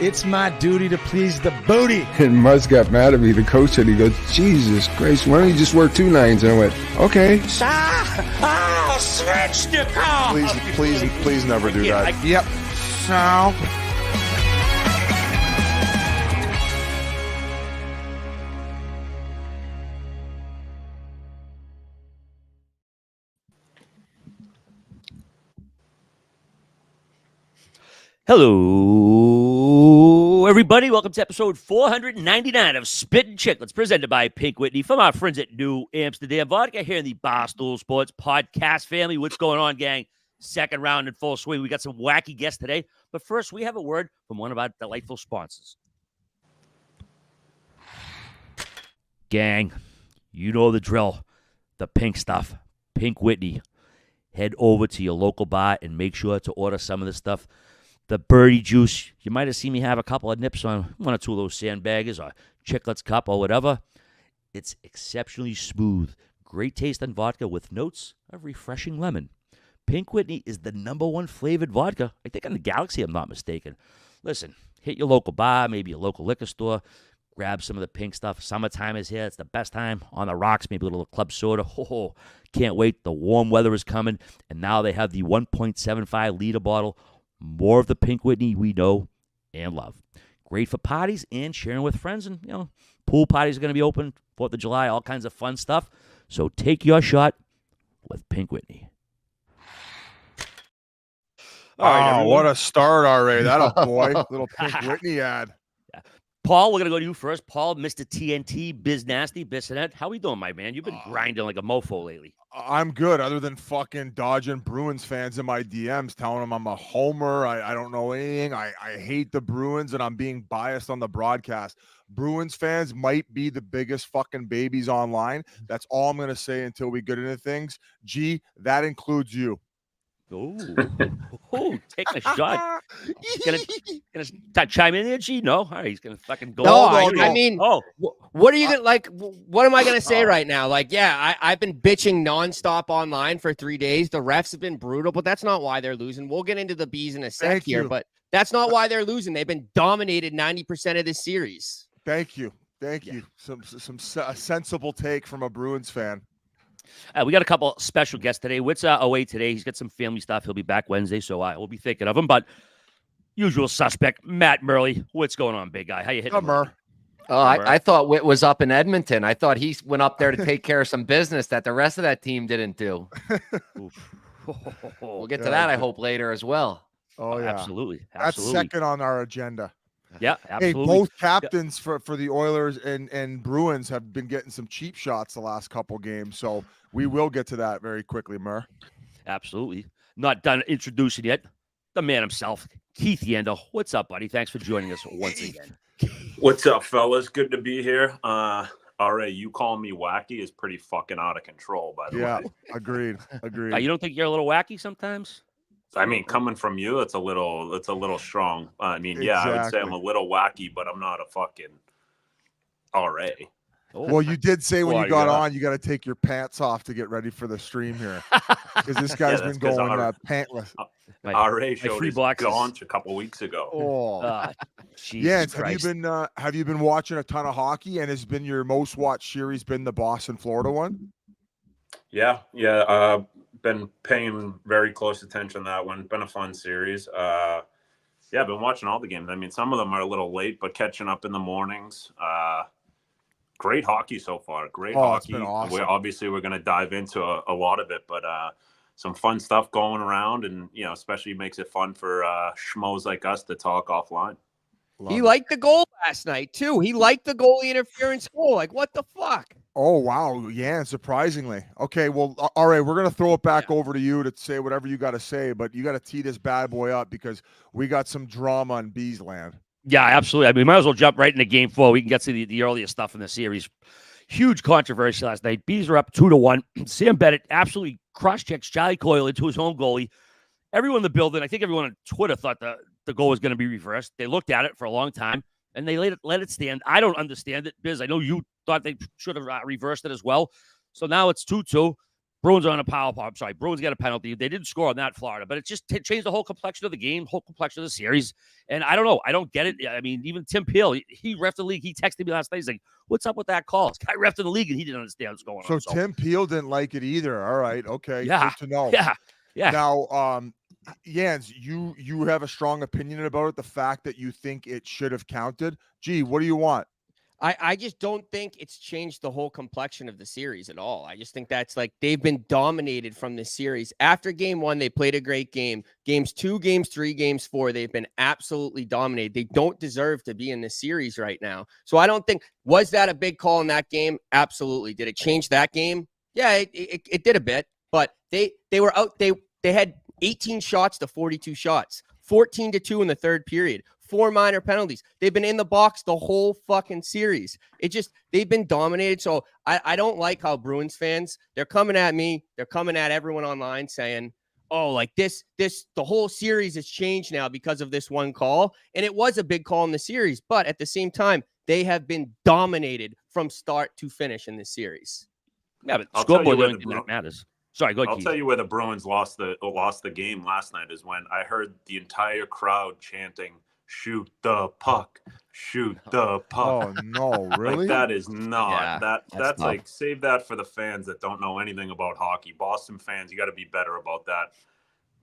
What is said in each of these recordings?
It's my duty to please the booty. And Muzz got mad at me, the coach said, he goes, Jesus Christ, why don't you just work 2 nights? And I went, okay. Switch the car. Please never do that. Yep. So... Hello, everybody. Welcome to episode 499 of Spittin Chiclets, presented by Pink Whitney from our friends at New Amsterdam Vodka here in the Barstool Sports Podcast family. What's going on, gang? Second round in full swing. We got some wacky guests today. But first, we have a word from one of our delightful sponsors. Gang, you know the drill. The pink stuff. Pink Whitney. Head over to your local bar and make sure to order some of this stuff. The birdie juice, you might have seen me have a couple of nips on one or two of those sandbaggers or Chiclets cup or whatever. It's exceptionally smooth. Great taste on vodka with notes of refreshing lemon. Pink Whitney is the #1 flavored vodka, I think, in the galaxy, I'm not mistaken. Listen, hit your local bar, maybe your local liquor store, grab some of the pink stuff. Summertime is here. It's the best time. On the rocks, maybe a little club soda. Oh, can't wait. The warm weather is coming. And now they have the 1.75 liter bottle. More of the Pink Whitney we know and love. Great for parties and sharing with friends. And, pool parties are going to be open 4th of July, all kinds of fun stuff. So take your shot with Pink Whitney. All right, what a start already. That a boy. Little Pink Whitney ad. Paul, we're going to go to you first. Paul, Mr. TNT, Biz Nasty, Bissonette. How we doing, my man? You've been grinding like a mofo lately. I'm good, other than fucking dodging Bruins fans in my DMs, telling them I'm a homer. I don't know anything. I hate the Bruins, and I'm being biased on the broadcast. Bruins fans might be the biggest fucking babies online. That's all I'm going to say until we get into things. G, that includes you. Oh, taking a shot. Gonna chime in there, G? No? All right, he's going to fucking go. No, I mean, what are you going to, like, what am I going to say right now? Like, yeah, I've been bitching nonstop online for 3 days. The refs have been brutal, but that's not why they're losing. We'll get into the Bees in a sec here, but that's not why they're losing. They've been dominated 90% of this series. Thank you. Some a sensible take from a Bruins fan. We got a couple special guests today. Witt's away today. He's got some family stuff. He'll be back Wednesday, so we'll be thinking of him. But usual suspect, Matt Murley. What's going on, big guy? How you hitting? I thought Witt was up in Edmonton. I thought he went up there to take care of some business that the rest of that team didn't do. We'll get to that, I hope, later as well. Oh, yeah. Absolutely. That's second on our agenda. Yeah, absolutely. Hey, both captains for the Oilers and Bruins have been getting some cheap shots the last couple games, so we will get to that very quickly, Mur. Absolutely. Not done introducing yet. The man himself, Keith Yandle. What's up, buddy? Thanks for joining us once again. What's up, fellas? Good to be here. RA, you calling me wacky is pretty fucking out of control, by the way. Yeah, agreed. You don't think you're a little wacky sometimes? I mean, coming from you, it's a little strong. I mean, yeah, I would say I'm a little wacky, but I'm not a fucking RA. Well, you did say when you got on, you got to take your pants off to get ready for the stream here, because this guy's been going pantless. RA showed his gaunch a couple weeks ago. Oh, have you been watching a ton of hockey? And has been your most watched series been the Boston, Florida one? Yeah. Been paying very close attention to that one. Been a fun series. I've been watching all the games. I mean, some of them are a little late, but catching up in the mornings. Great hockey so far. Great hockey. It's been awesome. We're going to dive into a lot of it, but some fun stuff going around, and especially makes it fun for schmoes like us to talk offline. He liked the goal last night too. He liked the goalie interference goal. Like, what the fuck? Oh, wow. Yeah, surprisingly. Okay, well, all right, we're going to throw it back over to you to say whatever you got to say, but you got to tee this bad boy up because we got some drama in Bees land. Yeah, absolutely. I mean, we might as well jump right into game 4. We can get to the earlier stuff in the series. Huge controversy last night. Bees are up 2-1. Sam Bennett absolutely cross-checks Charlie Coyle into his own goalie. Everyone in the building, I think everyone on Twitter thought the goal was going to be reversed. They looked at it for a long time, and they let it stand. I don't understand it, Biz. I know you thought they should have reversed it as well. So now it's 2-2. Bruins are on a power play. I'm sorry, Bruins got a penalty. They didn't score on that, Florida, but it just changed the whole complexion of the game, whole complexion of the series. And I don't know. I don't get it. I mean, even Tim Peel, he reffed the league. He texted me last night. He's like, "What's up with that call?" This guy reffed in the league, and he didn't understand what's going on. So Tim Peel didn't like it either. All right. Okay. Yeah. Good to know. Yeah. Now, Jans, you have a strong opinion about it. The fact that you think it should have counted. Gee, what do you want? I just don't think it's changed the whole complexion of the series at all. I just think that's like they've been dominated from this series. After game 1, they played a great game. Games 2, games 3, games 4, they've been absolutely dominated. They don't deserve to be in this series right now. So I don't think, was that a big call in that game? Absolutely. Did it change that game? Yeah, it did a bit, but they were out. They had 18 shots to 42 shots, 14-2 in the third period. 4 minor penalties. They've been in the box the whole fucking series. They've been dominated. So I don't like how Bruins fans, they're coming at me. They're coming at everyone online saying, oh, like the whole series has changed now because of this one call. And it was a big call in the series. But at the same time, they have been dominated from start to finish in this series. Yeah, but I'll tell you where that matters. Sorry, go ahead, I'll Keith. tell you where the Bruins lost the game last night is when I heard the entire crowd chanting, "Shoot the puck, shoot the puck." Oh no, really? Like, that is not Yeah, that's tough. like, save that for the fans that don't know anything about hockey. Boston fans, you got to be better about that.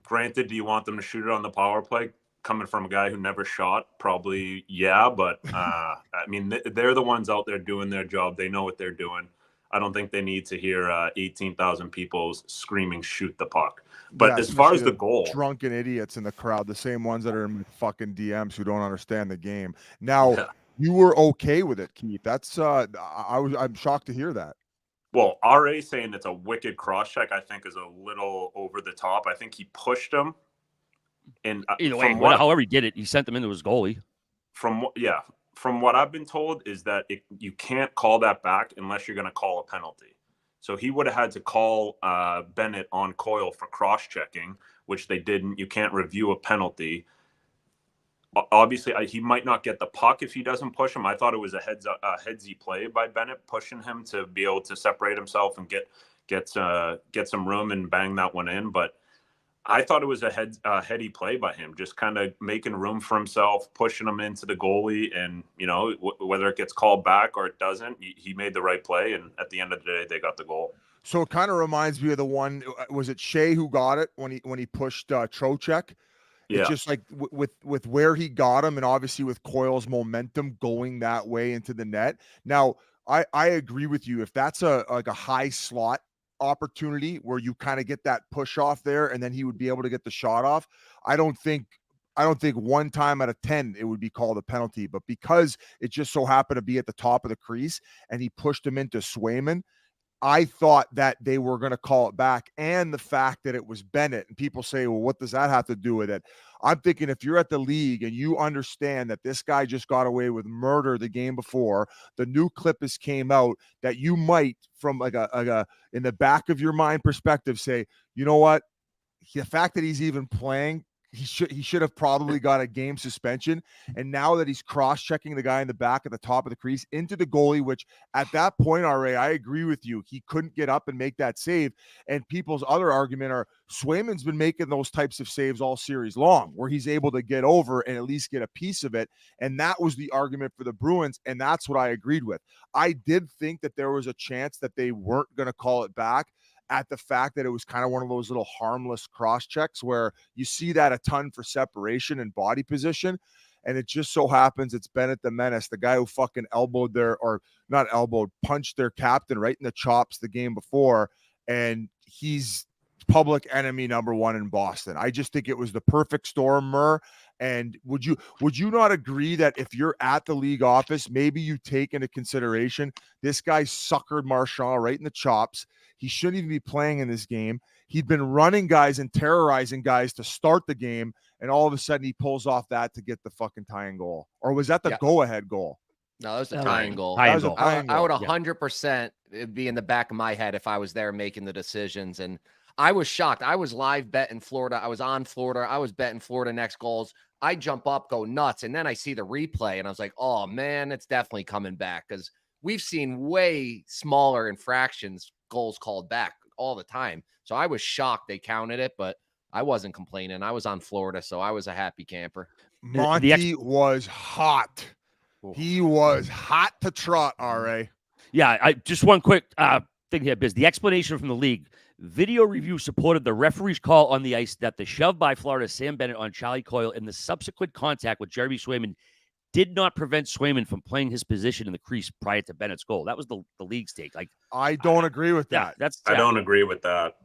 Granted, do you want them to shoot it on the power play? Coming from a guy who never shot, probably, yeah. But I mean, they're the ones out there doing their job. They know what they're doing. I don't think they need to hear 18,000 people screaming, "Shoot the puck." But Yeah, as far as especially the goal, drunken idiots in the crowd, the same ones that are in fucking DMs who don't understand the game. Now, Yeah. you were okay with it, Keith. That's I'm shocked to hear that. well, RA saying it's a wicked cross check, I think, is a little over the top. I think he pushed him. And Either way, however he did it, he sent them into his goalie. From what I've been told is that you can't call that back unless you're going to call a penalty. So he would have had to call Bennett on Coyle for cross-checking, which they didn't. You can't review a penalty. Obviously, he might not get the puck if he doesn't push him. I thought it was a headsy play by Bennett, pushing him to be able to separate himself and get some room and bang that one in. But I thought it was a heady play by him, just kind of making room for himself, pushing him into the goalie. And, whether it gets called back or it doesn't, he made the right play. And at the end of the day, they got the goal. So it kind of reminds me of the one, was it Shea who got it when he pushed Trocheck? Yeah. It's just like with where he got him, and obviously with Coyle's momentum going that way into the net. Now, I agree with you. If that's a high slot opportunity where you kind of get that push off there and then he would be able to get the shot off, I don't think 1 time out of 10 it would be called a penalty. But because it just so happened to be at the top of the crease and he pushed him into Swayman, I thought that they were going to call it back. And the fact that it was Bennett, and people say, well, what does that have to do with it? I'm thinking if you're at the league and you understand that this guy just got away with murder the game before, the new clip has came out, that you might, from like a in the back of your mind perspective, say, you know what? The fact that he's even playing, he should have probably got a game suspension. And now that he's cross-checking the guy in the back at the top of the crease into the goalie, which at that point, RA, I agree with you. He couldn't get up and make that save. And people's other argument are Swayman's been making those types of saves all series long, where he's able to get over and at least get a piece of it. And that was the argument for the Bruins. And that's what I agreed with. I did think that there was a chance that they weren't going to call it back, at the fact that it was kind of one of those little harmless cross checks where you see that a ton for separation and body position. And it just so happens it's Bennett the Menace, the guy who fucking punched their captain right in the chops the game before. And he's public enemy number 1 in Boston. I just think it was the perfect storm, Murr. And would you not agree that if you're at the league office, maybe you take into consideration this guy suckered Marchand right in the chops. He shouldn't even be playing in this game. He'd been running guys and terrorizing guys to start the game, and all of a sudden he pulls off that to get the fucking tying goal. Or was that the go-ahead goal? No, that was a tying goal. Tying That was a goal. tying I would goal. 100% be in the back of my head if I was there making the decisions. And I was shocked. I was live betting Florida. I was on Florida. I was betting Florida next goals. I jump up, go nuts, and then I see the replay, and I was like, oh, man, it's definitely coming back, because we've seen way smaller infractions, goals called back. all the time. So I was shocked they counted it, but I wasn't complaining. I was on Florida, so I was a happy camper. Monty was hot. He was hot to trot, RA. Yeah, I just one quick thing here, Biz. The explanation from the league. Video review supported the referee's call on the ice that the shove by Florida's Sam Bennett on Charlie Coyle and the subsequent contact with Jeremy Swayman did not prevent Swayman from playing his position in the crease prior to Bennett's goal. That was the league's take. Like, I don't agree with that. I don't agree with that.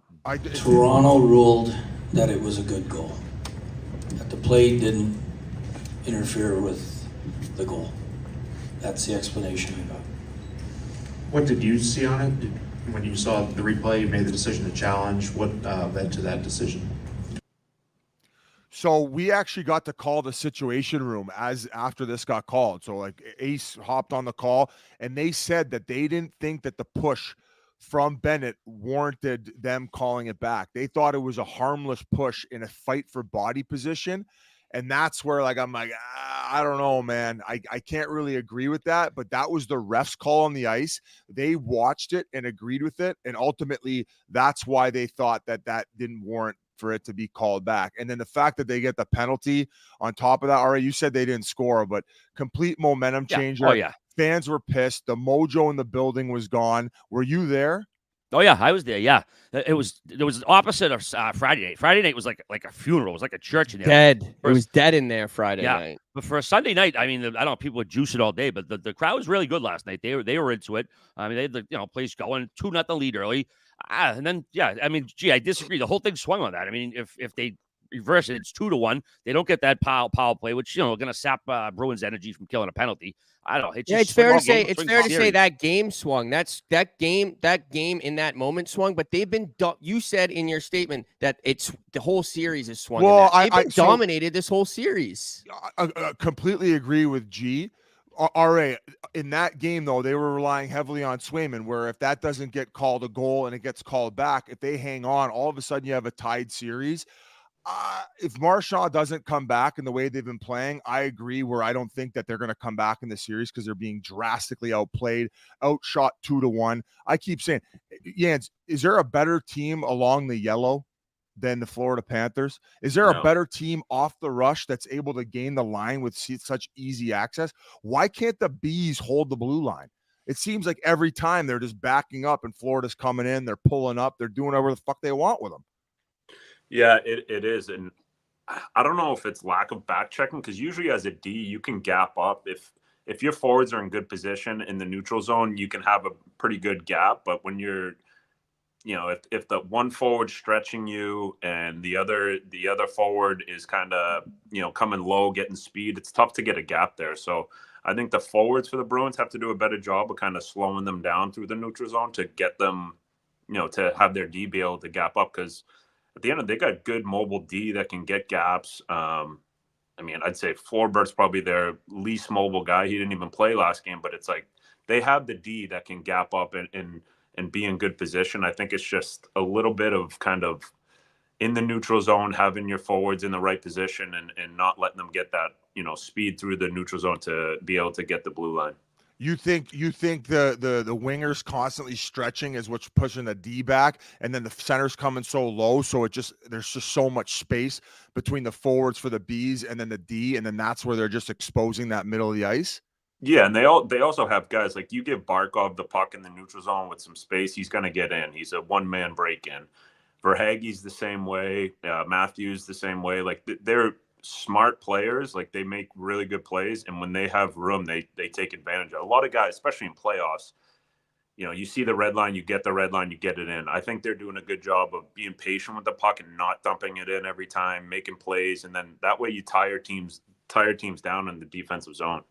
Toronto ruled that it was a good goal, that the play didn't interfere with the goal. That's the explanation I got. What did you see on it? When you saw the replay, you made the decision to challenge. What led to that decision? So we actually got to call the situation room after this got called. So like Ace hopped on the call and they said that they didn't think that the push from Bennett warranted them calling it back. They thought it was a harmless push in a fight for body position. And that's where I'm like, I don't know, man. I can't really agree with that, but that was the ref's call on the ice. They watched it and agreed with it. And ultimately that's why they thought that didn't warrant for it to be called back. And then the fact that they get the penalty on top of that, all right, you said they didn't score, but complete momentum changer. Oh, yeah. Fans were pissed. The mojo in the building was gone. Were you there? Oh yeah, I was there. Yeah, it was opposite of Friday night. Friday night was like a funeral. It was like a church in there. Dead. It was dead in there Friday night. But for a Sunday night, I mean, I don't know, people were juicing all day, but the crowd was really good last night. They were into it. I mean, they had the place going 2-0 lead early, and then I mean, I disagree. The whole thing swung on that. I mean, if they reverse it, it's 2-1. They don't get that power play, which going to sap Bruins energy from killing a penalty. I don't know. It's fair to say. It's fair to say that game swung. That game in that moment swung. But they've been. You said in your statement that it's the whole series is swung. Well, they've been dominated this whole series. I completely agree with G. RA, in that game, though, they were relying heavily on Swayman, where if that doesn't get called a goal and it gets called back, if they hang on, all of a sudden you have a tied series. If Marchand doesn't come back in the way they've been playing, I agree where I don't think that they're going to come back in the series because they're being drastically outplayed, outshot 2-1. I keep saying, Jans, is there a better team along the yellow than the Florida Panthers? Is there a better team off the rush that's able to gain the line with such easy access? Why can't the Bees hold the blue line? It seems like every time they're just backing up and Florida's coming in, they're pulling up, they're doing whatever the fuck they want with them. Yeah, it is. And I don't know if it's lack of back checking, because usually as a D, you can gap up. If your forwards are in good position in the neutral zone, you can have a pretty good gap. But when you're, if the one forward stretching you and the other forward is kind of, coming low, getting speed, it's tough to get a gap there. So I think the forwards for the Bruins have to do a better job of kind of slowing them down through the neutral zone to get them, to have their D be able to gap up, because at the end of the day, they got good mobile D that can get gaps. I mean, I'd say Forbert's probably their least mobile guy. He didn't even play last game, but it's like they have the D that can gap up and be in good position. I think it's just a little bit of kind of in the neutral zone, having your forwards in the right position and not letting them get that, speed through the neutral zone to be able to get the blue line. You think the wingers constantly stretching is what's pushing the D back, and then the center's coming so low, so there's just so much space between the forwards for the Bs and then the D, and then that's where they're just exposing that middle of the ice? Yeah, and they also have guys like, you give Barkov the puck in the neutral zone with some space, he's going to get in. He's a one-man break-in. Verhaeghe's the same way. Matthews the same way. Like, they're smart players. Like, they make really good plays, and when they have room, they take advantage of. A lot of guys, especially in playoffs, you see the red line, you get the red line, you get it in. I think they're doing a good job of being patient with the puck and not dumping it in every time, making plays, and then that way you tire teams down in the defensive zone.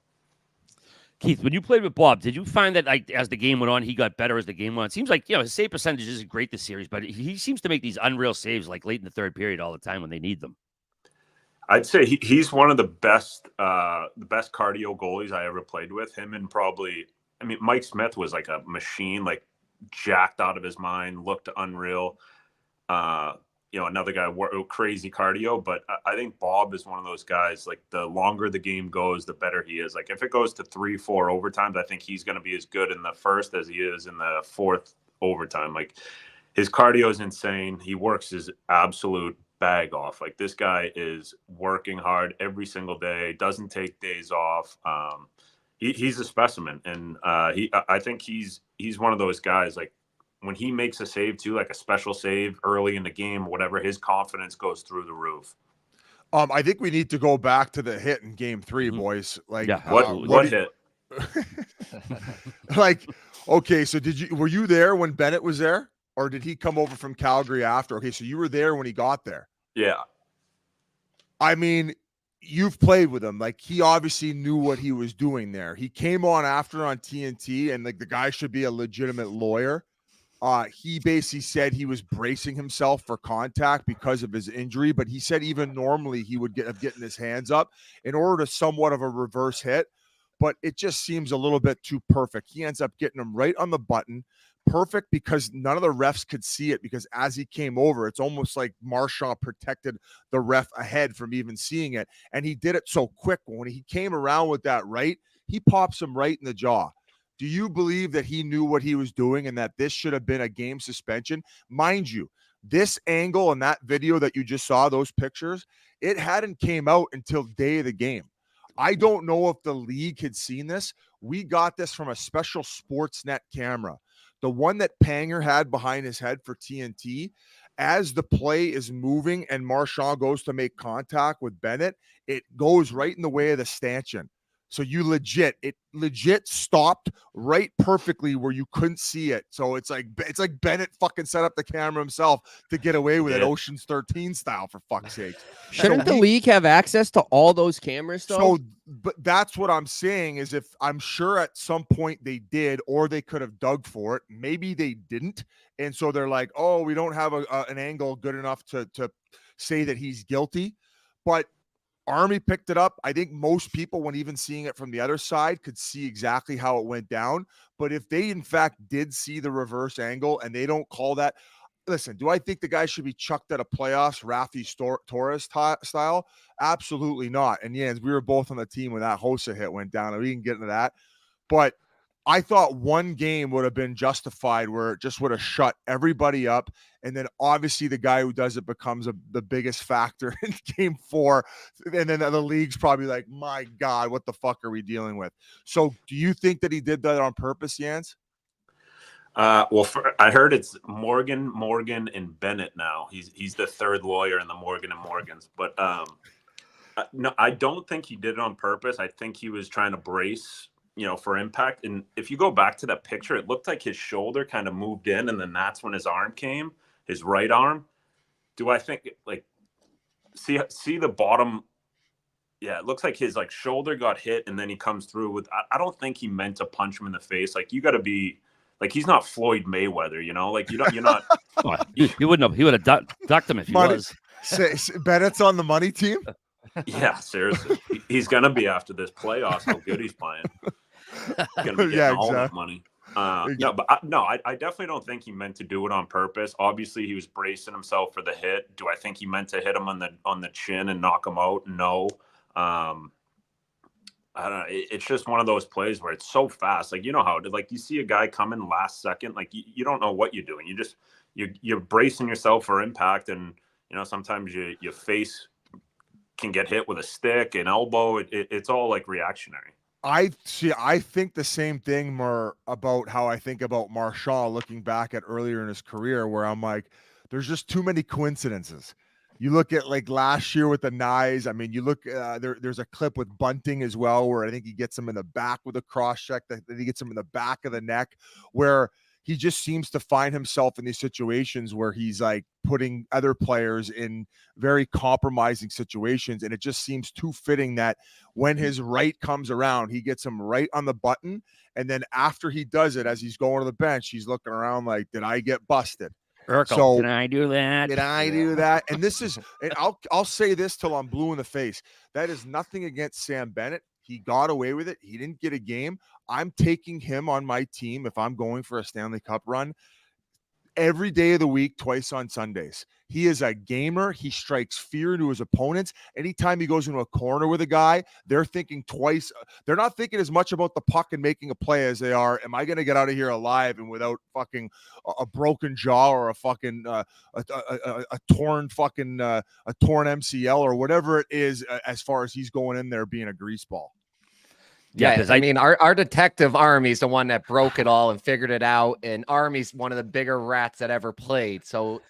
Keith, when you played with Bob, did you find that like as the game went on, he got better as the game went on? It seems like, his save percentage isn't great this series, but he seems to make these unreal saves like late in the third period all the time when they need them. I'd say he's one of the best cardio goalies I ever played with. Him and probably, Mike Smith was like a machine, like jacked out of his mind, looked unreal. Another guy, crazy cardio. But I think Bob is one of those guys, like the longer the game goes, the better he is. Like if it goes to 3-4 overtimes, I think he's going to be as good in the first as he is in the fourth overtime. Like his cardio is insane. He works his absolute bag off. Like, this guy is working hard every single day, doesn't take days off. He's a specimen, and I think he's one of those guys, like, when he makes a save too, like a special save early in the game, whatever, his confidence goes through the roof. I think we need to go back to the hit in game 3, boys. Like, Yeah, what hit? Like, okay, so were you there when Bennett was there, or did he come over from Calgary after? Okay, so you were there when he got there. Yeah. I mean, you've played with him. Like, he obviously knew what he was doing there. He came on after on TNT, and like, the guy should be a legitimate lawyer. He basically said he was bracing himself for contact because of his injury, but he said even normally he would have getting his hands up in order to somewhat of a reverse hit, but it just seems a little bit too perfect. He ends up getting him right on the button. Perfect because none of the refs could see it, because as he came over, it's almost like Marchand protected the ref ahead from even seeing it. And he did it so quick. When he came around with that right, he pops him right in the jaw. Do you believe that he knew what he was doing and that this should have been a game suspension? Mind you, this angle and that video that you just saw, those pictures, it hadn't came out until day of the game. I don't know if the league had seen this. We got this from a special Sportsnet camera, the one that Panger had behind his head for TNT. As the play is moving and Marchand goes to make contact with Bennett, it goes right in the way of the stanchion. So it legit stopped right perfectly where you couldn't see it. So it's like Bennett fucking set up the camera himself to get away with it, Ocean's 13 style, for fuck's sake. Shouldn't the league have access to all those cameras though? So, but that's what I'm saying is, if I'm sure at some point they did, or they could have dug for it. Maybe they didn't. And so they're like, oh, we don't have an angle good enough to say that he's guilty. But Army picked it up. I think most people, when even seeing it from the other side, could see exactly how it went down. But if they, in fact, did see the reverse angle and they don't call that, listen, do I think the guy should be chucked out of playoffs, Rafi Torres style? Absolutely not. And yeah, we were both on the team when that Hossa hit went down, and we can get into that. But I thought one game would have been justified where it just would have shut everybody up. And then obviously the guy who does it becomes the biggest factor in game 4. And then the league's probably like, my God, what the fuck are we dealing with? So do you think that he did that on purpose, Jans? Well, I heard it's Morgan, and Bennett now. He's the third lawyer in the Morgan and Morgans. But no, I don't think he did it on purpose. I think he was trying to brace, for impact. And if you go back to that picture, it looked like his shoulder kind of moved in, and then that's when his arm came, his right arm. Do I think, like, see the bottom? Yeah, it looks like his shoulder got hit, and then he comes through with. I don't think he meant to punch him in the face. Like, you got to be. Like, he's not Floyd Mayweather, Like, you're not. He wouldn't have. He would have ducked him if he was. Bennett's on the money team. Yeah, seriously, he's gonna be after this playoffs. How good he's playing. Gonna be getting all that money. No, but I definitely don't think he meant to do it on purpose. Obviously, he was bracing himself for the hit. Do I think he meant to hit him on the chin and knock him out? No. I don't know. It's just one of those plays where it's so fast. Like, how you see a guy come in last second. Like, you don't know what you're doing. You're bracing yourself for impact, and sometimes your face can get hit with a stick, an elbow. It's all reactionary. I think the same thing more about how I think about Marchand looking back at earlier in his career, where I'm like, there's just too many coincidences. You look at last year with the knives. I mean, you look there's a clip with Bunting as well, where I think he gets him in the back with a cross check, that he gets him in the back of the neck, where he just seems to find himself in these situations where he's putting other players in very compromising situations. And it just seems too fitting that when his right comes around, he gets him right on the button. And then after he does it, as he's going to the bench, he's looking around like, did I get busted? Urkel, So did I do that? Did I do that? And this is, and I'll say this till I'm blue in the face. That is nothing against Sam Bennett. He got away with it. He didn't get a game. I'm taking him on my team if I'm going for a Stanley Cup run. every day of the week, twice on Sundays. He is a gamer. He strikes fear into his opponents. Anytime he goes into a corner with a guy, they're thinking twice. They're not thinking as much about the puck and making a play as they are, am I going to get out of here alive and without fucking a broken jaw or a fucking a torn fucking a torn MCL or whatever it is, as far as he's going in there being a greaseball. Yeah, I mean, our detective Army is the one that broke it all and figured it out. And Army's one of the bigger rats that ever played. So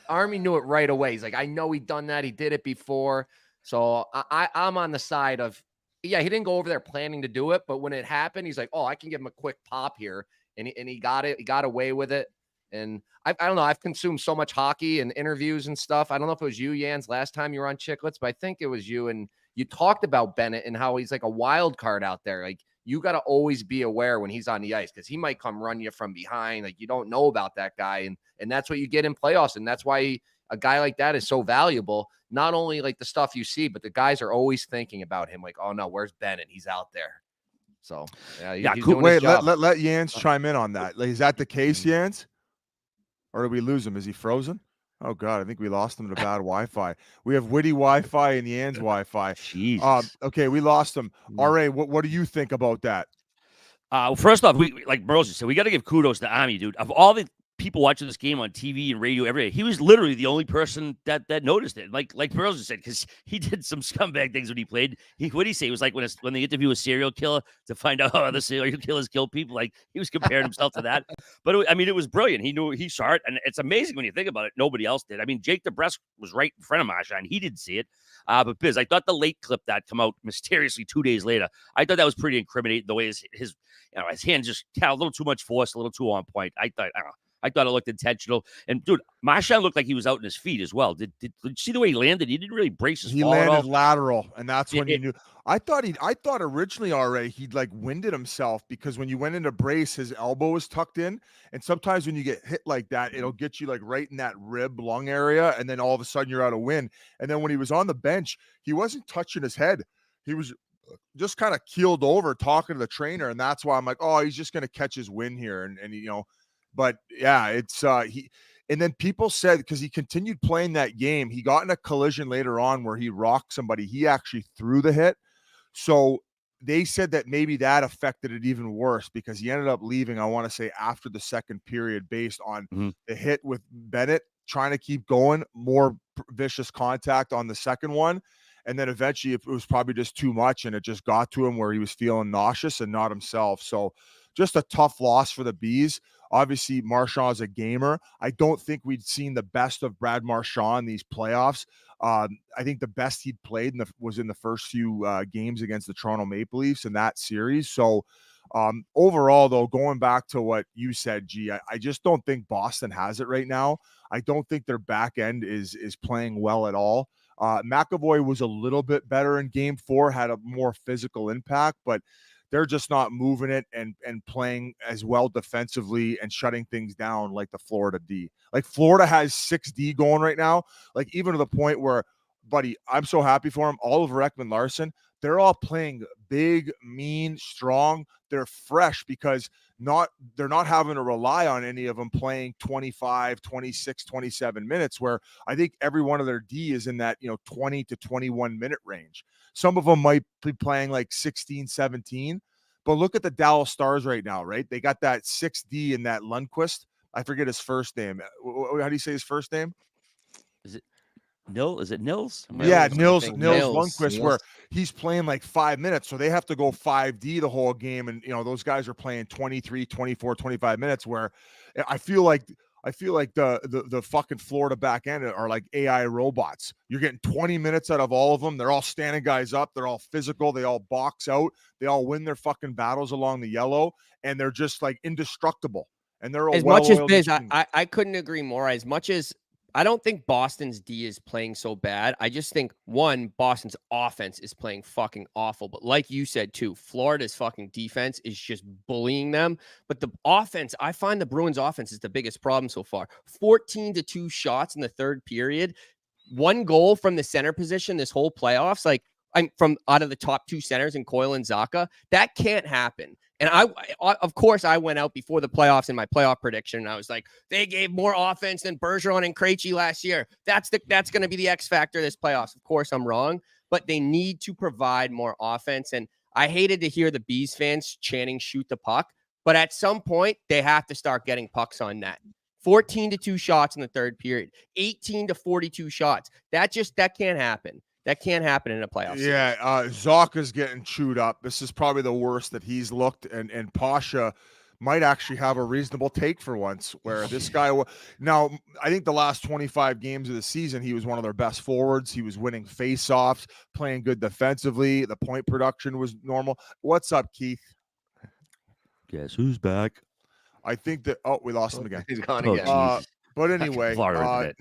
Army knew it right away. He's like, I know he'd done that. He did it before. So I'm on the side of, yeah, he didn't go over there planning to do it. But when it happened, he's like, oh, I can give him a quick pop here. And he got it. He got away with it. And I don't know. I've consumed so much hockey and interviews and stuff. I don't know if it was you, Jans, last time you were on Chiclets, but I think it was you. And you talked about Bennett and how he's like a wild card out there. Like, you got to always be aware when he's on the ice because he might come run you from behind. Like, you don't know about that guy. And that's what you get in playoffs. And that's why a guy like that is so valuable. Not only like the stuff you see, but the guys are always thinking about him. Like, oh no, where's Bennett? He's out there. So yeah, he's doing his job. Let Jans chime in on that. Like, is that the case, Jans? Or did we lose him? Is he frozen? Oh God, I think we lost him to bad Wi-Fi. We have Witty Wi-Fi and Jans Wi-Fi. Jesus. Okay, we lost him. RA, what do you think about that? Well, first off, we like Burrows said, we got to give kudos to Army, dude. Of all the people watching this game on TV and radio every day, he was literally the only person that noticed it. Like Burrows said, because he did some scumbag things when he played. What did he say? It was like when they interview a serial killer to find out how other serial killers kill people. Like, he was comparing himself to that. But it was brilliant. He saw it, and it's amazing when you think about it. Nobody else did. I mean, Jake DeBrusk was right in front of Marchand. He didn't see it. But Biz, I thought the late clip that come out mysteriously 2 days later, I thought that was pretty incriminating. The way his hand just had a little too much force, a little too on point. I thought it looked intentional. And dude, Marchand looked like he was out in his feet as well. Did you see the way he landed? He didn't really brace his fall. He landed lateral, and that's when you knew. I thought originally already he'd like winded himself, because when you went into brace, his elbow was tucked in. And sometimes when you get hit like that, it'll get you like right in that rib lung area, and then all of a sudden you're out of wind. And then when he was on the bench, he wasn't touching his head. He was just kind of keeled over talking to the trainer, and that's why I'm like, oh, he's just gonna catch his wind here, and But yeah, it's and then people said, because he continued playing that game, he got in a collision later on where he rocked somebody. He actually threw the hit. So they said that maybe that affected it even worse, because he ended up leaving, I want to say, after the second period, based on the hit with Bennett trying to keep going, more vicious contact on the second one. And then eventually it was probably just too much, and it just got to him where he was feeling nauseous and not himself. So just a tough loss for the Bees. Obviously, Marchand is a gamer. I don't think we'd seen the best of Brad Marchand in these playoffs. I think the best he'd played was in the first few games against the Toronto Maple Leafs in that series. So overall, though, going back to what you said, G, I just don't think Boston has it right now. I don't think their back end is playing well at all. McAvoy was a little bit better in Game 4, had a more physical impact, but they're just not moving it and playing as well defensively and shutting things down like the Florida D. Like, Florida has 6D going right now, like even to the point where, buddy, I'm so happy for him. Oliver Ekman-Larsson, they're all playing big, mean, strong. They're fresh because they're not having to rely on any of them playing 25, 26, 27 minutes, where I think every one of their D is in that 20 to 21 minute range. Some of them might be playing like 16, 17, but look at the Dallas Stars right now, right? They got that 6D in that Lundqvist. I forget his first name. How do you say his first name? Is it Nils? Yeah, Nils Lundqvist, where he's playing like 5 minutes. So they have to go 5D the whole game. And, those guys are playing 23, 24, 25 minutes, where I feel like the fucking Florida back end are like AI robots. You're getting 20 minutes out of all of them. They're all standing guys up. They're all physical. They all box out. They all win their fucking battles along the yellow, and they're just like indestructible. And they're as much as Biz, I couldn't agree more. As much as I don't think Boston's D is playing so bad, I just think, one, Boston's offense is playing fucking awful. But like you said, too, Florida's fucking defense is just bullying them. But the offense, I find the Bruins offense is the biggest problem so far. 14-2 shots in the third period. 1 goal from the center position this whole playoffs. Like, from out of the top 2 centers in Coyle and Zacha. That can't happen. And I of course, I went out before the playoffs in my playoff prediction, and I was like, they gave more offense than Bergeron and Krejci last year. That's going to be the X factor this playoffs. Of course, I'm wrong, but they need to provide more offense. And I hated to hear the Bees fans chanting "shoot the puck," but at some point, they have to start getting pucks on net. 14-2 shots in the third period, 18-42 shots. That can't happen. That can't happen in a playoff series. Yeah, Zacha's getting chewed up. This is probably the worst that he's looked, and Pasha might actually have a reasonable take for once, where this guy now, I think the last 25 games of the season, he was one of their best forwards. He was winning faceoffs, playing good defensively. The point production was normal. What's up, Keith? Guess who's back? I think that, we lost him again. He's gone Oh, again. Jesus. But anyway, Florida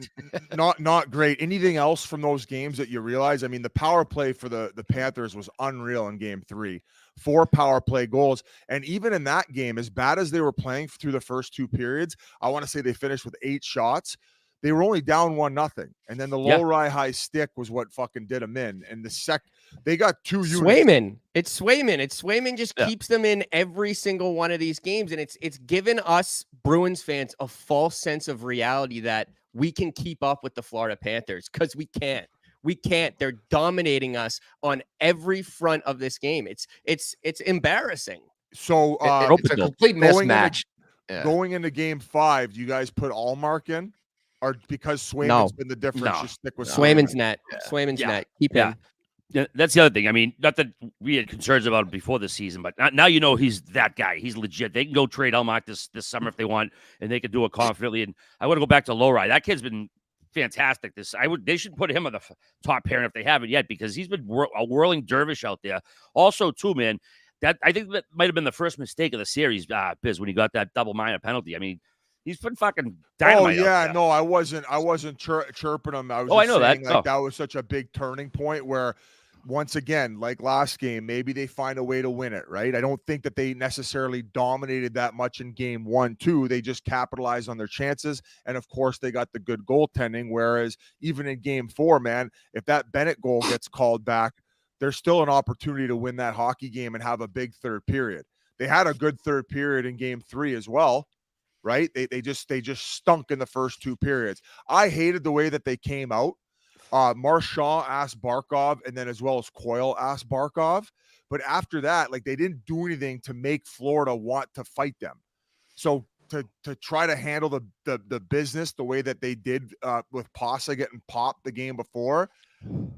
not great. Anything else from those games that you realize? I mean, the power play for the Panthers was unreal in game 3. 4 power play goals. And even in that game, as bad as they were playing through the first 2 periods, I want to say they finished with 8 shots. They were only down 1-0. And then the low ride high stick was what fucking did them in. And they got 2 units. Swayman. It's Swayman just keeps them in every single one of these games. And it's given us Bruins fans a false sense of reality that we can keep up with the Florida Panthers, because we can't. We can't. They're dominating us on every front of this game. It's embarrassing. So it's a complete mismatch. Going into game 5, do you guys put Allmark in? Or because Swayman's been the difference, you stick with Swayman's net. Swayman's net. Keep him. Yeah, that's the other thing. I mean, not that we had concerns about it before the season, but now you know he's that guy. He's legit. They can go trade Allmark this summer if they want, and they can do it confidently. And I want to go back to Lowry. That kid's been fantastic. They should put him on the top pairing if they haven't yet, because he's been a whirling dervish out there. Also, too, man, that I think that might have been the first mistake of the series, Biz, when he got that double minor penalty. I mean, he's been fucking dynamite. Oh yeah, no, I wasn't chirping him. I was. I know saying, that. That was such a big turning point where, once again, like last game, maybe they find a way to win it, right? I don't think that they necessarily dominated that much in game 1, 2. They just capitalized on their chances. And of course, they got the good goaltending. Whereas even in game 4, man, if that Bennett goal gets called back, there's still an opportunity to win that hockey game and have a big third period. They had a good third period in game 3 as well, right? They just stunk in the first 2 periods. I hated the way that they came out. Marchand asked Barkov, and then as well as Coyle asked Barkov. But after that, like, they didn't do anything to make Florida want to fight them. So to try to handle the business the way that they did with Pasa getting popped the game before,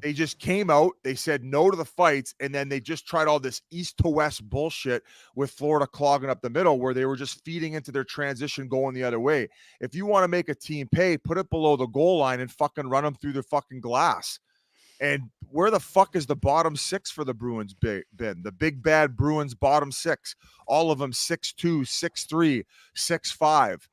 they just came out, they said no to the fights, and then they just tried all this east to west bullshit with Florida clogging up the middle, where they were just feeding into their transition going the other way. If you want to make a team pay, put it below the goal line and fucking run them through the fucking glass. And where the fuck is the bottom 6 for the Bruins been? The big bad Bruins bottom 6, all of them 6'2", 6'3", 6'5".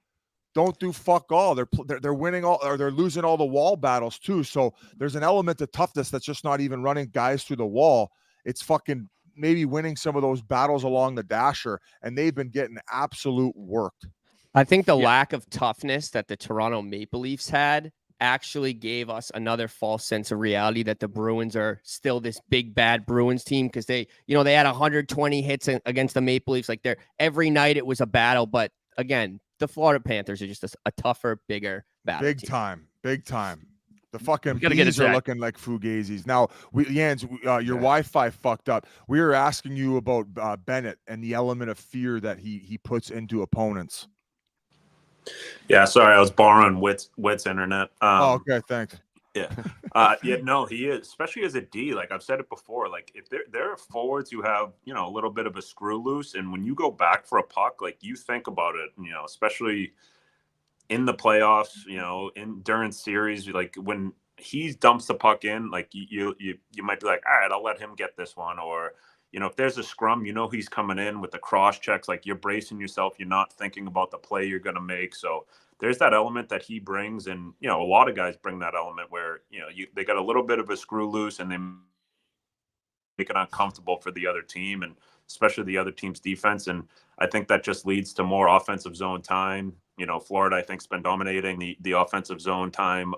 Don't do fuck all. They're winning all, or they're losing all the wall battles too. So there's an element of toughness that's just not even running guys through the wall. It's fucking maybe winning some of those battles along the dasher, and they've been getting absolute worked. I think the lack of toughness that the Toronto Maple Leafs had actually gave us another false sense of reality that the Bruins are still this big bad Bruins team, because they had 120 hits against the Maple Leafs. Like, every night it was a battle, but again, the Florida Panthers are just a tougher, bigger battle. Big time. The fucking bees are looking like fugazis. Now, Jans, your Wi-Fi fucked up. We were asking you about Bennett and the element of fear that he puts into opponents. Yeah, sorry, I was borrowing Witt's internet. Okay, thanks. Yeah. No, he is, especially as a D. Like I've said it before, like if there are forwards who have, a little bit of a screw loose, and when you go back for a puck, like you think about it, especially in the playoffs, during series, like when he dumps the puck in, like you might be like, all right, I'll let him get this one. Or, if there's a scrum, he's coming in with the cross checks, like you're bracing yourself, you're not thinking about the play you're going to make. So there's that element that he brings. And, a lot of guys bring that element where, they got a little bit of a screw loose and they make it uncomfortable for the other team, and especially the other team's defense. And I think that just leads to more offensive zone time. Florida, I think, has been dominating the offensive zone time.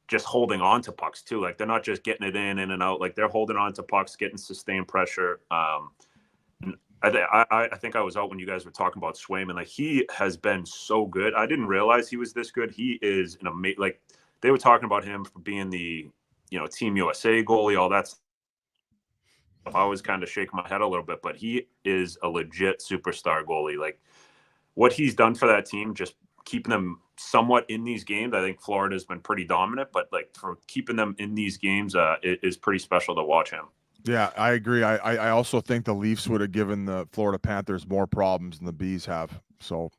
just holding on to pucks too. Like they're not just getting it in and out. Like they're holding on to pucks, getting sustained pressure. I think I was out when you guys were talking about Swayman. Like he has been so good. I didn't realize he was this good. He is an amazing. Like they were talking about him for being the Team USA goalie, all that stuff. I was kind of shaking my head a little bit, but he is a legit superstar goalie. Like what he's done for that team, just keeping them somewhat in these games. I think Florida's been pretty dominant, but like for keeping them in these games, it is pretty special to watch him. Yeah, I agree. I also think the Leafs would have given the Florida Panthers more problems than the Bees have. So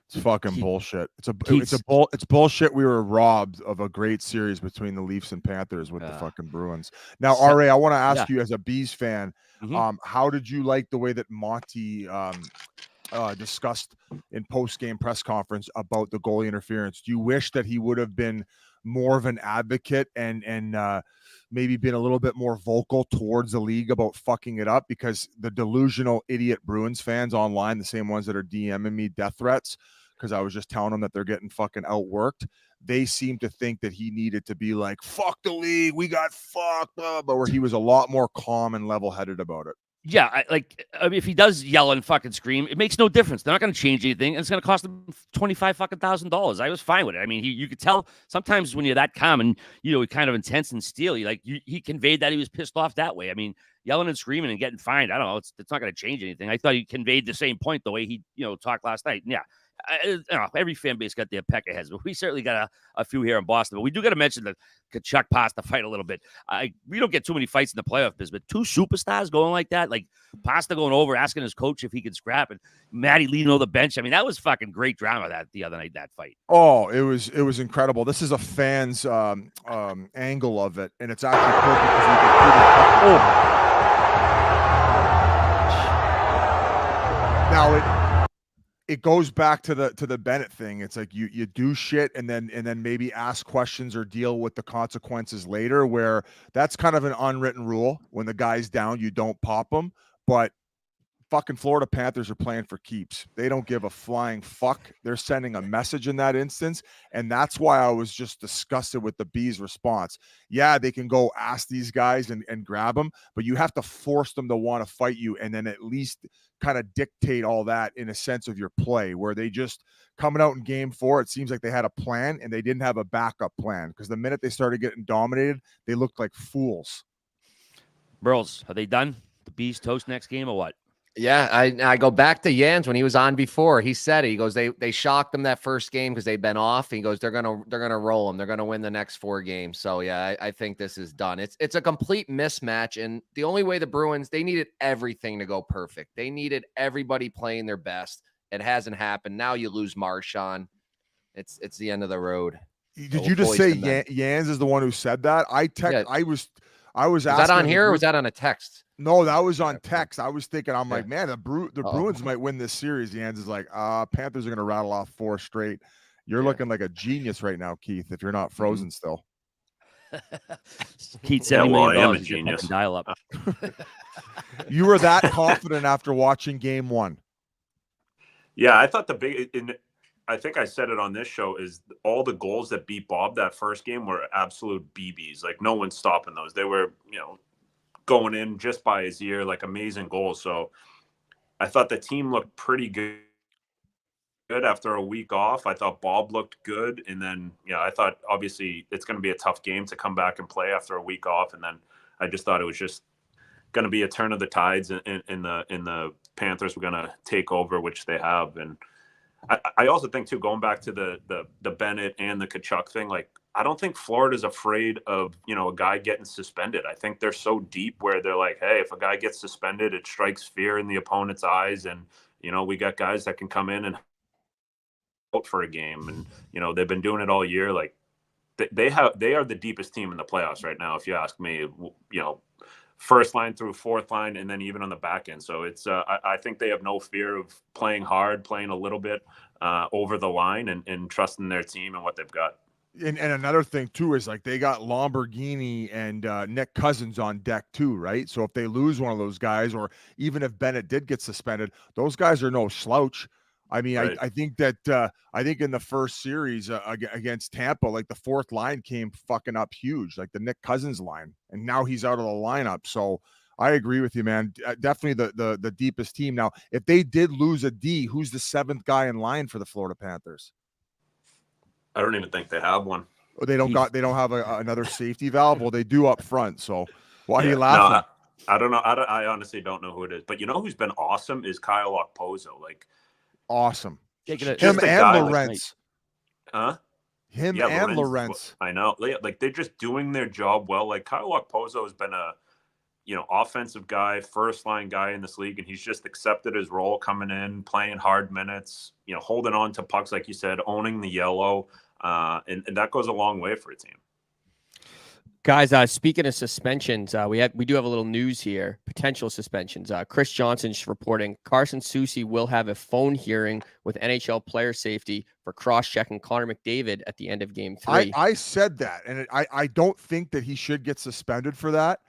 it's fucking bullshit. It's bullshit. We were robbed of a great series between the Leafs and Panthers with the fucking Bruins. Now, RA, I want to ask you as a Bees fan, how did you like the way that Monty discussed in post-game press conference about the goalie interference? Do you wish that he would have been more of an advocate and maybe been a little bit more vocal towards the league about fucking it up? Because the delusional idiot Bruins fans online, the same ones that are DMing me death threats because I was just telling them that they're getting fucking outworked, they seem to think that he needed to be like, fuck the league, we got fucked, but where he was a lot more calm and level-headed about it. Yeah, if he does yell and fucking scream, it makes no difference. They're not going to change anything, and it's going to cost them $25,000. I was fine with it. I mean, you could tell sometimes when you're that calm and kind of intense and steely, he conveyed that he was pissed off that way. I mean, yelling and screaming and getting fined, I don't know, it's not going to change anything. I thought he conveyed the same point the way he talked last night. And yeah. Every fan base got their peck of heads, but we certainly got a few here in Boston. But we do got to mention the Kachuk Pasta fight a little bit. We don't get too many fights in the playoff business, but two superstars going like that, like Pasta going over, asking his coach if he could scrap, and Matty leaning on the bench. I mean, that was fucking great drama the other night, that fight. Oh, it was incredible. This is a fan's angle of it, and it's actually cool because you can now it goes back to the Bennett thing. It's like you do shit and then maybe ask questions or deal with the consequences later, where that's kind of an unwritten rule. When the guy's down, you don't pop him. But fucking Florida Panthers are playing for keeps. They don't give a flying fuck. They're sending a message in that instance. And that's why I was just disgusted with the Bees' response. Yeah, they can go ask these guys and grab them, but you have to force them to want to fight you and then at least kind of dictate all that in a sense of your play, where they just coming out in game 4, it seems like they had a plan and they didn't have a backup plan, because the minute they started getting dominated, they looked like fools. Burls, are they done? The Bees toast next game or what? Yeah, I go back to Jans when he was on before. He said it. He goes, they shocked them that first game because they've been off. He goes, they're gonna roll them. They're gonna win the next 4 games. So yeah, I think this is done. It's a complete mismatch, and the only way the Bruins, they needed everything to go perfect. They needed everybody playing their best. It hasn't happened. Now you lose Marchand. It's the end of the road. Did you just say Jans is the one who said that? Yeah. I was asking. Was that on here or was that on a text? No, that was on text. I was thinking, I'm like, man, the Bruins might win this series. Jans is like, Panthers are going to rattle off 4 straight. You're looking like a genius right now, Keith, if you're not frozen still. Keith, $70 million. I am a genius. Dial up. You were that confident after watching game 1. Yeah, I thought I think I said it on this show, is all the goals that beat Bob that first game were absolute BBs. Like no one's stopping those. They were, going in just by his ear, like amazing goals. So I thought the team looked pretty good after a week off. I thought Bob looked good. And then, I thought obviously it's going to be a tough game to come back and play after a week off. And then I just thought it was just going to be a turn of the tides and the Panthers were going to take over, which they have. And I also think too, going back to the Bennett and the Kachuk thing, like I don't think Florida's afraid of, a guy getting suspended. I think they're so deep where they're like, hey, if a guy gets suspended, it strikes fear in the opponent's eyes. And, we got guys that can come in and out for a game. And, they've been doing it all year. Like they are the deepest team in the playoffs right now, if you ask me, first line through fourth line, and then even on the back end. So it's I think they have no fear of playing hard, playing a little bit over the line and trusting their team and what they've got. And another thing too is like they got Lamborghini and Nick Cousins on deck too, right? So if they lose one of those guys, or even if Bennett did get suspended, those guys are no slouch. I mean, Right. I think that I think in the first series against Tampa, like the fourth line came fucking up huge, like the Nick Cousins line, and now he's out of the lineup. So I agree with you, man. Definitely the deepest team. Now, if they did lose a D, who's the seventh guy in line for the Florida Panthers? I don't even think they have one. Oh, they don't have another safety valve. Well, they do up front. So why are you No, laughing? I don't know. I honestly don't know who it is. But you know who's been awesome is Kyle Okposo. Like, Awesome. Taking it, Him just a and guy, Lawrence. huh? Him Yeah, and Lawrence. I know. Like they're just doing their job well. Like Kyle Okposo has been a offensive guy, first line guy in this league, and he's just accepted his role coming in, playing hard minutes, holding on to pucks, like you said, owning the yellow. And that goes a long way for a team. Guys, speaking of suspensions, we do have a little news here. Potential suspensions. Chris Johnson's reporting Carson Soucy will have a phone hearing with NHL player safety for cross-checking Connor McDavid at the end of Game 3. I said that, and I don't think that he should get suspended for that.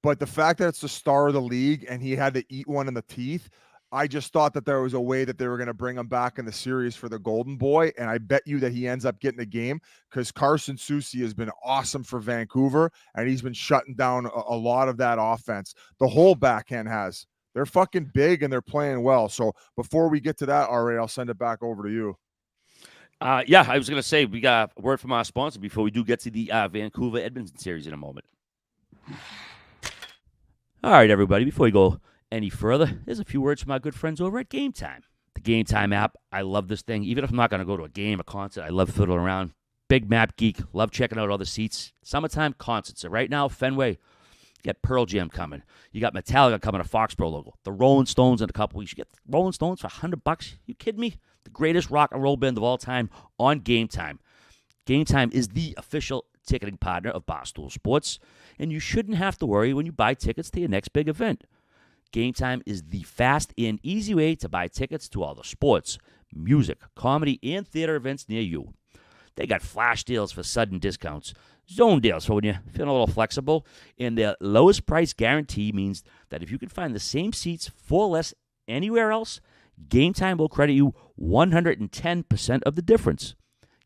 But the fact that it's the star of the league and he had to eat one in the teeth, I just thought that there was a way that they were going to bring him back in the series for the Golden Boy. And I bet you that he ends up getting a game because Carson Soucy has been awesome for Vancouver and he's been shutting down a lot of that offense. The whole backhand has. They're fucking big and they're playing well. So before we get to that, RA, I'll send it back over to you. Yeah, I was going to say we got a word from our sponsor before we do get to the Vancouver Edmonton series in a moment. All right, everybody, before we go any further, there's a few words from our good friends over at Game Time. The Game Time app, I love this thing. Even if I'm not going to go to a game, a concert, I love fiddling around. Big map geek, love checking out all the seats. Summertime concerts. So right now, Fenway, you got Pearl Jam coming. You got Metallica coming, a Foxborough logo. The Rolling Stones in a couple weeks. You get the Rolling Stones for $100. You kidding me? The greatest rock and roll band of all time on Game Time. Game Time is the official ticketing partner of Barstool Sports, and you shouldn't have to worry when you buy tickets to your next big event. Game Time is the fast and easy way to buy tickets to all the sports, music, comedy, and theater events near you. They got flash deals for sudden discounts, zone deals for when you're feeling a little flexible, and their lowest price guarantee means that if you can find the same seats for less anywhere else, Game Time will credit you 110% of the difference.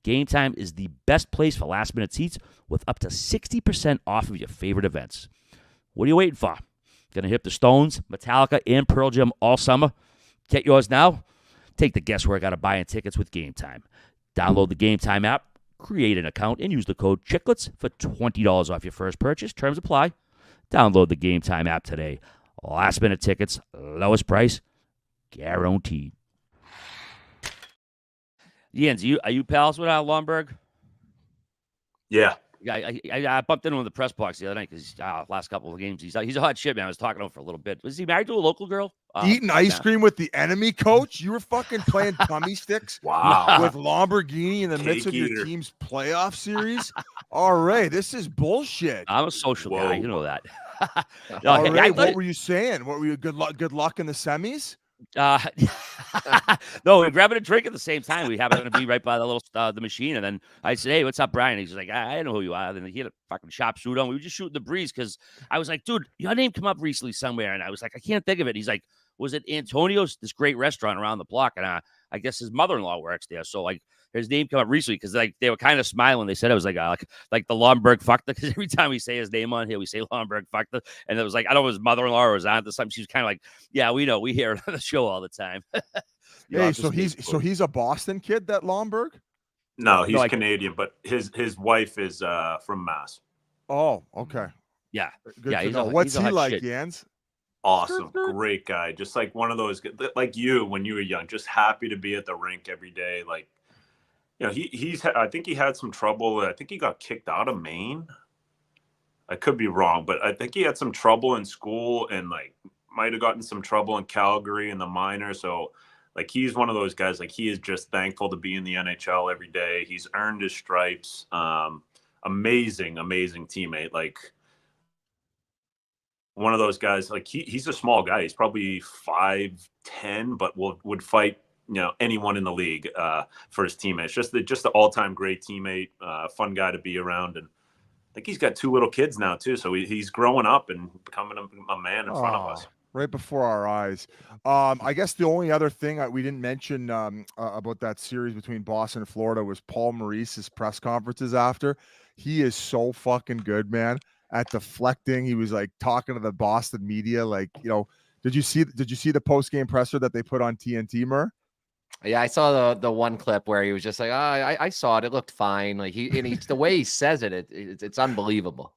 Game Time is the best place for last-minute seats with up to 60% off of your favorite events. What are you waiting for? Gonna hit the Stones, Metallica, and Pearl Jam all summer? Get yours now? Take the guesswork out of buying tickets with Game Time. Download the Game Time app, create an account, and use the code Chiclets for $20 off your first purchase. Terms apply. Download the Game Time app today. Last-minute tickets, lowest price, guaranteed. Jens, are you pals with Lomberg? Yeah. I bumped into him in the press box the other night because last couple of games he's a hot shit, man. I was talking to him for a little bit. Was he married to a local girl? Eating ice cream with the enemy coach? You were fucking playing tummy sticks Wow. with Lamborghini in the midst of your Cake eater. team's playoff series? All right, this is bullshit. I'm a social guy, you know that. No, All hey, right, I what thought- were you saying? What were you good luck in the semis? No, we're grabbing a drink at the same time. We happened to be right by the little the machine, and then I said, "Hey, what's up, Brian?" He's like, "I know who you are." And he had a fucking sharp suit on. We were just shooting the breeze because I was like, "Dude, your name come up recently somewhere," and I was like, "I can't think of it." He's like, "Was it Antonio's? This great restaurant around the block?" And I guess his mother-in-law works there, so like his name come up recently because like they were kind of smiling. They said it was like the Lomberg fucked because every time we say his name on here, we say Lomberg fucked, and it was like I don't know if his mother-in-law or his aunt or something. She was kind of like, "Yeah, we know, we hear it on the show all the time." Hey, so he's a Boston kid, that Lomberg? No, he's Canadian, but his wife is from Mass. Oh, okay. Yeah. Good Yeah, to he's know. a- What's he's a he hot like, shit. Jans? Awesome, great guy. Just like one of those, like you when you were young, just happy to be at the rink every day. Like, he's. I think he had some trouble. I think he got kicked out of Maine. I could be wrong, but I think he had some trouble in school and like might have gotten some trouble in Calgary in the minor. So, like, he's one of those guys. Like, he is just thankful to be in the NHL every day. He's earned his stripes. Amazing teammate. Like, one of those guys, like he's a small guy. He's probably 5'10", but would fight anyone in the league for his teammates. Just the all-time great teammate, fun guy to be around, and I think he's got 2 little kids now too. So he's growing up and becoming a man in front of us. right before our eyes. I guess the only other thing we didn't mention about that series between Boston and Florida was Paul Maurice's press conferences after. He is so fucking good, man, at deflecting. He was like talking to the Boston media, like, did you see the post-game presser that they put on TNT, Mur? Yeah, I saw the one clip where he was just like, I saw it. It looked fine. Like he's the way he says it's unbelievable.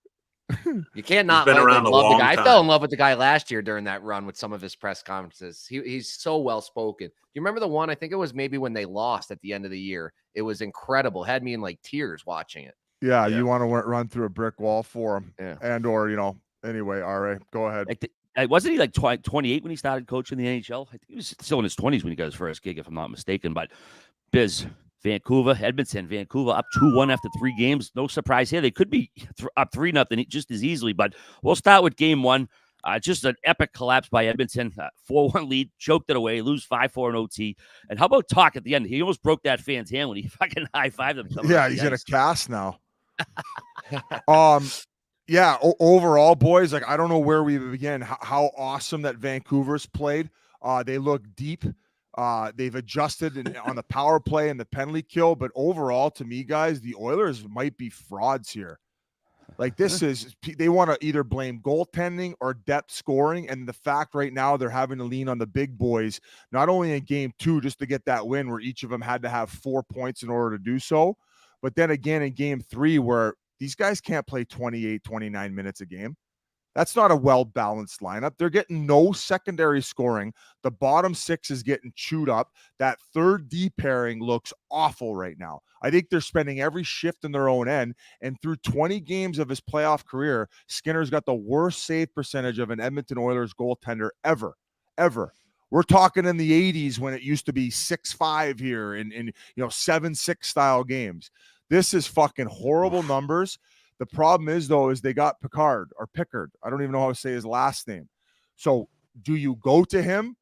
You can't not been around a love the long guy. time. I fell in love with the guy last year during that run with some of his press conferences. He's so well spoken. Do you remember the one? I think it was maybe when they lost at the end of the year. It was incredible. Had me in like tears watching it. Yeah, you want to run through a brick wall for him, Yeah. and or anyway. RA, go ahead. Wasn't he like 28 when he started coaching the NHL? I think he was still in his 20s when he got his first gig, if I'm not mistaken. But Biz, Vancouver up 2-1 after 3 games. No surprise here. They could be up 3-0 just as easily. But we'll start with game 1. Just an epic collapse by Edmonton. 4-1 lead, choked it away, lose 5-4 in OT. And how about Talk at the end? He almost broke that fan's hand when he fucking high-fived him. Yeah, he's in a cast now. Yeah, overall, boys, like I don't know where we begin. How awesome that Vancouver's played. They look deep. They've adjusted on the power play and the penalty kill, but overall, to me, guys, the Oilers might be frauds here. Like they want to either blame goaltending or depth scoring, and the fact right now they're having to lean on the big boys, not only in game 2 just to get that win where each of them had to have 4 points in order to do so, but then again in game 3 where these guys can't play 28, 29 minutes a game. That's not a well-balanced lineup. They're getting no secondary scoring. The bottom 6 is getting chewed up. That third D pairing looks awful right now. I think they're spending every shift in their own end. And through 20 games of his playoff career, Skinner's got the worst save percentage of an Edmonton Oilers goaltender ever. We're talking in the 80s when it used to be 6-5 here in 7-6 style games. This is fucking horrible numbers. The problem is, though, is they got Pickard. I don't even know how to say his last name. So do you go to him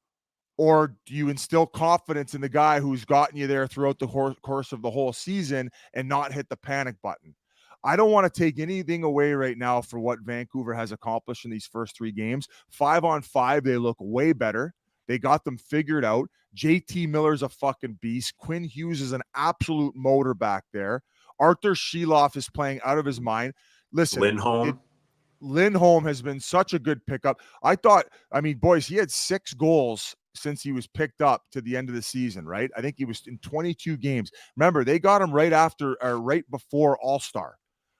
or do you instill confidence in the guy who's gotten you there throughout the course of the whole season and not hit the panic button? I don't want to take anything away right now for what Vancouver has accomplished in these first 3 games. 5-on-5, they look way better. They got them figured out. JT Miller's a fucking beast. Quinn Hughes is an absolute motor back there. Arthur Sheloff is playing out of his mind. Listen, Lindholm has been such a good pickup. Boys, he had 6 goals since he was picked up to the end of the season, right? I think he was in 22 games. Remember, they got him right before All-Star.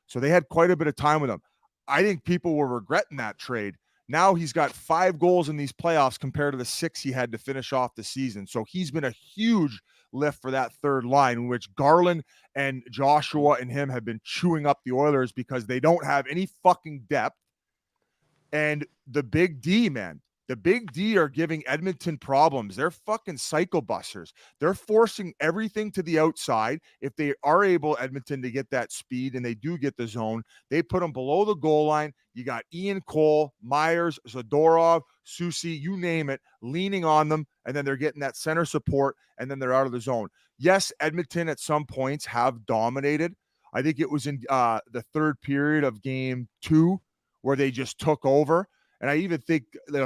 So they had quite a bit of time with him. I think people were regretting that trade. Now he's got 5 goals in these playoffs compared to the 6 he had to finish off the season. So he's been a huge lift for that third line, in which Garland and Joshua and him have been chewing up the Oilers because they don't have any fucking depth. And the Big D, man, the Big D are giving Edmonton problems. They're fucking cycle busters. They're forcing everything to the outside. If they are able, Edmonton, to get that speed and they do get the zone, they put them below the goal line. You got Ian Cole, Myers, Zadorov, Susie, you name it, leaning on them, and then they're getting that center support, and then they're out of the zone. Yes, Edmonton at some points have dominated. I think it was in the third period of game 2 where they just took over. And I even think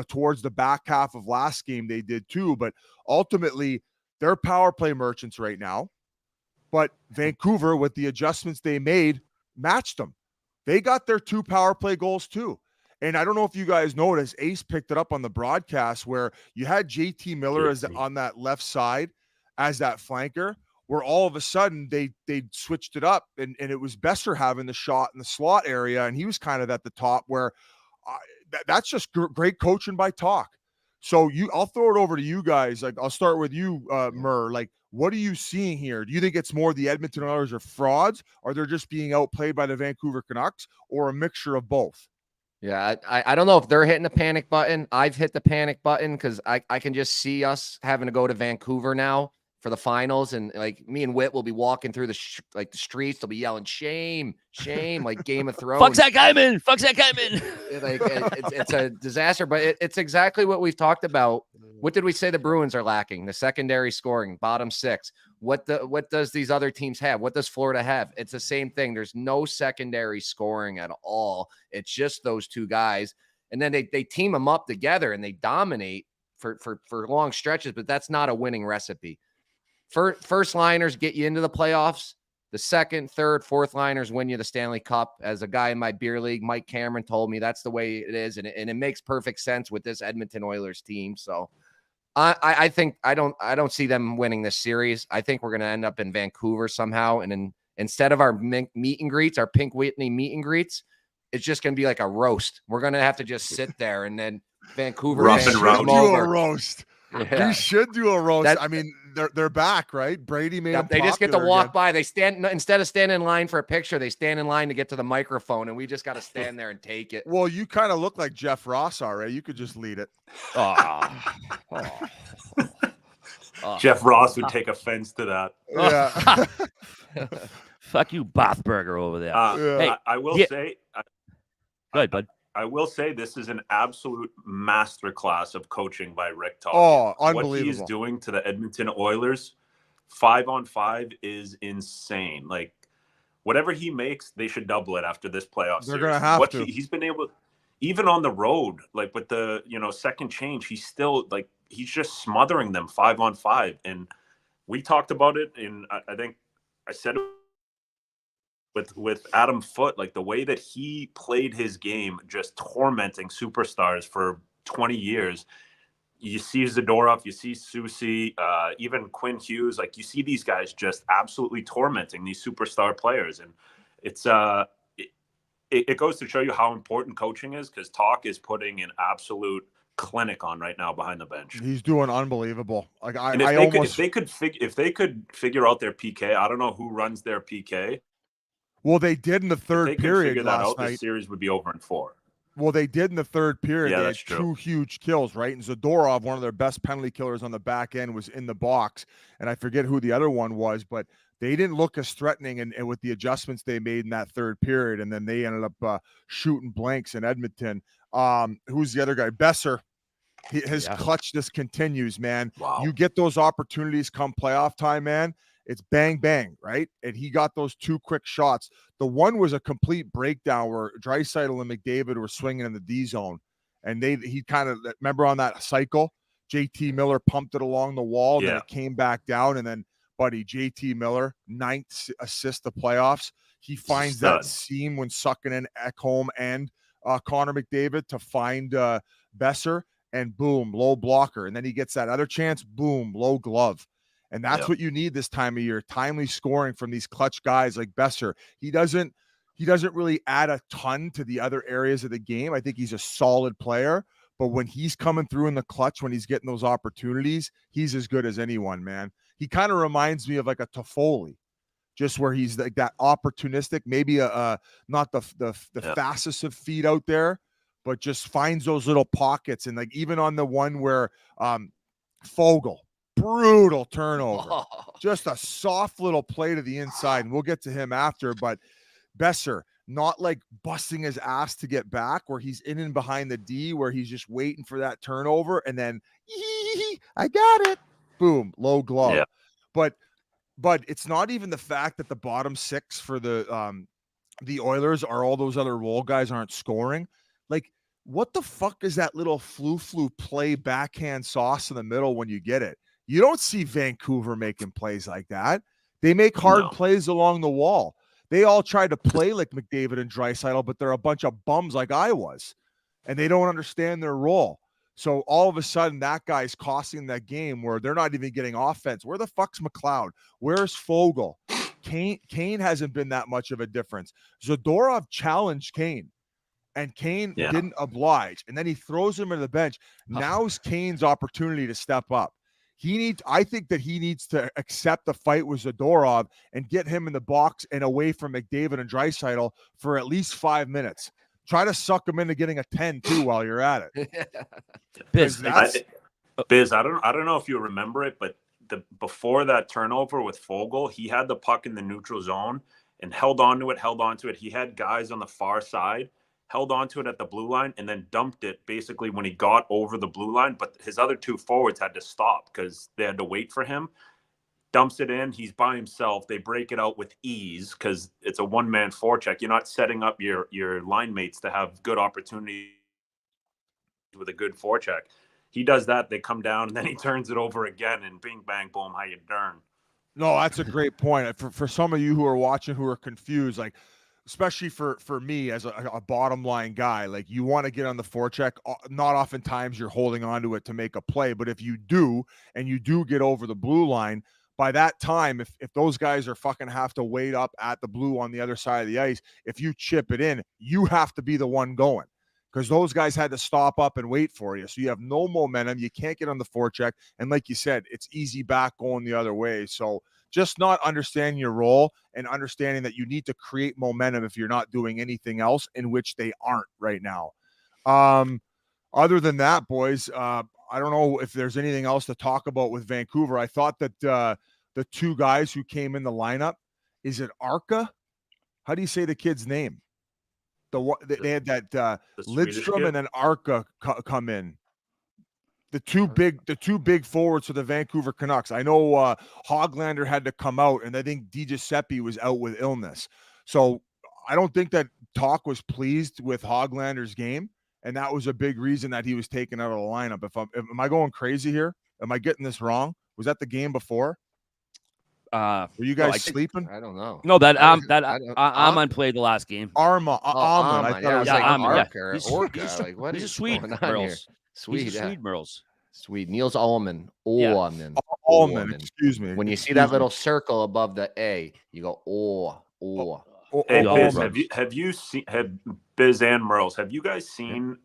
towards the back half of last game they did too. But ultimately, they're power play merchants right now. But Vancouver, with the adjustments they made, matched them. They got their 2 power play goals too. And I don't know if you guys noticed, Ace picked it up on the broadcast where you had JT Miller on that left side as that flanker, where all of a sudden they switched it up and it was Besser having the shot in the slot area. And he was kind of at the top where that's just great coaching by Talk. So I'll throw it over to you guys. Like, I'll start with you, Murr. Like, what are you seeing here? Do you think it's more the Edmonton Oilers are frauds, or they're just being outplayed by the Vancouver Canucks, or a mixture of both? Yeah, I don't know if they're hitting the panic button. I've hit the panic button because I can just see us having to go to Vancouver now for the finals, and like me and Whit will be walking through the streets. They'll be yelling shame, like Game of Thrones. Fuck that guy, man! Fuck that guy, man! Like it's a disaster, but it's exactly what we've talked about. What did we say the Bruins are lacking? The secondary scoring, bottom 6. What does these other teams have? What does Florida have? It's the same thing. There's no secondary scoring at all. It's just those 2 guys. and then they team them up together and they dominate for long stretches, but that's not a winning recipe. First liners get you into the playoffs. The second, third, fourth liners win you the Stanley Cup. As a guy in my beer league, Mike Cameron told me that's the way it is, and it makes perfect sense with this Edmonton Oilers team. So I think I don't see them winning this series. I think we're going to end up in Vancouver somehow, and instead of our meet and greets, our Pink Whitney meet and greets, it's just going to be like a roast. We're going to have to just sit there, and then Vancouver Rough and rowdy. Do a roast. Yeah. We should do a roast. I mean, they're back, right? Brady made them They just get to popular walk again. by. They stand, instead of standing in line for a picture, they stand in line to get to the microphone, and we just got to stand there and take it. Well, you kind of look like Jeff Ross, already. You could just lead it. Jeff Ross would take offense to that. Yeah. Fuck you, Bothberger over there. Yeah. I will say, Go ahead, bud. I will say this is an absolute masterclass of coaching by Rick Tocchet. Oh, What unbelievable. he's doing to the Edmonton Oilers, 5-on-5 is insane. Like, whatever he makes, they should double it after this playoff They're series. gonna have to. He's been able, even on the road, like with the second change, he's still like he's just smothering them 5-on-5. And we talked about it, and I think I said it with Adam Foote, like the way that he played his game, just tormenting superstars for 20 years. You see Zadorov, you see Soucy, even Quinn Hughes. Like, you see these guys just absolutely tormenting these superstar players. And it's it goes to show you how important coaching is, because Talk is putting an absolute clinic on right now behind the bench. He's doing unbelievable. Like if they could figure out their PK, I don't know who runs their PK. Well, they did in the If third they could period figure that last out, night. the series would be over in 4. Well, they did in the third period. Yeah, They had that's true. 2 huge kills, right? And Zadorov, one of their best penalty killers on the back end, was in the box. And I forget who the other one was, but they didn't look as threatening and with the adjustments they made in that third period. And then they ended up shooting blanks in Edmonton. Who's the other guy? Besser. His clutchness continues, man. Wow. You get those opportunities come playoff time, man. It's bang, bang, right? And he got those 2 quick shots. The one was a complete breakdown where Draisaitl and McDavid were swinging in the D zone. And he kind of, remember on that cycle, JT Miller pumped it along the wall, and then it came back down. And then, buddy, JT Miller, 9th assist of playoffs. He finds that seam when sucking in Ekholm and Connor McDavid to find Besser, and boom, low blocker. And then he gets that other chance, boom, low glove. And that's what you need this time of year. Timely scoring from these clutch guys like Besser. He doesn't really add a ton to the other areas of the game. I think he's a solid player, but when he's coming through in the clutch, when he's getting those opportunities, he's as good as anyone, man. He kind of reminds me of like a Toffoli, just where he's like that opportunistic, maybe not the fastest of feet out there, but just finds those little pockets. And like even on the one where Fogle, brutal turnover, just a soft little play to the inside, and we'll get to him after. But Besser, not like busting his ass to get back, where he's in and behind the D, where he's just waiting for that turnover, and then I got it, boom, low glove. Yeah. But it's not even the fact that the bottom 6 for the Oilers are all those other role guys aren't scoring. Like, what the fuck is that little flu play backhand sauce in the middle when you get it? You don't see Vancouver making plays like that. They make hard plays along the wall. They all try to play like McDavid and Draisaitl, but they're a bunch of bums like I was, and they don't understand their role. So all of a sudden, that guy's costing that game where they're not even getting offense. Where the fuck's McLeod? Where's Fogle? Kane hasn't been that much of a difference. Zadorov challenged Kane, and Kane didn't oblige, and then he throws him into the bench. Now's Kane's opportunity to step up. I think that he needs to accept the fight with Zadorov and get him in the box and away from McDavid and Draisaitl for at least 5 minutes. Try to suck him into getting a 10 too while you're at it. Biz, I don't know if you remember it, but before that turnover with Fogle, he had the puck in the neutral zone and held on to it. He had guys on the far side, held on to it at the blue line, and then dumped it basically when he got over the blue line. But his other 2 forwards had to stop because they had to wait for him. Dumps it in. He's by himself. They break it out with ease because it's a one-man forecheck. You're not setting up your line mates to have good opportunity with a good forecheck. He does that, they come down, and then he turns it over again, and bing, bang, boom, how you darn. No, that's a great point. For some of you who are watching who are confused, like especially for me as a bottom line guy, like you want to get on the forecheck. Not oftentimes you're holding on to it to make a play, but if you do, and you do get over the blue line, by that time, if those guys are fucking have to wait up at the blue on the other side of the ice, if you chip it in, you have to be the one going, because those guys had to stop up and wait for you. So you have no momentum. You can't get on the forecheck. And like you said, it's easy back going the other way. So just not understanding your role and understanding that you need to create momentum if you're not doing anything else, in which they aren't right now. Other than that, boys, I don't know if there's anything else to talk about with Vancouver. I thought that the two guys who came in the lineup, is it Arca? How do you say the kid's name? They had that Lidstrom and then Arca come in. The two big forwards for the Vancouver Canucks. I know Hoglander had to come out, and I think DiGiuseppe was out with illness. So I don't think that Talk was pleased with Hoglander's game, and that was a big reason that he was taken out of the lineup. Am I going crazy here? Am I getting this wrong? Was that the game before? Were you guys sleeping? I don't know. No, Armand played the last game. Armand. I thought it was like Arca. He's Like, what a is Swede, going on here? Merles. Sweet, He's a Swede, Merles. Sweet. Niels Ullman. Ullman. Excuse me. When you see that little circle above the A, you go, Hey, Biz, have Biz and Merles, have you guys seen?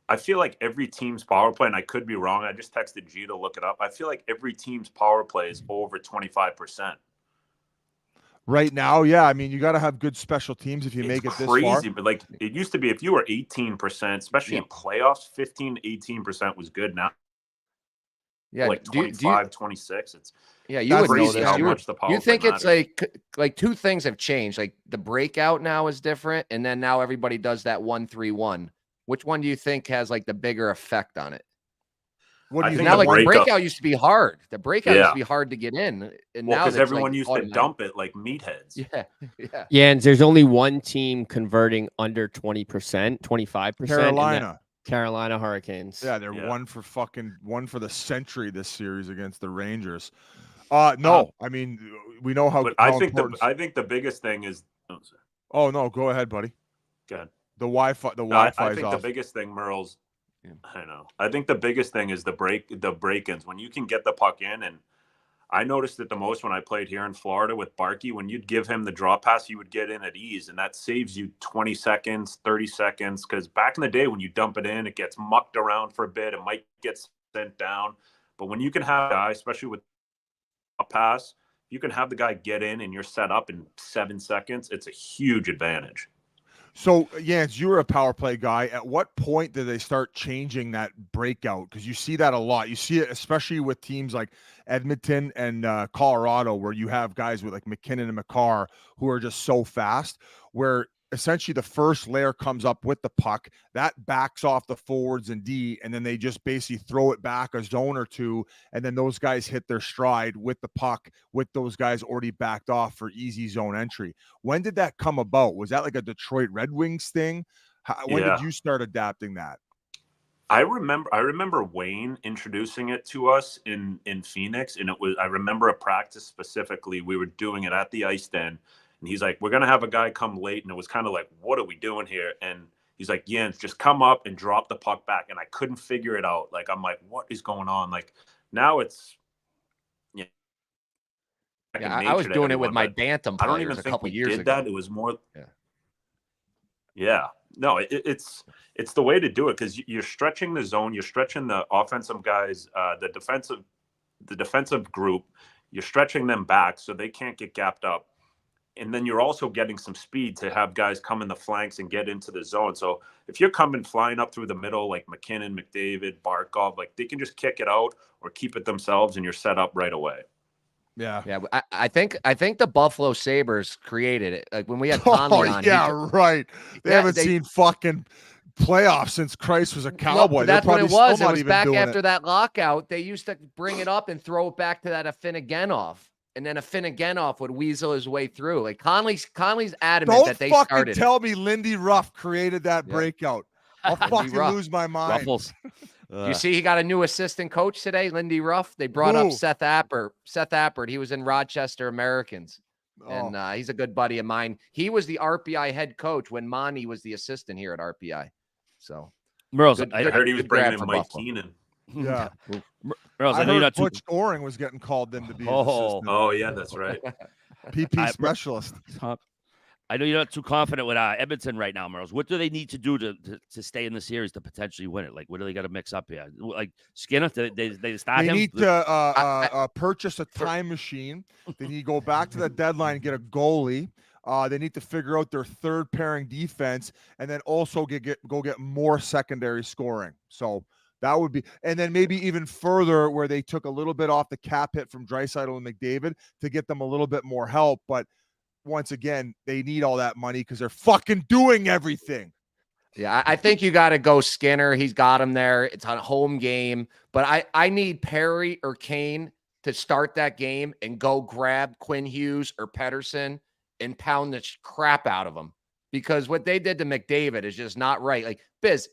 I feel like every team's power play, and I could be wrong. I just texted G to look it up. I feel like every team's power play is over 25%. Right now, yeah. I mean, you got to have good special teams if you make it this far. Crazy, but like it used to be, if you were 18%, especially in playoffs, 15, 18% was good. Now, like 25, 26. It's you would know this. How much the power you think play it's matters. like two things have changed. Like the breakout now is different, and then now everybody does that 1-3-1. Which one do you think has like the bigger effect on it? What do you think? Now, like the breakout used to be hard. The breakout used to be hard to get in, and now because everyone like used to dump it like meatheads. Yeah, and there's only one team converting under 20%, 25%. Carolina Hurricanes. Yeah, they're one for the century this series against the Rangers. No, I mean we know how. But I think the biggest thing is. Oh no, go ahead, buddy. Go ahead. The Wi-Fi. I think the biggest thing, Merles. I know. I think the biggest thing is the break-ins when you can get the puck in, and I noticed it the most when I played here in Florida with Barkey. When you'd give him the draw pass, he would get in at ease, and that saves you 20 seconds, 30 seconds. Because back in the day, when you dump it in, it gets mucked around for a bit. It might get sent down. But when you can have a guy, especially with a pass, you can have the guy get in and you're set up in 7 seconds. It's a huge advantage. So, Jans, you were a power play guy. At what point did they start changing that breakout? Because you see that a lot. You see it especially with teams like Edmonton and Colorado, where you have guys with like McKinnon and McCarr who are just so fast, where essentially the first layer comes up with the puck, that backs off the forwards and D, and then they just basically throw it back a zone or two, and then those guys hit their stride with the puck, with those guys already backed off for easy zone entry. When did that come about? Was that like a Detroit Red Wings thing? When did you start adapting that? I remember Wayne introducing it to us in Phoenix, and I remember a practice specifically. We were doing it at the ice den. And he's like, we're going to have a guy come late. And it was kind of like, what are we doing here? And he's like, Jens, just come up and drop the puck back. And I couldn't figure it out. Like, I'm like, what is going on? Like, now it's, I was doing it with my Bantam players. I don't even think we did that. It was more. Yeah. No, it's the way to do it, because you're stretching the zone. You're stretching the offensive guys, the defensive group. You're stretching them back so they can't get gapped up. And then you're also getting some speed to have guys come in the flanks and get into the zone. So if you're coming flying up through the middle, like McKinnon, McDavid, Barkov, like they can just kick it out or keep it themselves, and you're set up right away. Yeah. I think the Buffalo Sabres created it. Like when we had Conley on. Yeah, right. They haven't seen fucking playoffs since Christ was a Cowboy. Well, that's what it was. It was back after that lockout. They used to bring it up and throw it back to that Afinogenov. And then Afinogenov would weasel his way through. Like Conley's adamant that they started. Don't fucking tell me Lindy Ruff created that breakout. I'll fucking Ruff. lose my mind. Ruffles. You see, he got a new assistant coach today, Lindy Ruff. They brought up Who? Seth Appert. Seth Appert, he was in Rochester Americans. And Oh. he's a good buddy of mine. He was the RPI head coach when Monty was the assistant here at RPI. So, Merles, Good- I good- heard he was good bringing grab in for Mike Buffalo. Keenan. Yeah. Merles, I I know you're heard not too. Butch Goring was getting called in to be his Oh. assistant. Oh yeah, that's right. PP specialist. I know you're not too confident with Edmonton right now, Merles. What do they need to do to stay in the series to potentially win it? Like, what do they got to mix up here? Like Skinner, they start They him. need to purchase a time machine. They need to go back to the deadline and get a goalie. They need to figure out their third pairing defense, and then also go get more secondary scoring. So that would be, and then maybe even further where they took a little bit off the cap hit from Draisaitl and McDavid to get them a little bit more help. But once again, they need all that money because they're fucking doing everything. Yeah, I think you got to go Skinner. He's got him there. It's on a home game. But I need Perry or Kane to start that game and go grab Quinn Hughes or Pedersen and pound the crap out of them. Because what they did to McDavid is just not right. Like, Biz,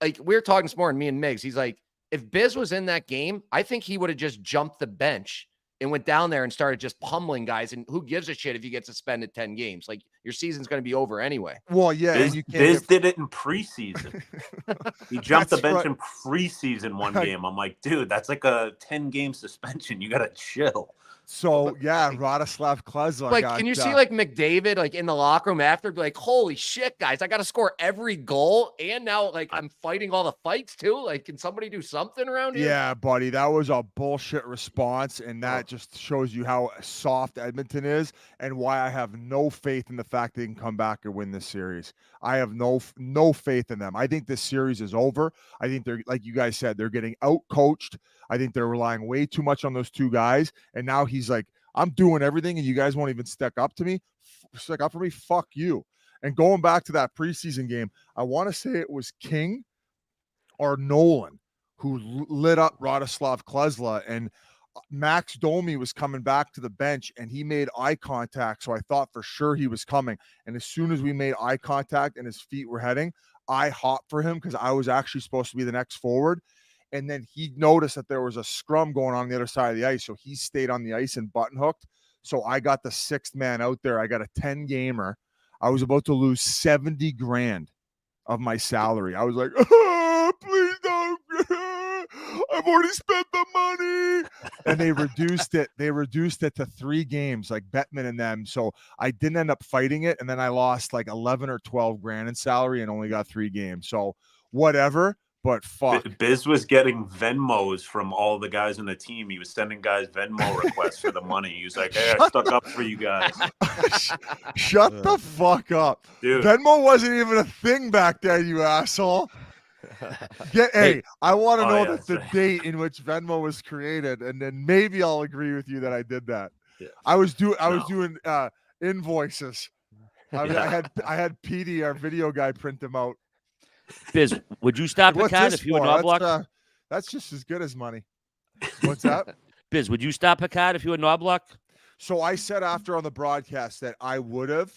like we were talking this morning, me and Miggs, he's like, if Biz was in that game, I think he would have just jumped the bench and went down there and started just pummeling guys. And who gives a shit if you get suspended 10 games? Like, your season's going to be over anyway. Well, yeah. Biz, and you can't Biz did it in preseason. He jumped the That's bench right. in preseason one game. I'm like, dude, that's like a 10-game suspension. You got to chill. So yeah, Radoslav Klesla. Like, got, can you see like McDavid like in the locker room after, be like, holy shit, guys, I got to score every goal, and now like I'm fighting all the fights too. Like, can somebody do something around here? Yeah, buddy, that was a bullshit response, and that just shows you how soft Edmonton is and why I have no faith in the fact they can come back and win this series. I have no faith in them. I think this series is over. I think they're, like you guys said, they're getting out coached. I think they're relying way too much on those two guys, and now he's like, I'm doing everything, and you guys won't even stick up to me. Stick up for me? Fuck you. And going back to that preseason game, I want to say it was King or Nolan who lit up Radoslav Klesla, and Max Domi was coming back to the bench, and he made eye contact, so I thought for sure he was coming. And as soon as we made eye contact and his feet were heading, I hopped for him because I was actually supposed to be the next forward. And then he noticed that there was a scrum going on the other side of the ice, so he stayed on the ice and button hooked. So I got the sixth man out there. I got a 10-gamer. I was about to lose 70 grand of my salary. I was like, please don't. I've already spent the money. And they reduced it. They reduced it to 3 games, like Bettman and them. So I didn't end up fighting it. And then I lost like 11 or 12 grand in salary and only got 3 games. So whatever. But fuck. Biz was getting Venmos from all the guys on the team. He was sending guys Venmo requests for the money. He was like, hey, I stuck up for you guys. Shut the fuck up. Dude. Venmo wasn't even a thing back then, you asshole. Hey, I want to know the date in which Venmo was created, and then maybe I'll agree with you that I did that. Yeah. I was doing invoices. I had PD, our video guy, print them out. Biz, would you stop What's Picard this if you were for? Knobloch? That's just as good as money. What's that? Biz, would you stop Picard if you were Knobloch? So I said after on the broadcast that I would have,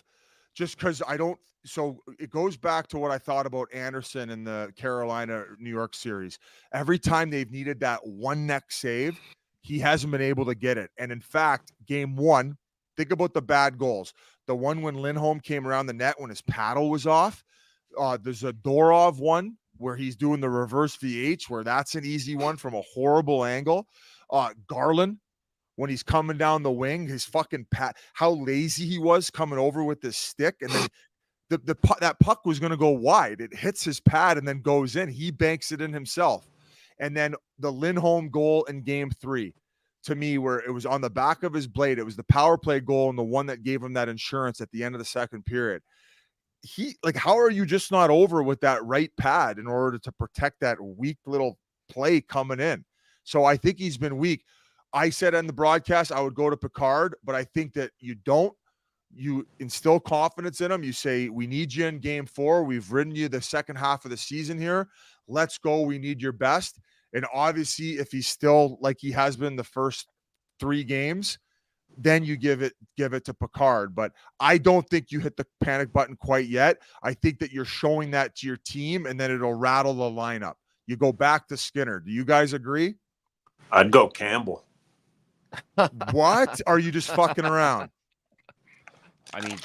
just because I don't. So it goes back to what I thought about Anderson in the Carolina-New York series. Every time they've needed that one neck save, he hasn't been able to get it. And in fact, game 1, think about the bad goals. The one when Lindholm came around the net when his paddle was off. There's a Dorov one where he's doing the reverse VH, where that's an easy one from a horrible angle. Garland, when he's coming down the wing, his fucking how lazy he was coming over with this stick, and then that puck was going to go wide. It hits his pad and then goes in. He banks it in himself. And then the Lindholm goal in game 3, to me, where it was on the back of his blade. It was the power play goal and the one that gave him that insurance at the end of the second period. How are you just not over with that right pad in order to protect that weak little play coming in? So I think he's been weak. I said on the broadcast I would go to Picard, but I think that you don't. You instill confidence in him. You say, we need you in game 4. We've ridden you the second half of the season here. Let's go. We need your best. And obviously, if he's still like he has been the first 3 games, then you give it to Picard. But I don't think you hit the panic button quite yet. I think that you're showing that to your team, and then it'll rattle the lineup. You go back to Skinner. Do you guys agree? I'd go Campbell. What? Are you just fucking around? I mean,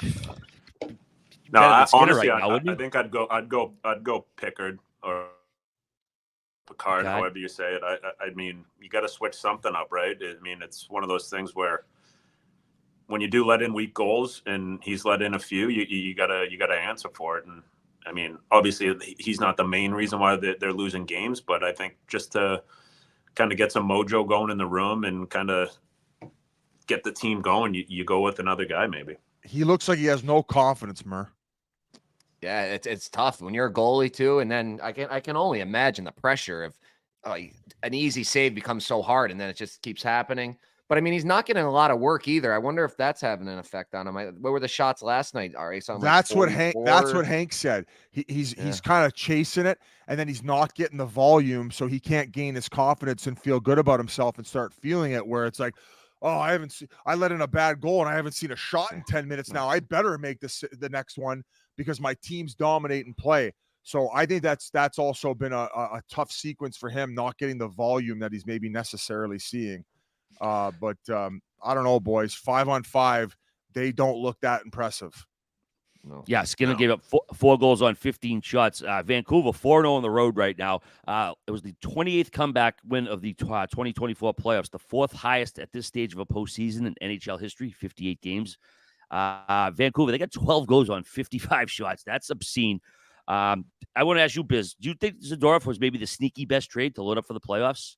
No, better than Skinner honestly, right now, wouldn't I you? think I'd go Pickard or Picard, Okay. however you say it. I mean, you got to switch something up, right? I mean, it's one of those things where when you do let in weak goals, and he's let in a few, you gotta answer for it. And I mean, obviously, he's not the main reason why they're losing games, but I think just to kind of get some mojo going in the room and kind of get the team going, you go with another guy maybe. He looks like he has no confidence, Mur. Yeah, it's tough when you're a goalie too, and then I can only imagine the pressure of an easy save becomes so hard, and then it just keeps happening. But I mean, he's not getting a lot of work either. I wonder if that's having an effect on him. What were the shots last night, Ari? That's what Hank said. He's kind of chasing it, and then he's not getting the volume, so he can't gain his confidence and feel good about himself and start feeling it. Where it's like, oh, I let in a bad goal and I haven't seen a shot in 10 minutes now. I better make the next one because my team's dominate and play. So I think that's also been a tough sequence for him, not getting the volume that he's maybe necessarily seeing. But I don't know, boys. 5-on-5, they don't look that impressive. No. Yeah, Skinner gave up four goals on 15 shots. Vancouver 4-0 on the road right now. It was the 28th comeback win of the 2024 playoffs, the fourth highest at this stage of a postseason in NHL history, 58 games. Vancouver, they got 12 goals on 55 shots. That's obscene. I want to ask you, Biz, do you think Zadorov was maybe the sneaky best trade to load up for the playoffs?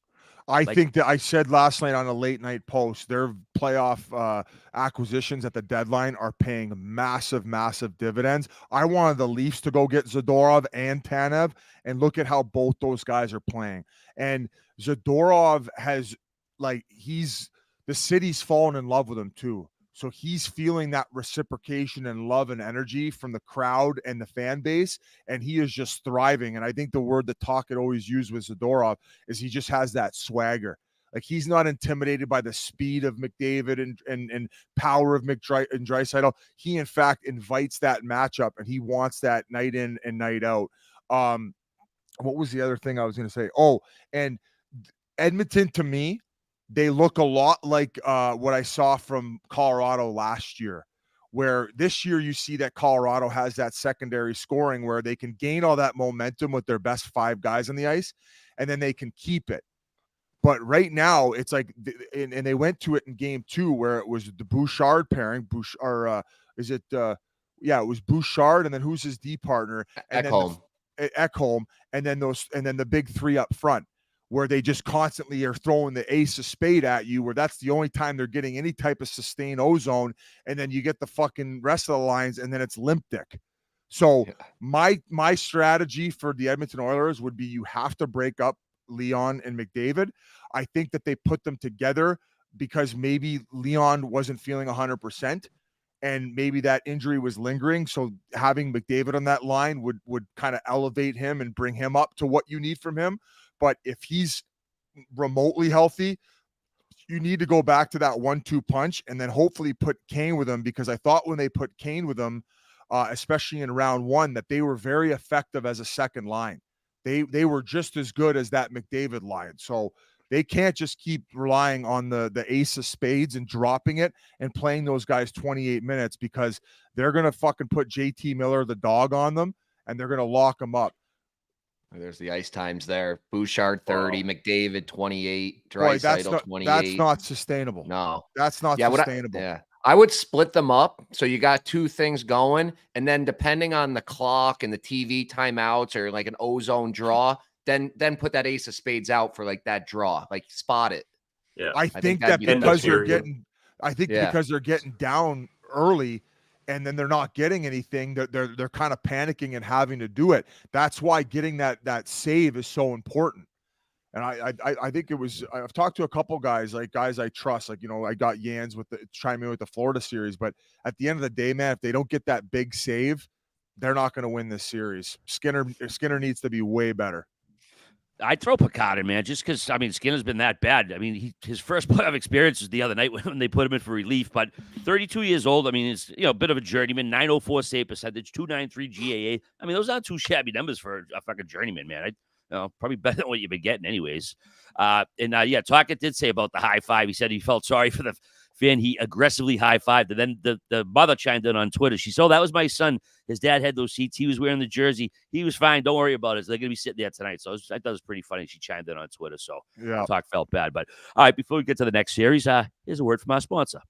I think that I said last night on a late night post, their playoff acquisitions at the deadline are paying massive, massive dividends. I wanted the Leafs to go get Zadorov and Tanev, and look at how both those guys are playing. And Zadorov has, the city's fallen in love with him too. So he's feeling that reciprocation and love and energy from the crowd and the fan base, and he is just thriving. And I think the word that Talk had always used with Zadorov is he just has that swagger. Like, he's not intimidated by the speed of McDavid and power of Draisaitl. He, in fact, invites that matchup, and he wants that night in and night out. What was the other thing I was going to say? Oh, and Edmonton, to me, they look a lot like what I saw from Colorado last year, where this year you see that Colorado has that secondary scoring where they can gain all that momentum with their best five guys on the ice, and then they can keep it. But right now, it's like, and they went to it in game 2 where it was the Bouchard pairing. It was Bouchard, and then who's his D partner? And Ekholm, and then the big three up front, where they just constantly are throwing the ace of spade at you, where that's the only time they're getting any type of sustained ozone. And then you get the fucking rest of the lines, and then it's limp dick. So my strategy for the Edmonton Oilers would be, you have to break up Leon and McDavid. I think that they put them together because maybe Leon wasn't feeling 100%, and maybe that injury was lingering. So having McDavid on that line would kind of elevate him and bring him up to what you need from him. But if he's remotely healthy, you need to go back to that 1-2 punch, and then hopefully put Kane with him, because I thought when they put Kane with him, especially in round 1, that they were very effective as a second line. They were just as good as that McDavid line. So they can't just keep relying on the ace of spades and dropping it and playing those guys 28 minutes, because they're going to fucking put JT Miller, the dog, on them, and they're going to lock them up. There's the ice times there. Bouchard 30, McDavid 28, Draisaitl 28. That's not sustainable. No, that's not sustainable. I would split them up. So you got two things going, and then depending on the clock and the TV timeouts, or like an ozone draw, then put that ace of spades out for like that draw, like spot it. Yeah, I think that because they're getting down early, and then they're not getting anything, they're kind of panicking and having to do it. That's why getting that save is so important. And I think it was, I've talked to a couple guys I trust, I got Yans chime in with the Florida series, but at the end of the day, man, if they don't get that big save, they're not going to win this series. Skinner needs to be way better. I'd throw Picard in, man, just because, I mean, Skinner's been that bad. I mean, his first playoff experience was the other night when they put him in for relief, but 32 years old. I mean, it's, a bit of a journeyman, 904 save percentage, 293 GAA. I mean, those aren't too shabby numbers for a fucking journeyman, man. Probably better than what you've been getting anyways. Tocchet did say about the high five. He said he felt sorry for the fan he aggressively high-fived. And then the mother chimed in on Twitter. She said, "Oh, that was my son. His dad had those seats. He was wearing the jersey. He was fine. Don't worry about it. So they're going to be sitting there tonight." So I thought it was pretty funny. She chimed in on Twitter. So Talk felt bad. But all right, before we get to the next series, here's a word from our sponsor.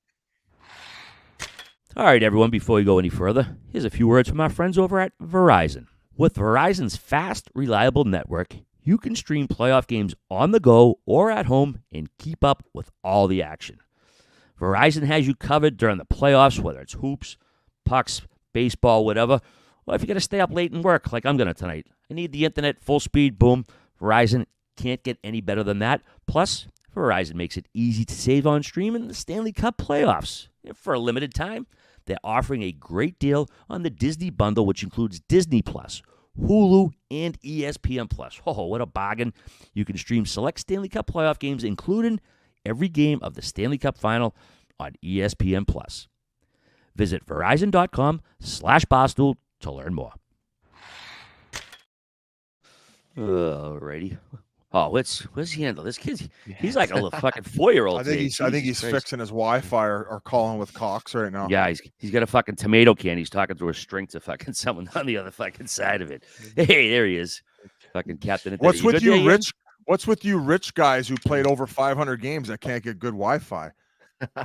All right, everyone, before we go any further, here's a few words from our friends over at Verizon. With Verizon's fast, reliable network, you can stream playoff games on the go or at home and keep up with all the action. Verizon has you covered during the playoffs, whether it's hoops, pucks, baseball, whatever. Well, if you're going to stay up late and work like I'm going to tonight, I need the internet full speed, boom. Verizon can't get any better than that. Plus, Verizon makes it easy to save on streaming the Stanley Cup Playoffs. For a limited time, they're offering a great deal on the Disney bundle, which includes Disney Plus, Hulu, and ESPN Plus. Oh, what a bargain. You can stream select Stanley Cup Playoff games, including every game of the Stanley Cup Final on ESPN Plus. Visit Verizon.com/Barstool to learn more. Alrighty. Oh, where's Yandle? This kid, he's like a little fucking 4-year-old. I think he's fixing his Wi-Fi or calling with Cox right now. Yeah, he's got a fucking tomato can. He's talking through a string to fucking someone on the other fucking side of it. Hey, there he is. Fucking captain. What's with you, Rich? What's with you rich guys who played over 500 games that can't get good Wi-Fi?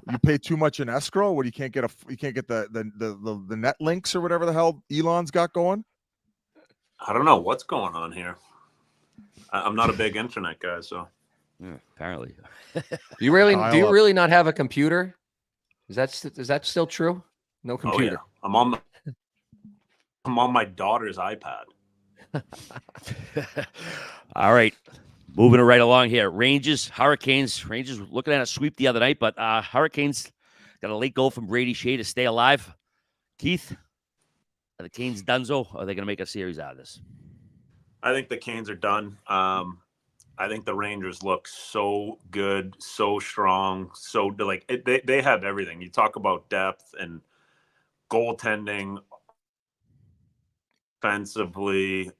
You pay too much in escrow? What, you can't get the net links or whatever the hell Elon's got going? I don't know what's going on here. I'm not a big internet guy, so apparently. Do you really not have a computer? Is that still true? No computer. Oh, yeah. I'm on my daughter's iPad. All right. Moving it right along here. Hurricanes. Rangers looking at a sweep the other night, but Hurricanes got a late goal from Brady Shea to stay alive. Keith, are the Canes donezo, or are they going to make a series out of this? I think the Canes are done. I think the Rangers look so good, so strong, they have everything. You talk about depth and goaltending, offensively,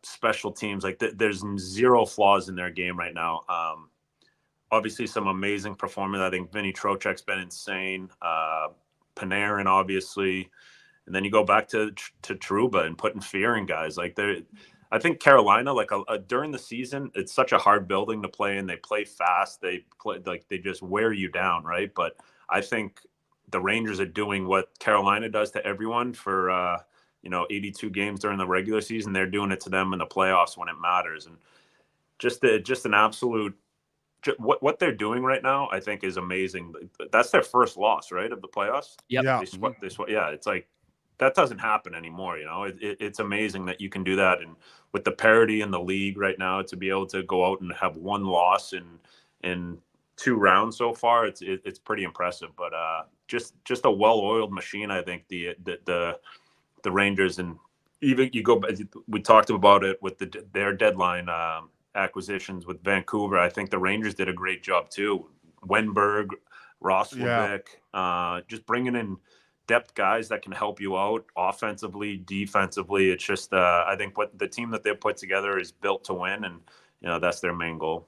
special teams, there's zero flaws in their game right now. Obviously some amazing performance. I think Vinny Trocheck's been insane. Panarin, obviously, and then you go back to Trouba and putting fear in guys. I think Carolina, during the season, it's such a hard building to play in. They play fast. They play they just wear you down, right? But I think the Rangers are doing what Carolina does to everyone for 82 games during the regular season. They're doing it to them in the playoffs when it matters. And just an absolute, what they're doing right now, I think, is amazing. That's their first loss, right, of the playoffs? Yep. Yeah. It's like, that doesn't happen anymore. It's amazing that you can do that. And with the parity in the league right now, to be able to go out and have one loss in 2 rounds so far, it's pretty impressive. But just a well-oiled machine. I think the Rangers, and even we talked about it with their deadline acquisitions with Vancouver. I think the Rangers did a great job too. Wenberg, Roslovic, just bringing in depth guys that can help you out offensively, defensively. It's just I think what the team that they put together is built to win, and that's their main goal.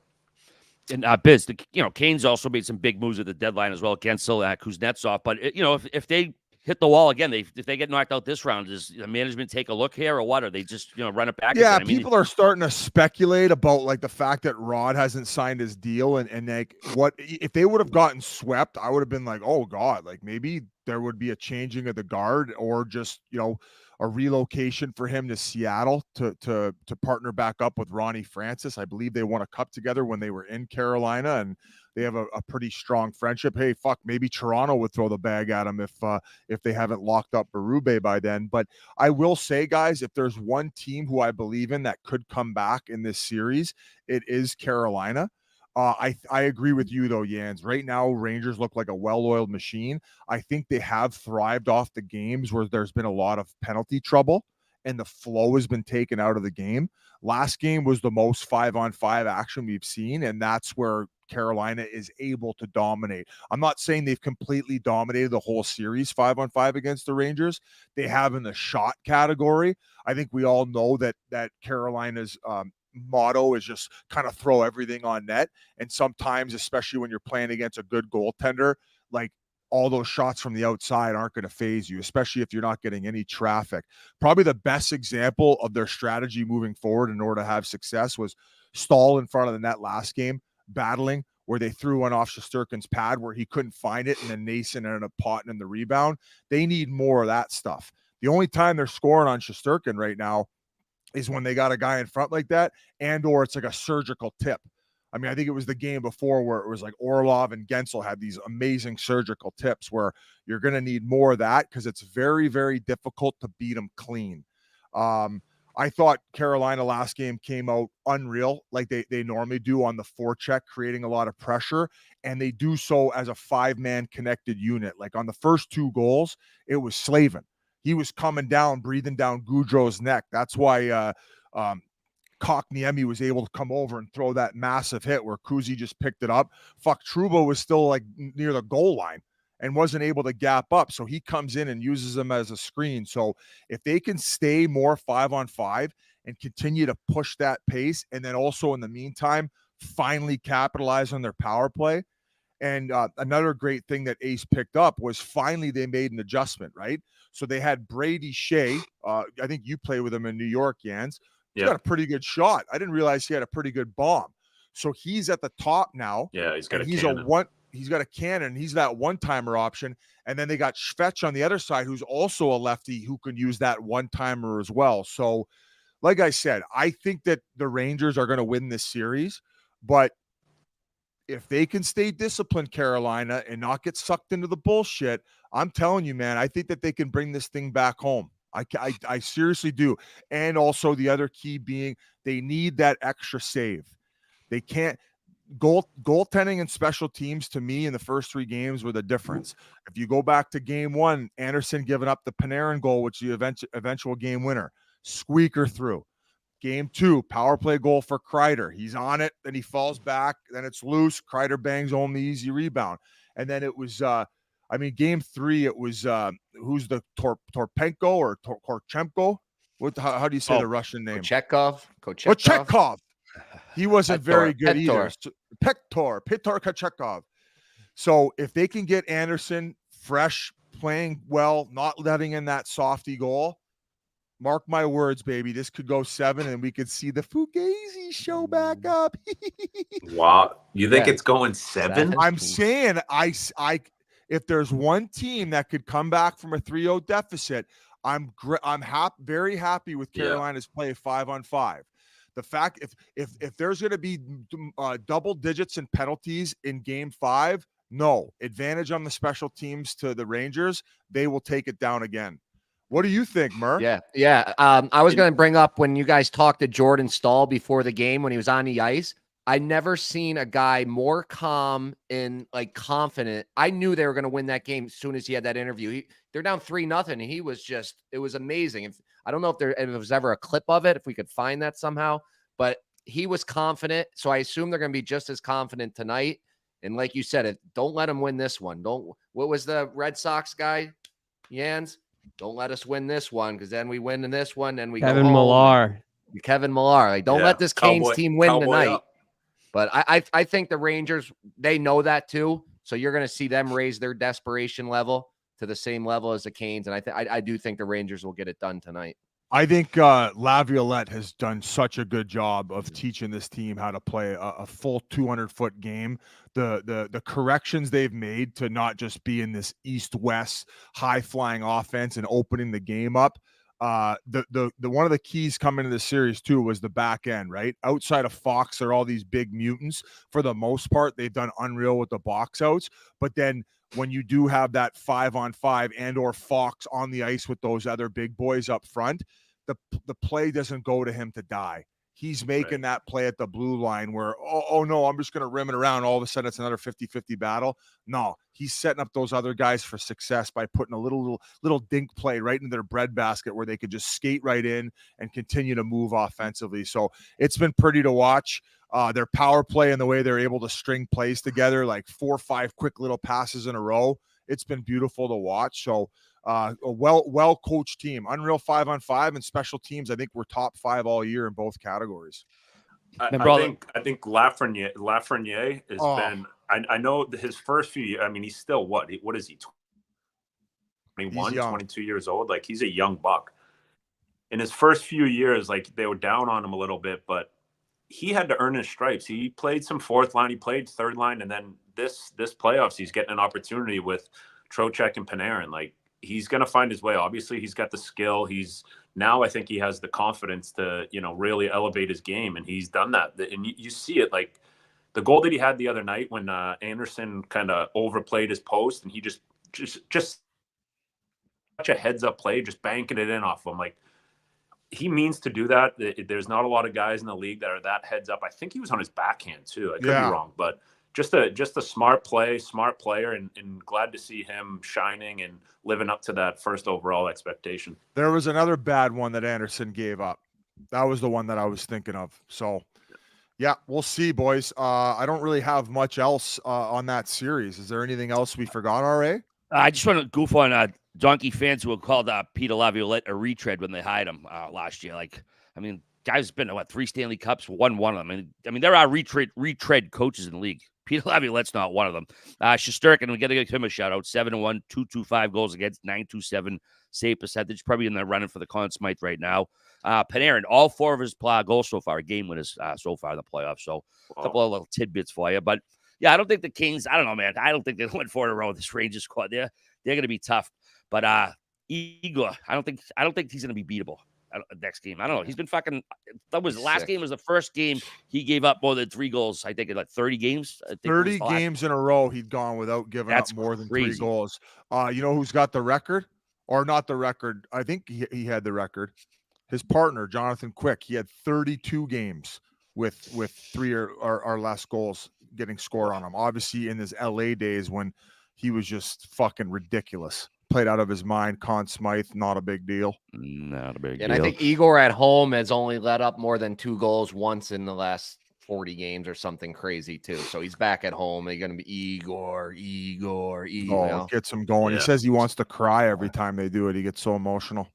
And Biz, Canes also made some big moves at the deadline as well. Gensel, Kuznetsov, but if they hit the wall again, if they get knocked out this round, does the management take a look here, or what? Or they just run it back? Yeah, again? People are starting to speculate about the fact that Rod hasn't signed his deal, and what if they would have gotten swept? I would have been like, oh God, maybe there would be a changing of the guard, or just a relocation for him to Seattle to partner back up with Ronnie Francis. I believe they won a cup together when they were in Carolina, and they have a pretty strong friendship. Hey, maybe Toronto would throw the bag at him if they haven't locked up Berube by then. But I will say, guys, if there's one team who I believe in that could come back in this series, it is Carolina. I agree with you, though, Jans. Right now, Rangers look like a well-oiled machine. I think they have thrived off the games where there's been a lot of penalty trouble. and the flow has been taken out of the game. Last game was the most 5-on-5 action we've seen, and that's where Carolina is able to dominate. I'm not saying they've completely dominated the whole series 5-on-5 against the Rangers. They have in the shot category. I think we all know that Carolina's motto is just kind of throw everything on net. And sometimes, especially when you're playing against a good goaltender, like all those shots from the outside aren't going to phase you, especially if you're not getting any traffic. Probably the best example of their strategy moving forward in order to have success was Stahl in front of the net last game, battling, where they threw one off Shesterkin's pad where he couldn't find it, and then Nason ended up potting in the rebound. They need more of that stuff. The only time they're scoring on Shesterkin right now is when they got a guy in front like that, and or it's like a surgical tip. I mean, I think it was the game before where it was like Orlov and Gensel had these amazing surgical tips where you're going to need more of that because it's very, very difficult to beat them clean. I thought Carolina last game came out unreal like they normally do on the forecheck, creating a lot of pressure, and they do so as a 5-man connected unit. Like on the first 2 goals, it was Slavin. He was coming down, breathing down Goudreau's neck. That's why Kotkaniemi was able to come over and throw that massive hit where Kuzi just picked it up. Trouba was still like near the goal line and wasn't able to gap up. So he comes in and uses them as a screen. So if they can stay more 5-on-5 and continue to push that pace, and then also in the meantime, finally capitalize on their power play. And another great thing that Ace picked up was finally they made an adjustment, right? So they had Brady Shea. I think you play with him in New York, Jans. He's got a pretty good shot. I didn't realize he had a pretty good bomb. So he's at the top now. Yeah, he's got he's got a cannon. He's that one-timer option. And then they got Schvetch on the other side, who's also a lefty who can use that one-timer as well. So like I said, I think that the Rangers are going to win this series, but if they can stay disciplined, Carolina, and not get sucked into the bullshit, I'm telling you, man, I think that they can bring this thing back home. I seriously do. And also the other key being they need that extra save. They can't goaltending and special teams to me in the first 3 games were the difference. If you go back to game 1, Anderson giving up the Panarin goal, which is the eventual game winner, squeaker through. Game 2, power play goal for Kreider. He's on it, then he falls back, then it's loose. Kreider bangs home the easy rebound. And then it was game 3, it was who's the Torpenko or Korchenko? How do you say the Russian name? Kochetkov. He wasn't very good either. Piotr Kochetkov. So if they can get Anderson fresh, playing well, not letting in that softy goal, mark my words, baby, this could go 7 and we could see the Fugazi show back up. Wow. You think it's going 7? I'm saying if there's one team that could come back from a 3-0 deficit, I'm very happy with Carolina's play 5-on-5. The fact if there's going to be double digits in penalties in game 5, no advantage on the special teams to the Rangers. They will take it down again. What do you think, Murr? Yeah. I was going to bring up when you guys talked to Jordan Stahl before the game when he was on the ice. I never seen a guy more calm and like confident. I knew they were going to win that game as soon as he had that interview. They're down 3-0, and he was it was amazing. I don't know if there was ever a clip of it, if we could find that somehow, but he was confident. So I assume they're going to be just as confident tonight. And like you said, don't let them win this one. What was the Red Sox guy, Jans? Don't let us win this one, because then we win in this one and we Kevin go Millar. Kevin Millar. Like, don't let this Canes team win tonight. Up. But I think the Rangers, they know that too. So you're going to see them raise their desperation level to the same level as the Canes. And I do think the Rangers will get it done tonight. I think Laviolette has done such a good job of teaching this team how to play a full 200-foot game. The corrections they've made to not just be in this east-west high-flying offense and opening the game up. The one of the keys coming to the series too was the back end, right? Outside of Fox, there are all these big mutants. For the most part, they've done unreal with the box outs. But then when you do have that 5-on-5 and or Fox on the ice with those other big boys up front, the play doesn't go to him to die. he's making that play at the blue line where, oh no, I'm just going to rim it around. All of a sudden it's another 50-50 battle. No, he's setting up those other guys for success by putting a little dink play right into their breadbasket where they could just skate right in and continue to move offensively. So it's been pretty to watch. Their power play and the way they're able to string plays together, like 4 or 5 quick little passes in a row. It's been beautiful to watch. So a well-coached team, unreal 5-on-5 and special teams. I think we're top 5 all year in both categories. I think Lafreniere has been. I know his first few years. I mean, he's still what is he? 21, 22 years old. Like, he's a young buck. In his first few years, like, they were down on him a little bit, but he had to earn his stripes. He played some fourth line, he played third line, and then this playoffs, he's getting an opportunity with Trocheck and Panarin. Like, he's going to find his way. Obviously, he's got the skill. I think he has the confidence to, really elevate his game, and he's done that. And you see it, like the goal that he had the other night when Anderson kind of overplayed his post, and he just such a heads-up play, just banking it in off of him. Like, he means to do that. There's not a lot of guys in the league that are that heads up. I think he was on his backhand too. I could be wrong, but just a smart player, and glad to see him shining and living up to that first overall expectation. There was another bad one that Anderson gave up. That was the one that I was thinking of. So, yeah, we'll see, boys. I don't really have much else on that series. Is there anything else we forgot, RA? I just want to goof on Donkey fans who called Peter Laviolette a retread when they hired him last year. Like, I mean, guy's been 3 Stanley Cups, won one of them. I mean, there are retread coaches in the league. Peter Laviolette's not one of them. Shesterkin, we got to give him a shout out. 7-1, 225 goals against, 927 save percentage. Probably in the running for the Conn Smythe right now. Panarin, all 4 of his goals so far, game winners so far in the playoffs. So a couple of little tidbits for you. But yeah, I don't think the Kings. I don't know, man. I don't think they went 4 in a row with this Rangers squad. They're going to be tough. But Igor, I don't think he's going to be beatable next game. I don't know. He's been fucking. That was last game was the first game he gave up more than 3 goals. I think in 30 games. 30 games in a row he'd gone without giving up more than 3 goals. You know who's got the record, or not the record? I think he had the record. His partner Jonathan Quick. He had 32 games with 3 or less goals getting scored on him. Obviously, in his LA days when he was just fucking ridiculous. Played out of his mind. Conn Smythe, not a big deal. Not a big deal. And I think Igor at home has only let up more than 2 goals once in the last 40 games or something crazy too. So he's back at home. They're going to be Igor. Oh, gets him going. Yeah. He says he wants to cry every time they do it. He gets so emotional.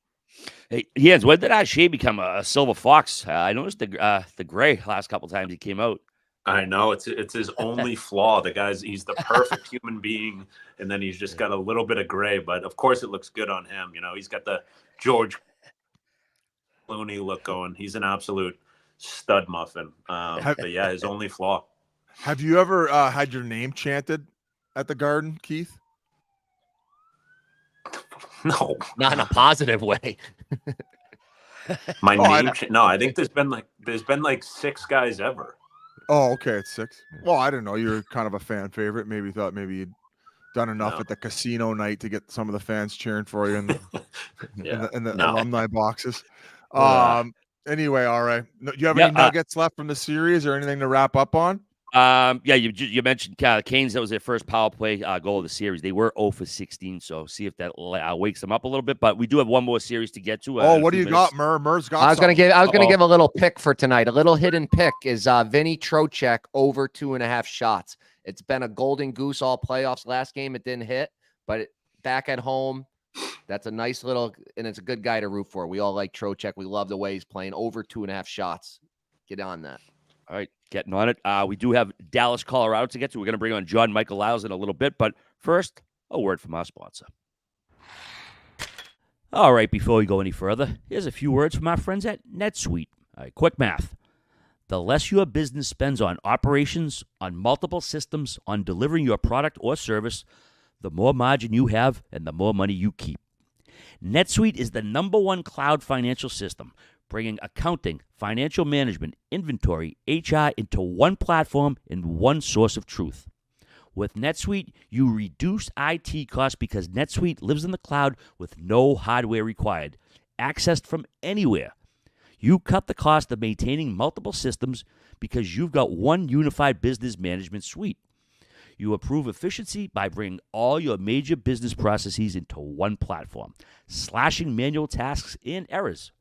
Hey, Jens, when did Shea become a silver fox? I noticed the gray last couple times he came out. I know it's his only flaw. He's the perfect human being, and then he's just got a little bit of gray. But of course, it looks good on him. He's got the George Clooney look going. He's an absolute stud muffin. But yeah, his only flaw. Have you ever had your name chanted at the Garden, Keith? No, not in a positive way. My name? No, I think there's been like 6 guys ever. Oh, okay, it's 6. Well, I didn't know. You're kind of a fan favorite. Maybe thought you'd done enough at the casino night to get some of the fans cheering for you in the alumni boxes. Anyway, all right. Do you have any nuggets left from the series or anything to wrap up on? You mentioned Canes. That was their first power play goal of the series. They were 0 for 16, so see if that wakes them up a little bit. But we do have one more series to get to. What do you got, Mur? Mur's got. I was gonna give a little pick for tonight. A little hidden pick is Vinny Trocheck over 2.5 shots. It's been a golden goose all playoffs. Last game it didn't hit, but back at home, that's a nice little, and it's a good guy to root for. We all like Trocheck. We love the way he's playing. Over 2.5 shots. Get on that. All right, getting on it. We do have Dallas, Colorado to get to. We're going to bring on John Michael Liles in a little bit. But first, a word from our sponsor. All right, before we go any further, here's a few words from our friends at NetSuite. All right, quick math. The less your business spends on operations, on multiple systems, on delivering your product or service, the more margin you have and the more money you keep. NetSuite is the #1 cloud financial system, bringing accounting, financial management, inventory, HR into one platform and one source of truth. With NetSuite, you reduce IT costs because NetSuite lives in the cloud with no hardware required, accessed from anywhere. You cut the cost of maintaining multiple systems because you've got one unified business management suite. You improve efficiency by bringing all your major business processes into one platform, slashing manual tasks and errors.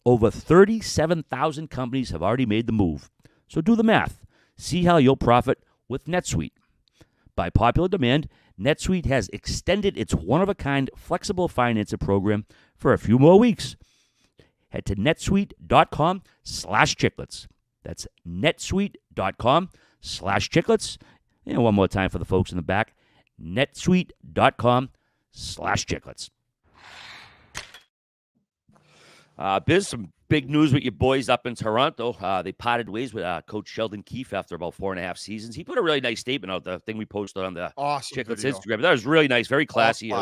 Over 37,000 companies have already made the move. So do the math. See how you'll profit with NetSuite. By popular demand, NetSuite has extended its one-of-a-kind flexible financing program for a few more weeks. Head to netsuite.com/chiclets. That's netsuite.com/chiclets. And one more time for the folks in the back, netsuite.com/chiclets. There's some big news with your boys up in Toronto. They parted ways with Coach Sheldon Keefe after about 4.5 seasons. He put a really nice statement out, the thing we posted on the Chiclets Instagram. That was really nice, very classy.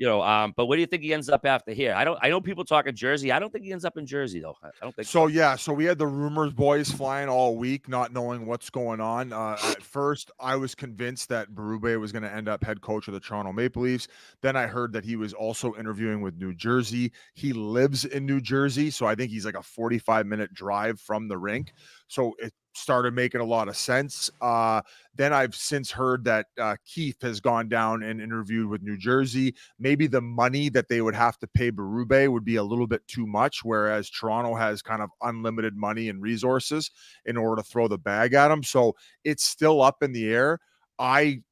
But where do you think he ends up after here? I know people talking Jersey. I don't think he ends up in Jersey, though. I don't think so. Yeah, so we had the rumors boys flying all week, not knowing what's going on. At first, I was convinced that Berube was going to end up head coach of the Toronto Maple Leafs. Then I heard that he was also interviewing with New Jersey. He lives in New Jersey, so I think he's like a 45-minute drive from the rink. So it started making a lot of sense. Then I've since heard that Keith has gone down and interviewed with New Jersey. Maybe the money that they would have to pay Berube would be a little bit too much, whereas Toronto has kind of unlimited money and resources in order to throw the bag at him. So it's still up in the air.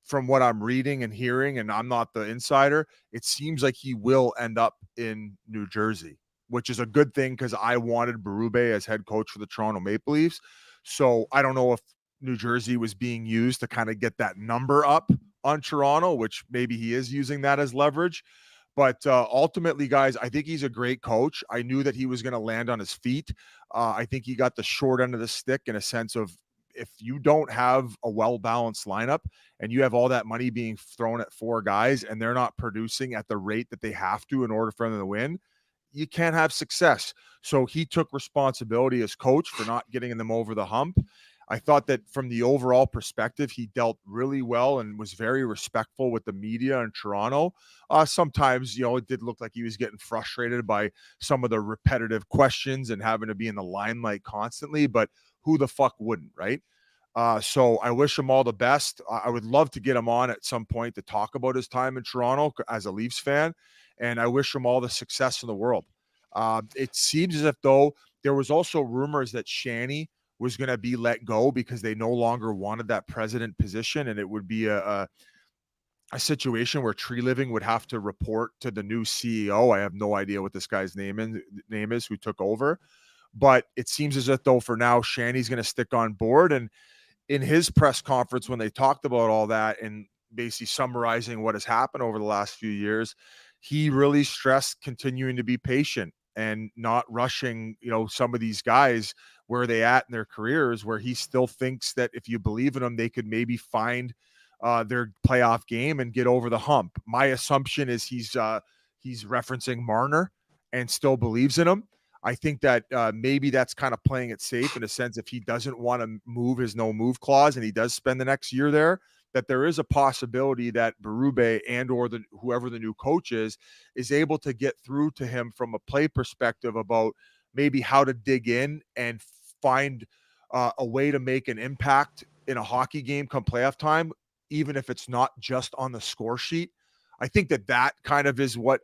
From what I'm reading and hearing, and I'm not the insider, it seems like he will end up in New Jersey, which is a good thing because I wanted Berube as head coach for the Toronto Maple Leafs. So I don't know if New Jersey was being used to kind of get that number up on Toronto, which maybe he is using that as leverage. But ultimately, guys, I think he's a great coach. I knew that he was going to land on his feet. I think he got the short end of the stick in a sense of if you don't have a well-balanced lineup and you have all that money being thrown at 4 guys and they're not producing at the rate that they have to in order for them to win, you can't have success. So he took responsibility as coach for not getting them over the hump. I thought that from the overall perspective, he dealt really well and was very respectful with the media in Toronto. Sometimes, it did look like he was getting frustrated by some of the repetitive questions and having to be in the limelight constantly, but who the fuck wouldn't, right? So I wish him all the best. I would love to get him on at some point to talk about his time in Toronto as a Leafs fan. And I wish him all the success in the world. It seems as if, though, there was also rumors that Shanny was going to be let go because they no longer wanted that president position, and it would be a situation where Tree Living would have to report to the new CEO. I have no idea what this guy's name is who took over, but it seems as if, though, for now, Shanny's going to stick on board. And in his press conference, when they talked about all that and basically summarizing what has happened over the last few years, he really stressed continuing to be patient and not rushing, some of these guys where they at in their careers, where he still thinks that if you believe in them, they could maybe find their playoff game and get over the hump. My assumption is he's referencing Marner and still believes in him. I think that maybe that's kind of playing it safe in a sense if he doesn't want to move his no move clause and he does spend the next year there, that there is a possibility that Berube and or whoever the new coach is able to get through to him from a play perspective about maybe how to dig in and find a way to make an impact in a hockey game come playoff time, even if it's not just on the score sheet. I think that kind of is what,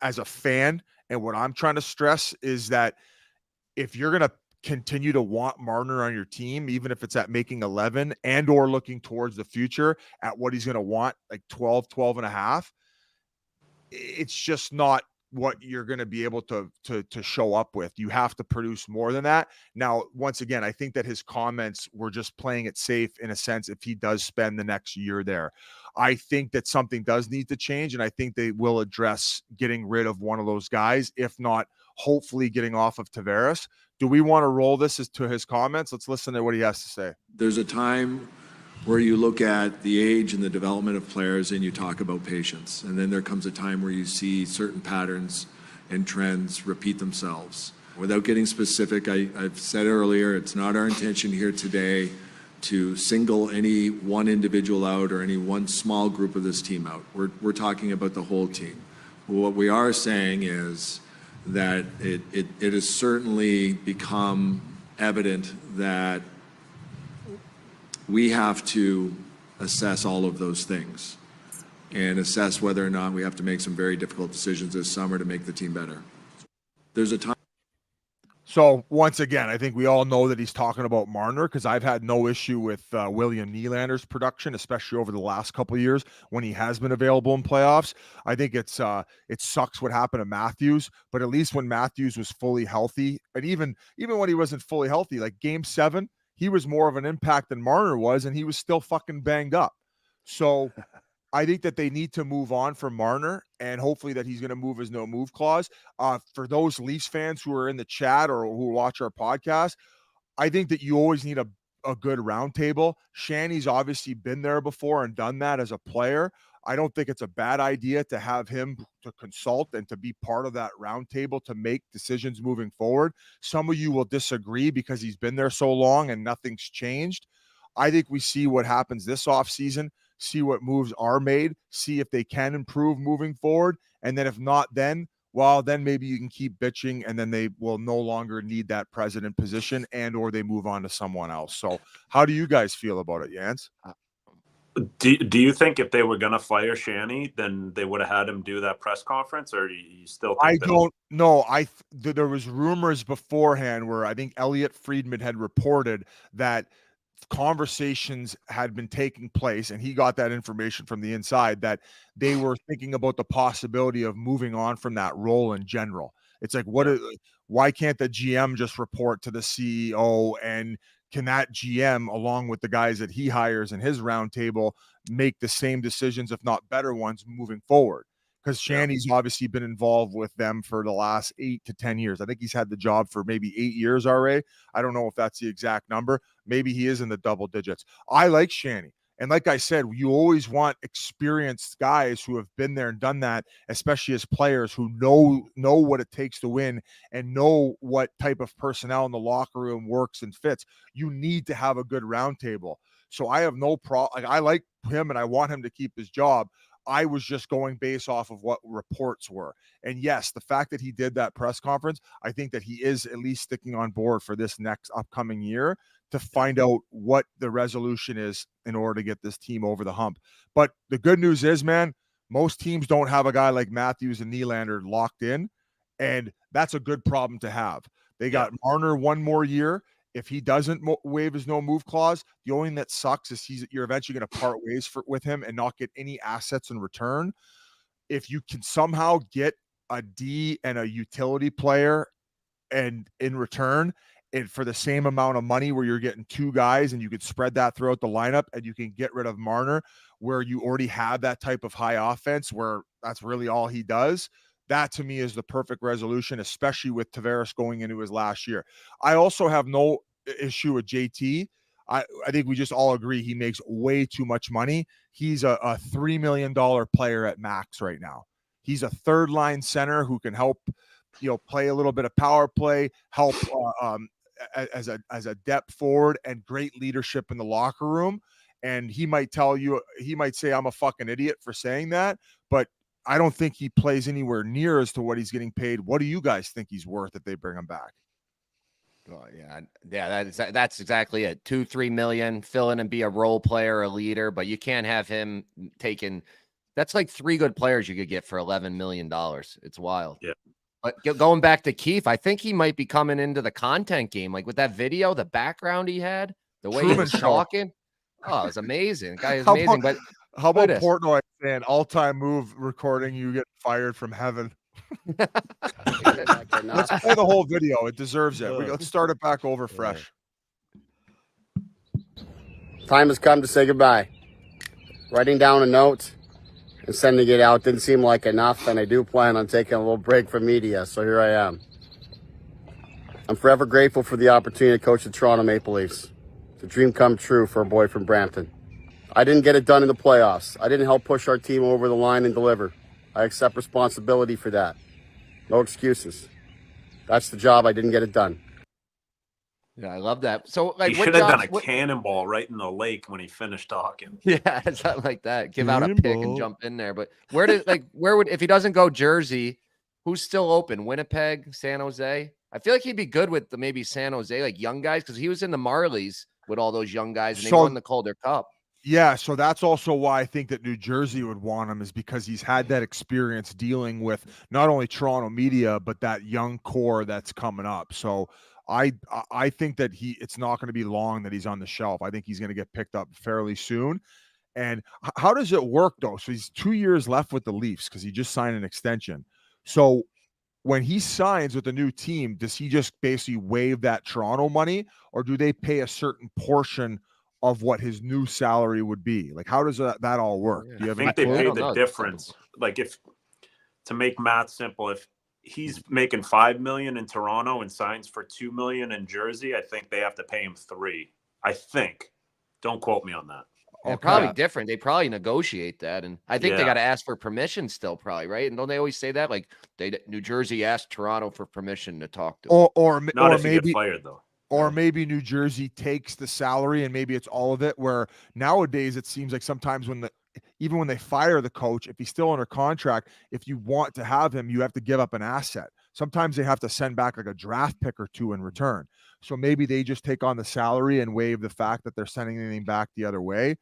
as a fan, and what I'm trying to stress is that if you're going to continue to want Marner on your team, even if it's at making 11 and or looking towards the future at what he's going to want, like 12 and a half, it's just not what you're going to be able to show up with. You have to produce more than that. Now, once again, I think that his comments were just playing it safe in a sense if he does spend the next year there. I think that something does need to change, and I think they will address getting rid of one of those guys, if not hopefully getting off of Tavares. Do we want to roll this as to his comments? Let's listen to what he has to say. There's a time where you look at the age and the development of players and you talk about patience. And then there comes a time where you see certain patterns and trends repeat themselves. Without getting specific, I've said earlier, it's not our intention here today to single any one individual out or any one small group of this team out. We're talking about the whole team. What we are saying is that it has certainly become evident that we have to assess all of those things and assess whether or not we have to make some very difficult decisions this summer to make the team better. There's a time. So once again, I think we all know that he's talking about Marner, because I've had no issue with William Nylander's production, especially over the last couple of years when he has been available in playoffs. I think it sucks what happened to Matthews, but at least when Matthews was fully healthy, and even when he wasn't fully healthy, like Game 7, he was more of an impact than Marner was, and he was still fucking banged up. So I think that they need to move on from Marner, and hopefully that he's going to move his no move clause. For those Leafs fans who are in the chat or who watch our podcast, I think that you always need a good roundtable. Shanny's obviously been there before and done that as a player. I don't think it's a bad idea to have him to consult and to be part of that roundtable to make decisions moving forward. Some of you will disagree because he's been there so long and nothing's changed. I think we see what happens this offseason, see what moves are made, see if they can improve moving forward. And then if not, then maybe you can keep bitching, and then they will no longer need that president position, and or they move on to someone else. So how do you guys feel about it, Jans? Do you think if they were going to fire Shanny, then they would have had him do that press conference, or do you still think I don't know. There was rumors beforehand where I think Elliot Friedman had reported that conversations had been taking place, and he got that information from the inside, that they were thinking about the possibility of moving on from that role in general. It's like, why can't the GM just report to the CEO, and can that GM, along with the guys that he hires in his roundtable, make the same decisions, if not better ones, moving forward? Because Shanny's obviously been involved with them for the last 8 to 10 years. I think he's had the job for maybe 8 years already. I don't know if that's the exact number. Maybe he is in the double digits. I like Shanny. And like I said, you always want experienced guys who have been there and done that, especially as players who know what it takes to win and know what type of personnel in the locker room works and fits. You need to have a good roundtable. So I have no problem. Like, I like him and I want him to keep his job. I was just going based off of what reports were. And yes, the fact that he did that press conference, I think that he is at least sticking on board for this next upcoming year to find out what the resolution is in order to get this team over the hump. But the good news is, man, most teams don't have a guy like Matthews and Nylander locked in, and that's a good problem to have. They got Marner one more year. If he doesn't waive his no move clause, the only thing that sucks is you're eventually going to part ways with him and not get any assets in return. If you can somehow get a D and a utility player, and in return, and for the same amount of money, where you're getting two guys and you could spread that throughout the lineup, and you can get rid of Marner, where you already have that type of high offense where that's really all he does. That to me is the perfect resolution, especially with Tavares going into his last year. I also have no issue with JT. I think we just all agree he makes way too much money. He's a $3 million player at max right now. He's a third line center who can help, play a little bit of power play, help as a depth forward, and great leadership in the locker room. And he might say I'm a fucking idiot for saying that, but I don't think he plays anywhere near as to what he's getting paid. What do you guys think he's worth if they bring him back? Oh, yeah. That's exactly it. 2-3 million, fill in and be a role player, a leader, but you can't have him taking. That's like 3 good players you could get for $11 million. It's wild. Yeah. But going back to Keith, I think he might be coming into the content game, like with that video, the background he had, the way he was talking. Oh, it was amazing. The guy is amazing. But how about Portnoy saying all-time move recording, you get fired from heaven? Let's play the whole video. It deserves it. Let's start it back over fresh. Time has come to say goodbye. Writing down a note and sending it out didn't seem like enough, and I do plan on taking a little break from media, so here I am. I'm forever grateful for the opportunity to coach the Toronto Maple Leafs. It's a dream come true for a boy from Brampton. I didn't get it done in the playoffs. I didn't help push our team over the line and deliver. I accept responsibility for that. No excuses. That's the job. I didn't get it done. Yeah, I love that. So, like, he should have done a cannonball right in the lake when he finished talking. Yeah, something like that. Give out a pick and jump in there. But where would if he doesn't go Jersey, Who's still open? Winnipeg, San Jose. I feel like he'd be good with maybe San Jose, like young guys, because he was in the Marlies with all those young guys, and they won the Calder Cup. Yeah, so that's also why I think that New Jersey would want him, is because he's had that experience dealing with not only Toronto media, but that young core that's coming up. So I think that it's not going to be long that he's on the shelf. I think he's going to get picked up fairly soon. And how does it work, though? So he's 2 years left with the Leafs because he just signed an extension. So when he signs with a new team, does he just basically waive that Toronto money, or do they pay a certain portion of what his new salary would be? Like, how does that all work? Do you have I think they pay the difference. Like, if to make math simple, if he's making $5 million in Toronto and signs for $2 million in Jersey, I think they have to pay him $3 million. I think. Don't quote me on that. Yeah, probably different. They probably negotiate that, and I think they got to ask for permission still, probably, right? And don't they always say that? Like, New Jersey asked Toronto for permission to talk to him. Or if maybe you get fired, though. Or maybe New Jersey takes the salary and maybe it's all of it, where nowadays it seems like sometimes even when they fire the coach, if he's still under contract, if you want to have him, you have to give up an asset. Sometimes they have to send back like a draft pick or two in return. So maybe they just take on the salary and waive the fact that they're sending anything back the other way.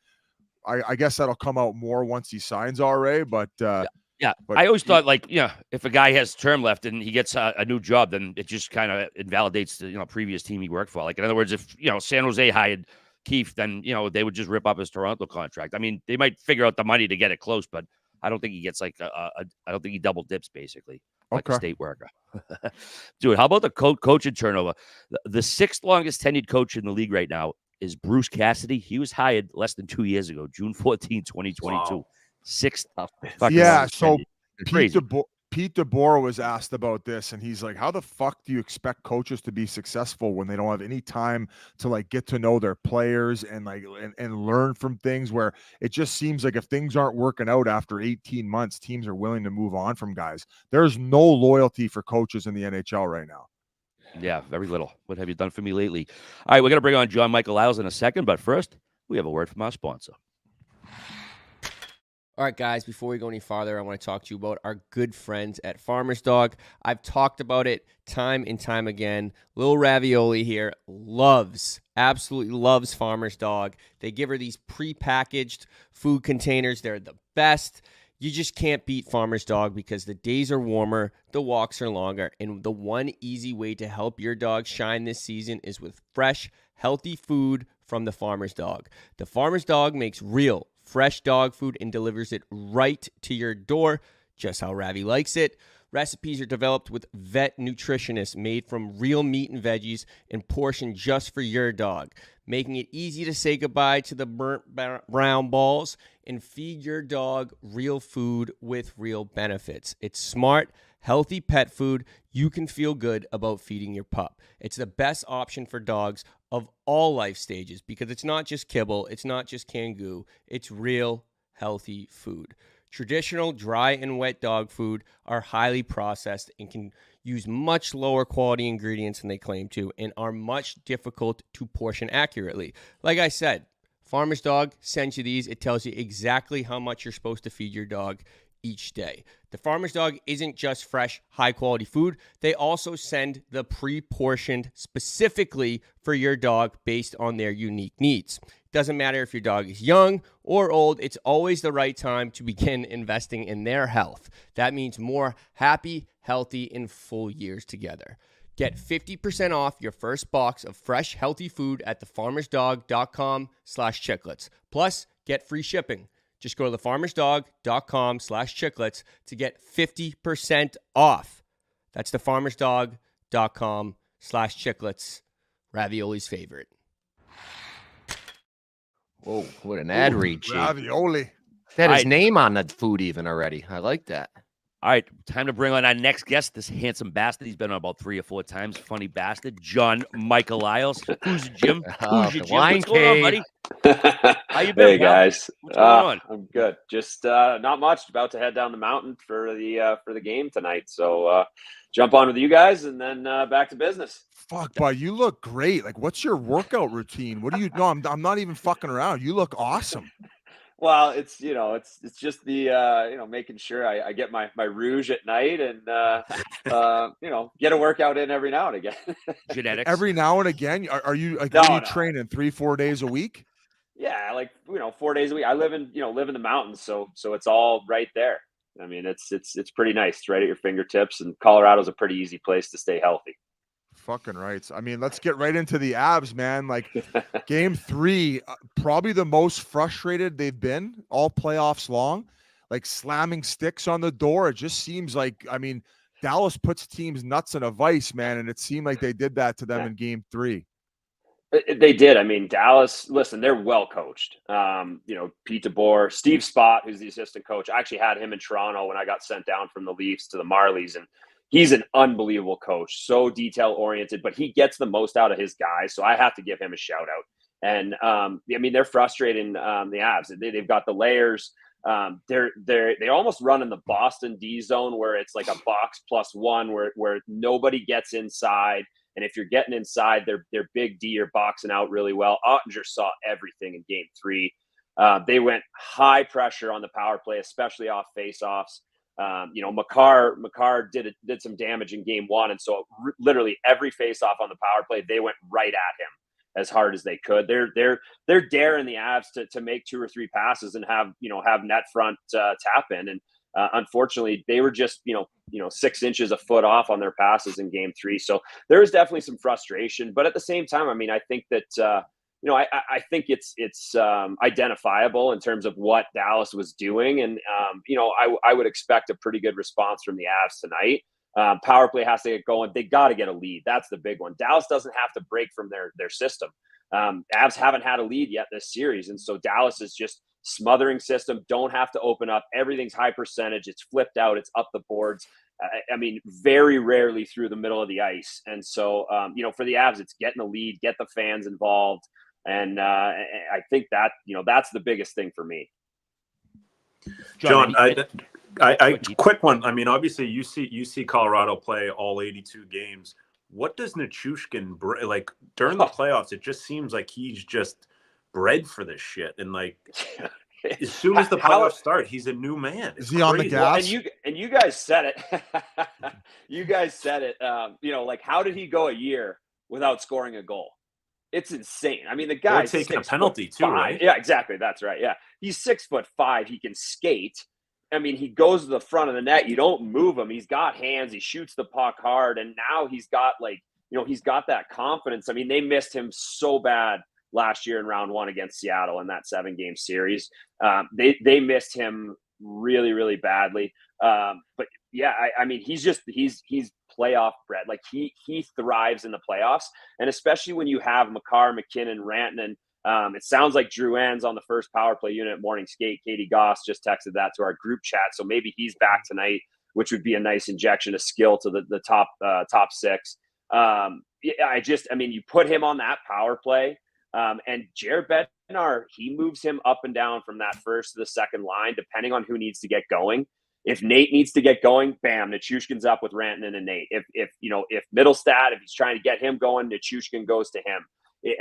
I guess that'll come out more once he signs RA, but yeah. But I always thought, like, if a guy has term left and he gets a new job, then it just kind of invalidates the previous team he worked for. Like, in other words, if San Jose hired Keith, then they would just rip up his Toronto contract. I mean, they might figure out the money to get it close, but I don't think he gets I don't think he double dips basically like a state worker. Dude, how about the coaching turnover? The sixth longest tenured coach in the league right now is Bruce Cassidy. He was hired less than 2 years ago, June 14, 2022. Wow. Sixth. Yeah, so Pete DeBoer was asked about this, and he's like, how the fuck do you expect coaches to be successful when they don't have any time to like get to know their players and learn from things, where it just seems like if things aren't working out after 18 months, teams are willing to move on from guys. There's no loyalty for coaches in the NHL right now. Yeah, very little. What have you done for me lately? All right, we're going to bring on John Michael Liles in a second, but first, we have a word from our sponsor. All right, guys, before we go any farther, I want to talk to you about our good friends at Farmer's Dog. I've talked about it time and time again. Lil Ravioli here absolutely loves Farmer's Dog. They give her these pre-packaged food containers. They're the best. You just can't beat Farmer's Dog because the days are warmer, the walks are longer, and the one easy way to help your dog shine this season is with fresh, healthy food from the Farmer's Dog. The Farmer's Dog makes real, fresh dog food and delivers it right to your door, just how Ravi likes it. Recipes are developed with vet nutritionists made from real meat and veggies and portioned just for your dog, making it easy to say goodbye to the burnt brown balls and feed your dog real food with real benefits. It's smart, healthy pet food you can feel good about feeding your pup. It's the best option for dogs of all life stages because it's not just kibble, it's not just canned goo, it's real healthy food. Traditional dry and wet dog food are highly processed and can use much lower quality ingredients than they claim to and are much difficult to portion accurately. Like I said, Farmer's Dog sends you these. It tells you exactly how much you're supposed to feed your dog each day. The Farmer's Dog isn't just fresh, high-quality food. They also send the pre-portioned specifically for your dog based on their unique needs. Doesn't matter if your dog is young or old, it's always the right time to begin investing in their health. That means more happy, healthy, and full years together. Get 50% off your first box of fresh, healthy food at thefarmersdog.com/chiclets. Plus, get free shipping. Just go to thefarmersdog.com/chiclets to get 50% off. That's thefarmersdog.com/chiclets. Ravioli's favorite. Whoa, what an ad read, G. Ravioli. That his name on the food even already. I like that. All right, time to bring on our next guest, this handsome bastard. He's been on about 3 or 4 times. Funny bastard, John Michael Liles. Who's Jim? Who's your Jim? What's going on, buddy? How you been, hey, guys? What's going on? I'm good. Just not much. About to head down the mountain for the game tonight. So jump on with you guys and then back to business. Fuck, bud, you look great. Like, what's your workout routine? What do you know? I'm not even fucking around. You look awesome. Well, it's it's just the making sure I get my rouge at night and get a workout in every now and again. Genetics. Every now and again, are you like No, what are you no. training 3-4 days a week? Yeah, like 4 days a week. I live in the mountains, so it's all right there. I mean, it's pretty nice. It's right at your fingertips, and Colorado's a pretty easy place to stay healthy. Fucking rights. I mean, let's get right into the Avs, man. Like game 3, probably the most frustrated they've been all playoffs long, like slamming sticks on the door. It just seems like, I mean, Dallas puts teams nuts in a vice, man. And it seemed like they did that to them in game 3. They did. I mean, Dallas, listen, they're well coached. Pete DeBoer, Steve Spott, who's the assistant coach. I actually had him in Toronto when I got sent down from the Leafs to the Marlies, and he's an unbelievable coach, so detail-oriented, but he gets the most out of his guys, so I have to give him a shout-out. And, they're frustrating the Avs. They've got the layers. They almost run in the Boston D zone where it's like a box plus one where nobody gets inside. And if you're getting inside, they're big D are boxing out really well. Ottinger saw everything in game 3. They went high pressure on the power play, especially off faceoffs. Makar did some damage in game 1. And so literally every faceoff on the power play, they went right at him as hard as they could. They're daring the Avs to make 2 or 3 passes and have net front tap in. And unfortunately they were just, 6 inches a foot off on their passes in game 3. So there was definitely some frustration, but at the same time, I mean, I think that, I think it's identifiable in terms of what Dallas was doing. And, I would expect a pretty good response from the Avs tonight. Power play has to get going. They got to get a lead. That's the big one. Dallas doesn't have to break from their system. Avs haven't had a lead yet this series. And so Dallas is just smothering system. Don't have to open up. Everything's high percentage. It's flipped out. It's up the boards. Very rarely through the middle of the ice. And so, for the Avs, it's getting a lead, get the fans involved. And I think that, that's the biggest thing for me. John, I quick one. I mean, obviously you see Colorado play all 82 games. What does Nichushkin like during the playoffs? It just seems like he's just bred for this shit. And like, as soon as the playoffs start, he's a new man. Is he on the gas? And you guys said it. You guys said it. Like how did he go a year without scoring a goal? It's insane. I mean, the guy's taking a penalty too, right? Yeah, exactly. That's right. Yeah. He's 6'5". He can skate. I mean, he goes to the front of the net. You don't move him. He's got hands. He shoots the puck hard. And now he's got he's got that confidence. I mean, they missed him so bad last year in round 1 against Seattle in that 7-game series. They missed him really, really badly. But yeah, I mean, he's playoff bred. Like he thrives in the playoffs, and especially when you have Makar, McKinnon, Rantanen. It sounds like Drouin's on the first power play unit at morning skate. Katie Goss just texted that to our group chat, so maybe he's back tonight, which would be a nice injection of skill to the top 6. You put him on that power play, and Jared Bednar, he moves him up and down from that first to the second line, depending on who needs to get going. If Nate needs to get going, bam, Nichushkin's up with Rantanen and Nate. If Middlestad, if he's trying to get him going, Nichushkin goes to him.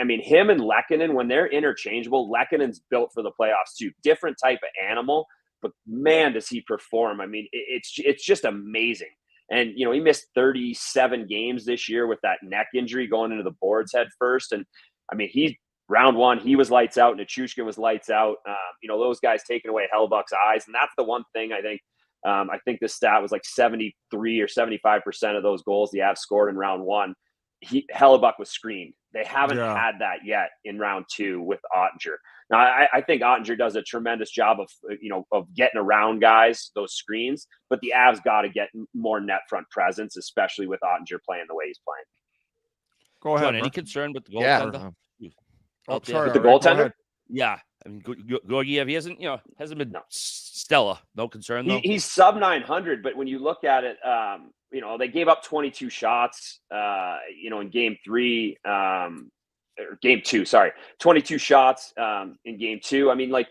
I mean, him and Lehkonen, when they're interchangeable, Lekkonen's built for the playoffs too. Different type of animal, but man, does he perform. I mean, it's just amazing. And, he missed 37 games this year with that neck injury going into the boards head first. And, I mean, round 1, he was lights out. Nichushkin was lights out. Those guys taking away Hellebuyck's eyes. And that's the one thing I think this stat was like 73 or 75% of those goals the Avs scored in round 1. Hellebuyck was screened. They haven't had that yet in round 2 with Ottinger. Now, I think Ottinger does a tremendous job of getting around guys, those screens, but the Avs got to get more net front presence, especially with Ottinger playing the way he's playing. Go ahead. John, any concern with the goaltender? Sorry, with the goaltender? Yeah. I mean, Georgiev, he hasn't been stellar. No concern, though? He's sub 900, but when you look at it, they gave up 22 shots, in game 3, or game 2, 22 shots in game 2. I mean, like,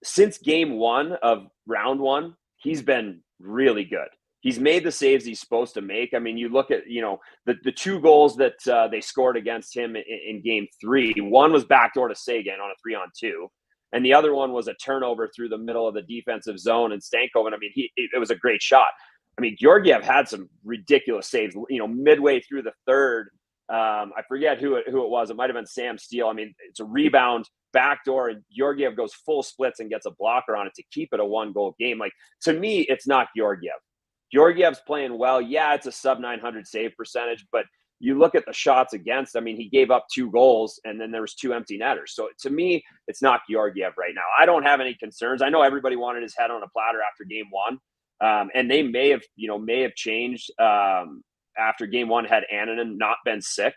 since game 1 of round 1, he's been really good. He's made the saves he's supposed to make. I mean, you look at, the 2 goals that they scored against him in game 3. One was backdoor to Sagan on a 3-on-2. And the other one was a turnover through the middle of the defensive zone. And Stankoven, I mean, it was a great shot. I mean, Georgiev had some ridiculous saves, midway through the third. I forget who it was. It might have been Sam Steele. I mean, it's a rebound, backdoor, and Georgiev goes full splits and gets a blocker on it to keep it a 1-goal game. Like, to me, it's not Georgiev. Georgiev's playing well. Yeah, it's a sub-900 save percentage, but you look at the shots against, I mean, he gave up 2 goals, and then there was 2 empty netters. So to me, it's not Georgiev right now. I don't have any concerns. I know everybody wanted his head on a platter after game 1, and they may have changed after game 1 had Annunen not been sick.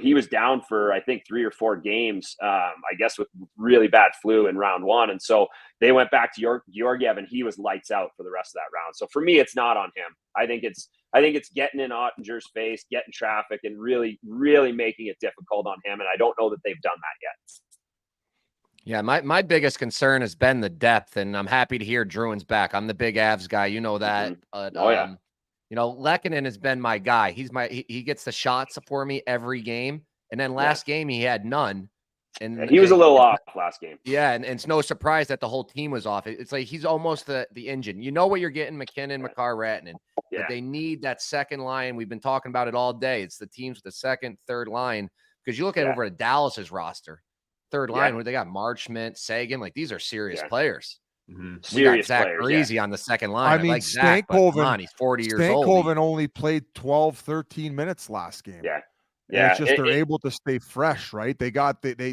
He was down for, I think, 3 or 4 games, I guess with really bad flu in round 1. And so they went back to Georgiev, and he was lights out for the rest of that round. So for me, it's not on him. I think it's getting in Ottinger's face, getting traffic, and really, really making it difficult on him. And I don't know that they've done that yet. Yeah, my biggest concern has been the depth, and I'm happy to hear Drouin's back. I'm the big Avs guy. You know that. Mm-hmm. Lehkonen has been my guy. He gets the shots for me every game. And then last game he had none. And he was a little off last game. Yeah, and it's no surprise that the whole team was off. It's like he's almost the engine. You know what you're getting, McKinnon, Makar, Rantanen. Yeah. But they need that second line. We've been talking about it all day. It's the teams with the second, third line. Because you look at over at Dallas's roster, third line, where they got Marchand, Sagan. Like, these are serious players. Mm-hmm. We got Zach Parise on the second line. I mean, like Zach, but he's 40 years old. Stankoven only played 12, 13 minutes last game. Yeah. Yeah, it's just they're able to stay fresh, right? They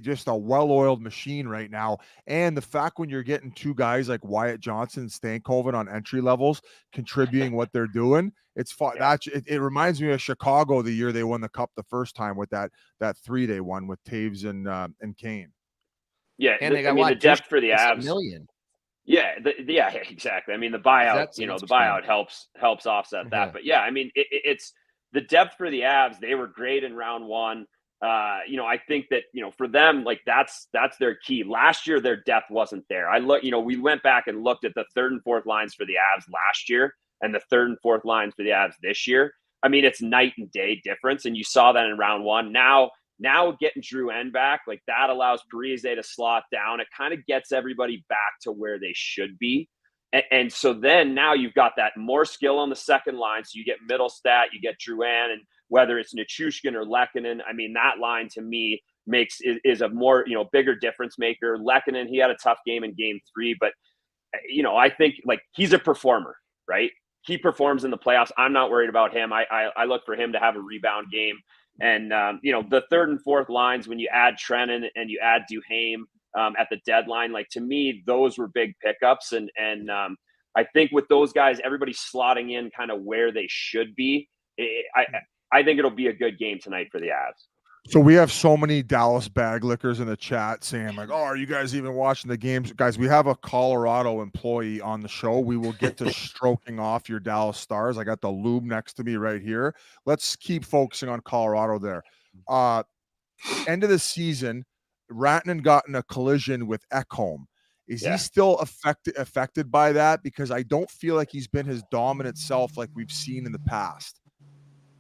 just a well-oiled machine right now. And the fact when you're getting 2 guys like Wyatt Johnson and Stankoven on entry levels contributing what they're doing, it's fun. It reminds me of Chicago the year they won the cup the first time with that 3 they won with Taves and Kane. Yeah, and they got the depth for the Avs. $1 million. Yeah, exactly. I mean, the buyout, the buyout helps offset that. But yeah, I mean, it's the depth for the Avs. They were great in round 1. I think that, for them, like that's their key. Last year, their depth wasn't there. We went back and looked at the 3rd and 4th lines for the Avs last year and the 3rd and 4th lines for the Avs this year. I mean, it's night and day difference. And you saw that in round 1. Now getting Drouin back, like that allows Parise to slot down. It kind of gets everybody back to where they should be. And so then now you've got that more skill on the second line. So you get Middlestat, you get Drouin, and whether it's Nichushkin or Lehkonen, I mean, that line to me is a more, bigger difference maker. Lehkonen, he had a tough game in game 3, but, I think like he's a performer, right? He performs in the playoffs. I'm not worried about him. I look for him to have a rebound game. And, the 3rd and 4th lines, when you add Trennan and you add Duhaime at the deadline, like to me, those were big pickups. And I think with those guys, everybody's slotting in kind of where they should be. I think it'll be a good game tonight for the Avs. So we have so many Dallas bag lickers in the chat saying like, oh, are you guys even watching the games? Guys, we have a Colorado employee on the show. We will get to stroking off your Dallas Stars. I got the lube next to me right here. Let's keep focusing on Colorado there. End of the season, Rantanen got in a collision with Ekholm. Is he still affected by that? Because I don't feel like he's been his dominant self like we've seen in the past.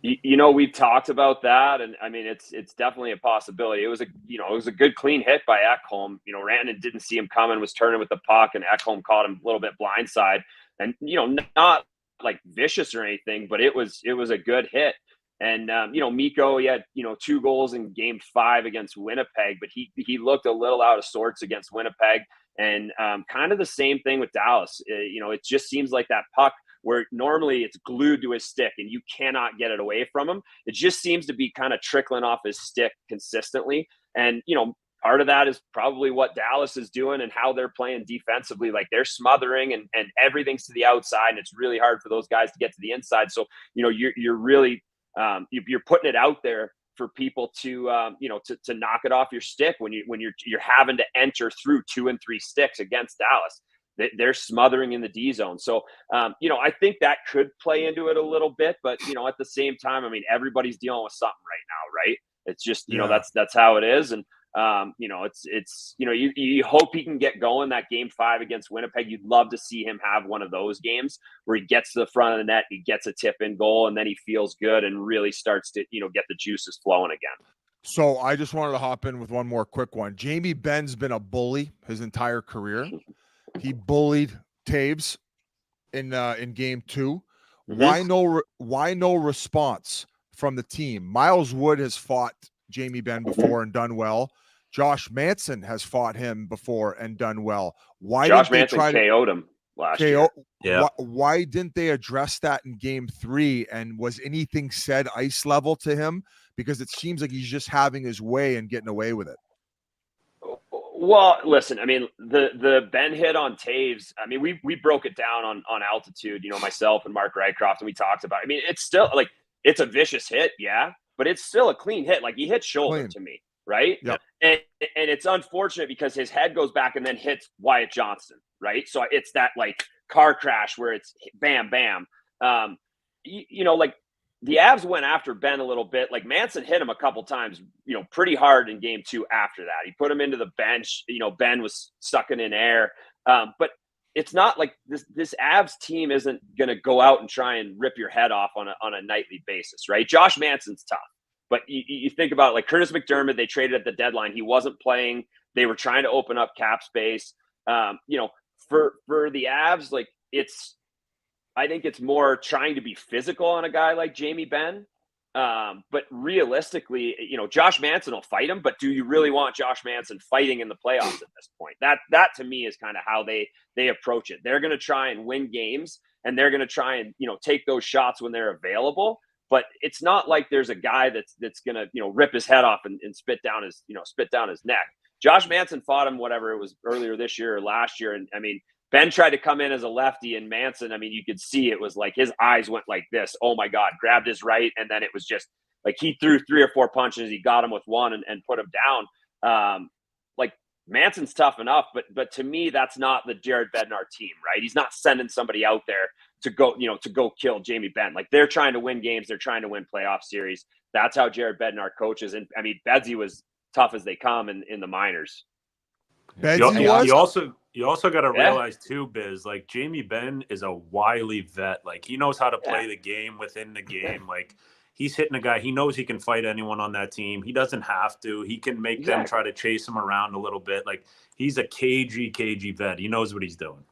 We've talked about that, and I mean, it's definitely a possibility. It was a good clean hit by Ekholm. Rantanen didn't see him coming, was turning with the puck, and Ekholm caught him a little bit blindside, and not like vicious or anything, but it was a good hit. And Mikko, he had 2 goals in game 5 against Winnipeg, but he looked a little out of sorts against Winnipeg, and kind of the same thing with Dallas. It just seems like that puck, where normally it's glued to his stick and you cannot get it away from him, it just seems to be kind of trickling off his stick consistently. And, part of that is probably what Dallas is doing and how they're playing defensively. Like they're smothering and everything's to the outside, and it's really hard for those guys to get to the inside. So, you're really, you're putting it out there for people to knock it off your stick when you're having to enter through 2 and 3 sticks against Dallas. They're smothering in the D zone. So, I think that could play into it a little bit, but, at the same time, I mean, everybody's dealing with something right now, right? It's just, that's how it is. And, you hope he can get going that game 5 against Winnipeg. You'd love to see him have one of those games where he gets to the front of the net, he gets a tip in goal, and then he feels good and really starts to, get the juices flowing again. So I just wanted to hop in with one more quick one. Jamie Benn's been a bully his entire career. He bullied Taves in game 2. Why no response from the team? Miles Wood has fought Jamie Benn before and done well. Josh Manson has fought him before and done well. Why Josh didn't Manson they try KO'd him last year. Yeah. Why didn't they address that in game 3? And was anything said ice level to him? Because it seems like he's just having his way and getting away with it. Well, listen, I mean, the Ben hit on Taves, I mean, we broke it down on altitude, myself and Mark Rycroft, and we talked about it. I mean, it's still like, it's a vicious hit, yeah, but it's still a clean hit. Like, he hit shoulder to me, right? Yep. And it's unfortunate because his head goes back and then hits Wyatt Johnston, right? So it's that, like, car crash where it's bam, bam. Like, the Avs went after Ben a little bit. Like, Manson hit him a couple times, pretty hard in game 2 after that. He put him into the bench. Ben was sucking in air. But it's not like this Avs team isn't going to go out and try and rip your head off on a nightly basis, right? Josh Manson's tough. But you think about it, like Curtis McDermott, they traded at the deadline. He wasn't playing. They were trying to open up cap space. For the Avs, like, I think it's more trying to be physical on a guy like Jamie Benn. But realistically, Josh Manson will fight him, but do you really want Josh Manson fighting in the playoffs at this point? That to me is kind of how they approach it. They're going to try and win games, and they're going to try and, take those shots when they're available. But it's not like there's a guy that's going to, rip his head off and spit down his neck. Josh Manson fought him, whatever it was, earlier this year or last year. And I mean, Ben tried to come in as a lefty, and Manson, I mean, you could see it was like his eyes went like this. Oh my God, grabbed his right. And then it was just like he threw 3 or 4 punches. He got him with one and put him down. Like, Manson's tough enough, but to me, that's not the Jared Bednar team, right? He's not sending somebody out there to go kill Jamie Benn. Like, they're trying to win games. They're trying to win playoff series. That's how Jared Bednar coaches. And I mean, Bedsy was tough as they come in the minors. You also got to realize too, Biz, like, Jamie Benn is a wily vet. Like, he knows how to play the game within the game. Like, he's hitting a guy. He knows he can fight anyone on that team. He doesn't have to. He can make them try to chase him around a little bit. Like, he's a cagey vet. He knows what he's doing.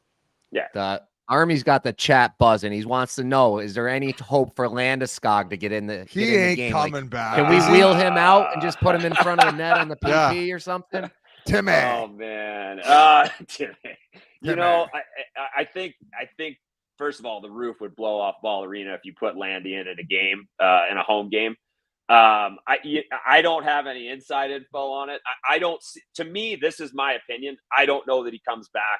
Yeah. The Army's got the chat buzzing. He wants to know, is there any hope for Landeskog to get in the He get in ain't the game? coming back. Can we wheel him out and just put him in front of the net on the PP or something? Timmy. Oh man, Timmy. I think first of all, the roof would blow off Ball Arena if you put Landy in a game, in a home game. I don't have any inside info on it. I don't see, to me, this is my opinion. I don't know that he comes back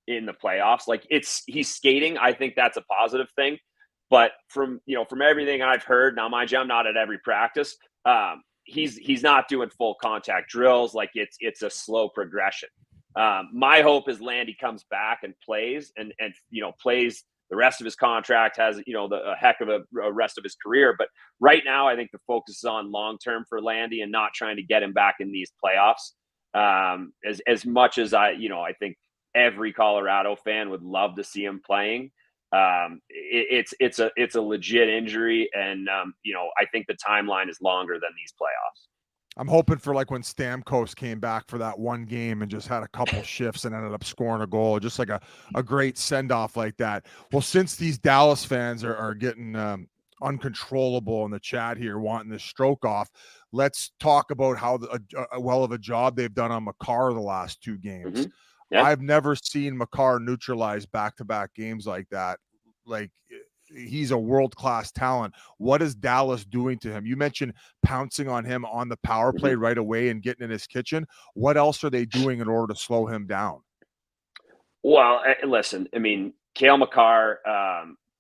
in the playoffs. Like, he's skating. I think that's a positive thing. But from everything I've heard, now mind you, I'm not at every practice. He's not doing full contact drills. Like, it's a slow progression. My hope is Landy comes back and plays and plays the rest of his contract, has a heck of a rest of his career. But right now, I think the focus is on long term for Landy and not trying to get him back in these playoffs. As much as I think every Colorado fan would love to see him playing. It's a legit injury, and I think the timeline is longer than these playoffs. I'm hoping for, like, when Stamkos came back for that one game and just had a couple shifts and ended up scoring a goal, just like a great send-off like that. Well, since these Dallas fans are getting uncontrollable in the chat here, wanting this stroke off, let's talk about how well of a job they've done on Makar the last 2 games. Mm-hmm. Yeah. I've never seen Makar neutralize back-to-back games like that. Like, he's a world-class talent. What is Dallas doing to him? You mentioned pouncing on him on the power play right away and getting in his kitchen. What else are they doing in order to slow him down? Well, listen, I mean, Cale Makar,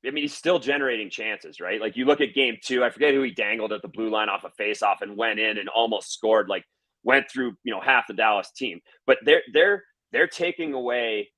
he's still generating chances, right? Like, you look at game 2, I forget who he dangled at the blue line off a face-off and went in and almost scored, like, went through, half the Dallas team. But they're taking away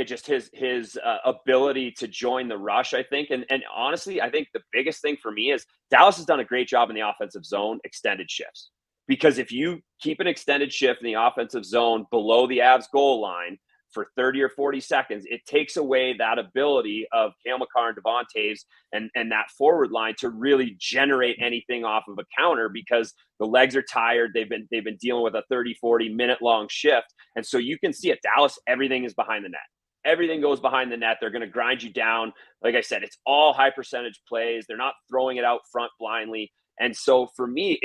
just his ability to join the rush, I think. And honestly, I think the biggest thing for me is Dallas has done a great job in the offensive zone, extended shifts. Because if you keep an extended shift in the offensive zone below the Avs goal line for 30 or 40 seconds, it takes away that ability of Cale Makar and Devon Toews and that forward line to really generate anything off of a counter, because the legs are tired. They've been dealing with a 30, 40 minute long shift. And so you can see at Dallas, everything is behind the net. Everything goes behind the net. They're going to grind you down. Like I said, it's all high percentage plays. They're not throwing it out front blindly. And so for me,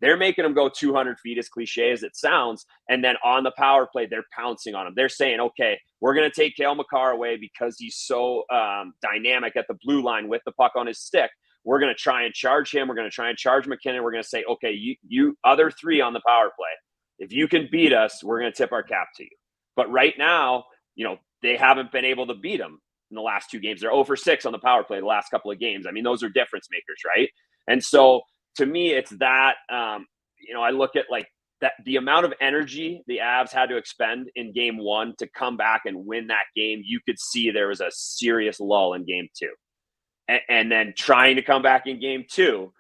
they're making them go 200 feet, as cliche as it sounds. And then on the power play, they're pouncing on them. They're saying, okay, we're going to take Cale Makar away because he's so dynamic at the blue line with the puck on his stick. We're going to try and charge him. We're going to try and charge McKinnon. We're going to say, okay, you other three on the power play, if you can beat us, we're going to tip our cap to you. But right now, they haven't been able to beat them in the last 2 games. They're 0 for 6 on the power play the last couple of games. I mean, those are difference makers, right? And so to me, it's that, I look at like that, the amount of energy the Avs had to expend in game 1 to come back and win that game. You could see there was a serious lull in game 2. And then trying to come back in game 2,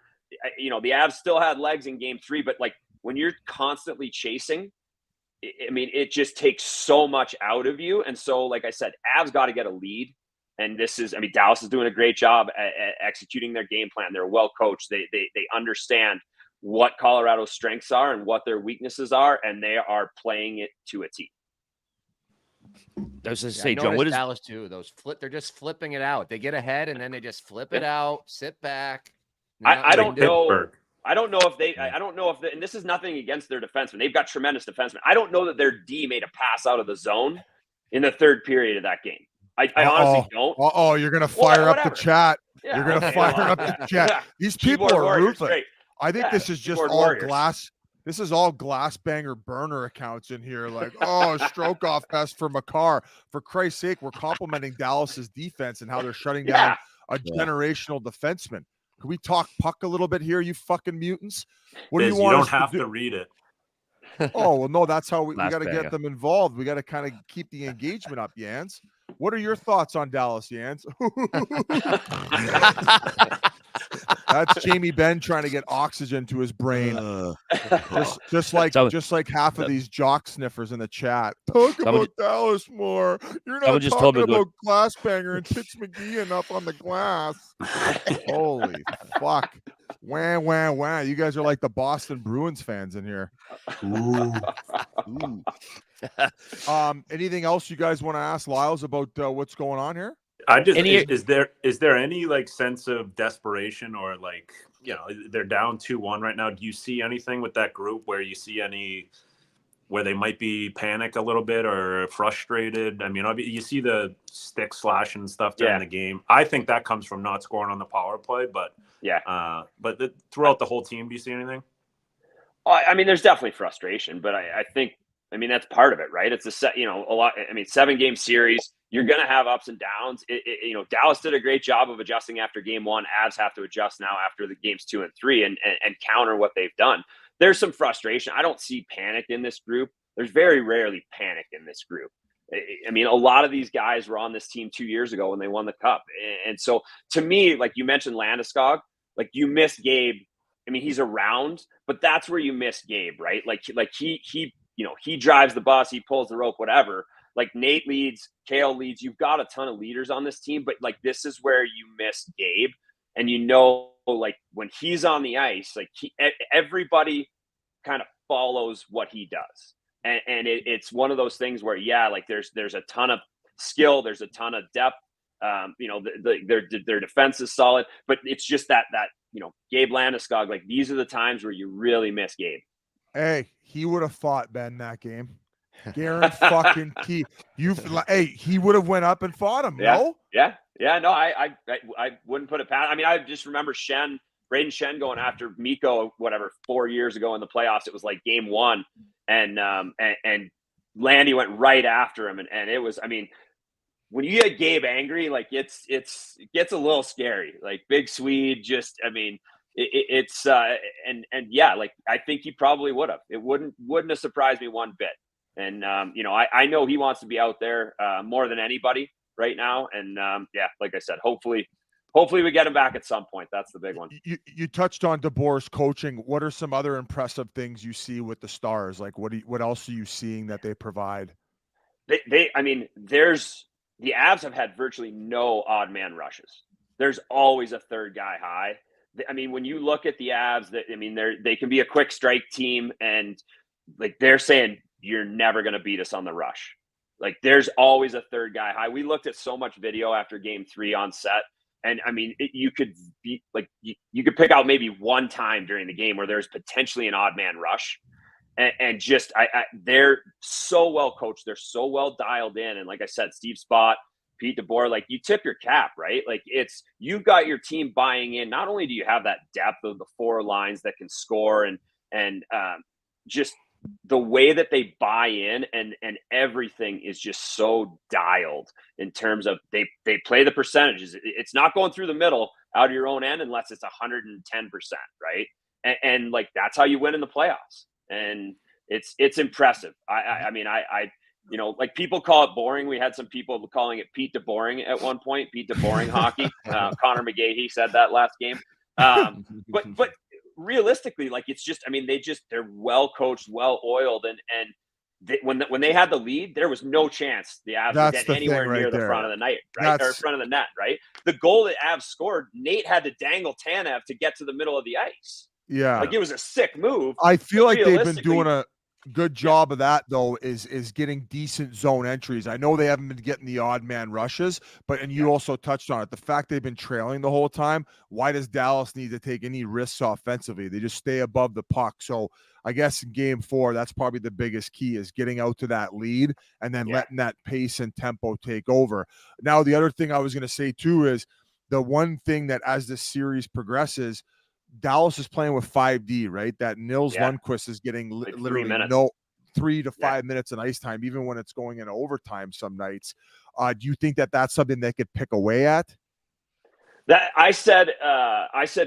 the Avs still had legs in game 3, but like when you're constantly chasing, I mean, it just takes so much out of you. And so, like I said, Avs got to get a lead. And Dallas is doing a great job at executing their game plan. They're well coached. They understand what Colorado's strengths are and what their weaknesses are, and they are playing it to a T. I was going to say, John, what is Dallas too? They're just flipping it out. They get ahead and then they just flip it out, sit back. I don't know. I don't know if and this is nothing against their defensemen. They've got tremendous defensemen. I don't know that their D made a pass out of the zone in the 3rd period of that game. I honestly don't. You're going to fire up the chat. Yeah, you're going to fire up the chat. These people are ruthless. I think this is just all glass. This is all glass banger burner accounts in here. Like, stroke off fest for Makar. For Christ's sake, we're complimenting Dallas's defense and how they're shutting down a generational defenseman. Can we talk puck a little bit here, you fucking mutants? What do you want? You don't have to read it. Oh, well, no, that's how we got to get them involved. We got to kind of keep the engagement up, Yans. What are your thoughts on Dallas, Yans? That's Jamie Benn trying to get oxygen to his brain. Just like half of these jock sniffers in the chat. Talk about Dallas more. You're not talking about glass banger and Pitch McGee enough on the glass. Holy fuck. Wah. You guys are like the Boston Bruins fans in here. Ooh. Anything else you guys want to ask Liles about what's going on here? Is there any like sense of desperation or like, they're down 2-1 right now. Do you see anything with that group where you see where they might be panic a little bit or frustrated? I mean, you see the stick slashing stuff during the game. I think that comes from not scoring on the power play, but throughout the whole team, do you see anything? I mean, there's definitely frustration, but I think, that's part of it, right? It's a lot. 7-game series. You're going to have ups and downs. Dallas did a great job of adjusting after game 1. Avs have to adjust now after the games 2 and 3 and counter what they've done. There's some frustration. I don't see panic in this group. There's very rarely panic in this group. A lot of these guys were on this team 2 years ago when they won the cup. And so to me, like you mentioned Landeskog, like you miss Gabe. He's around, but that's where you miss Gabe, right? Like he drives the bus, he pulls the rope, whatever. Like Nate leads, Cale leads. You've got a ton of leaders on this team, but like this is where you miss Gabe. And like when he's on the ice, like everybody kind of follows what he does. And it's one of those things where, like there's a ton of skill, there's a ton of depth. Their defense is solid, but it's just that Gabe Landeskog, like these are the times where you really miss Gabe. Hey, he would have fought Ben that game. Guaranteed fucking key. He would have went up and fought him. No. Yeah. No, I wouldn't put it past. I just remember Braden Shen going after Mikko, 4 years ago in the playoffs. It was like game 1, and Landy went right after him, and it was. When you get Gabe angry, like it gets a little scary. Like big Swede, like I think he probably would have. It wouldn't have surprised me one bit. And I know he wants to be out there more than anybody right now. And like I said, hopefully we get him back at some point. That's the big one. You touched on DeBoer's coaching. What are some other impressive things you see with the Stars? Like what else are you seeing that they provide? I mean, the Avs have had virtually no odd man rushes. There's always a third guy high. I mean, when you look at the Avs, they can be a quick strike team, and like they're saying, you're never going to beat us on the rush. Like there's always a third guy high. We looked at so much video after Game 3 on set, and I mean, you could be like you could pick out maybe one time during the game where there's potentially an odd man rush, and just they're so well coached, they're so well dialed in, and like I said, Steve Spott, Pete DeBoer, like you tip your cap, right? Like you've got your team buying in. Not only do you have that depth of the 4 lines that can score and just the way that they buy in and everything is just so dialed in terms of they play the percentages. It's not going through the middle out of your own end unless it's 110%, right? And like that's how you win in the playoffs. And it's impressive. I mean, you know, like people call it boring. We had some people calling it Pete DeBoring at one point. Pete DeBoring hockey. Connor McGahey said that last game. But realistically, like it's just, I mean, they're well coached, well oiled, and when they had the lead, there was no chance the Avs would get anywhere near the front of the net, right? Or front of the net, right? The goal that Avs scored, Nate had to dangle Tanev to get to the middle of the ice. Yeah, like it was a sick move. I feel like they've been doing a good job of that, though, is getting decent zone entries. I know they haven't been getting the odd man rushes, and you also touched on it. The fact they've been trailing the whole time, why does Dallas need to take any risks offensively? They just stay above the puck. So I guess in Game 4, that's probably the biggest key, is getting out to that lead and then letting that pace and tempo take over. Now, the other thing I was going to say, too, is the one thing that as this series progresses, Dallas is playing with 5D, right? That Nils Lundqvist is getting like literally 3 to 5 minutes in ice time, even when it's going into overtime some nights. Do you think that that's something they could pick away at? That I said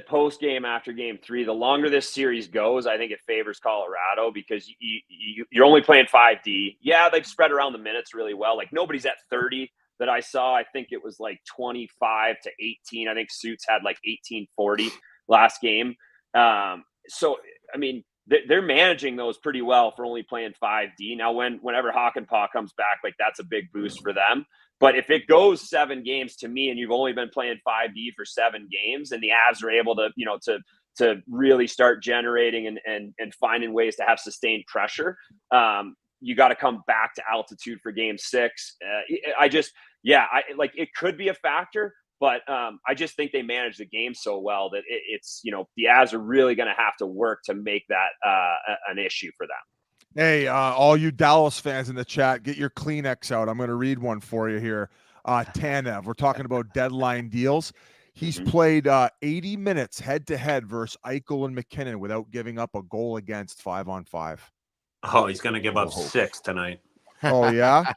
post game after Game 3, the longer this series goes, I think it favors Colorado because you're only playing 5D. Yeah, they've spread around the minutes really well. Like nobody's at 30 that I saw. I think it was like 25 to 18. I think Suits had like 18-40 last game. So, I mean, they're managing those pretty well for only playing 5D. Now, whenever Hakanpää comes back, like that's a big boost for them. But if it goes 7 games to me and you've only been playing 5D for 7 games and the Avs are able to, you know, to really start generating and finding ways to have sustained pressure, you got to come back to altitude for Game 6. It could be a factor. But I just think they manage the game so well that it's, you know, the Avs are really going to have to work to make that an issue for them. Hey, all you Dallas fans in the chat, get your Kleenex out. I'm going to read one for you here. Tanev, we're talking about deadline deals. He's played 80 minutes head-to-head versus Eichel and McKinnon without giving up a goal against 5-on-5. Oh, he's going to give up 6 tonight. Oh, yeah?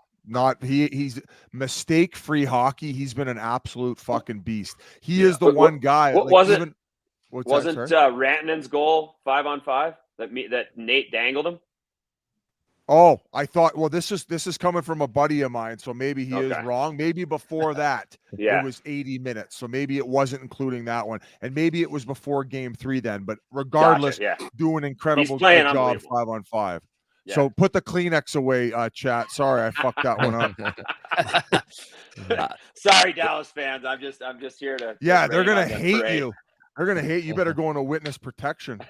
He's mistake-free hockey. He's been an absolute fucking beast. He is the one guy. Wasn't Rantanen's goal 5-on-5 that Nate dangled him? Oh, I thought. Well, this is coming from a buddy of mine, so maybe he is wrong. Maybe before that, it was 80 minutes, so maybe it wasn't including that one, and maybe it was before Game 3 then. But regardless, doing incredible job 5-on-5. Yeah. So put the Kleenex away, chat. Sorry, I fucked that one up. Sorry, Dallas fans. I'm just here to. Yeah, they're gonna hate you. They're gonna hate you. Better go into witness protection.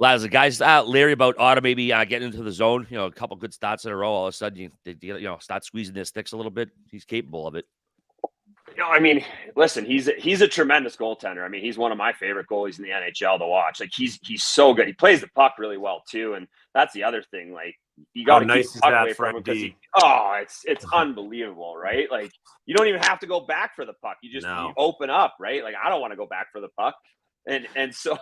Lads, the guys leery about Ottawa maybe getting into the zone. You know, a couple good starts in a row. All of a sudden, you start squeezing their sticks a little bit. He's capable of it. You know, I mean, listen, he's a tremendous goaltender. I mean, he's one of my favorite goalies in the NHL to watch. Like he's so good. He plays the puck really well too, and that's the other thing. Like you got to keep the puck away from him because it's unbelievable, right? Like you don't even have to go back for the puck. You just you open up, right? Like I don't want to go back for the puck, and so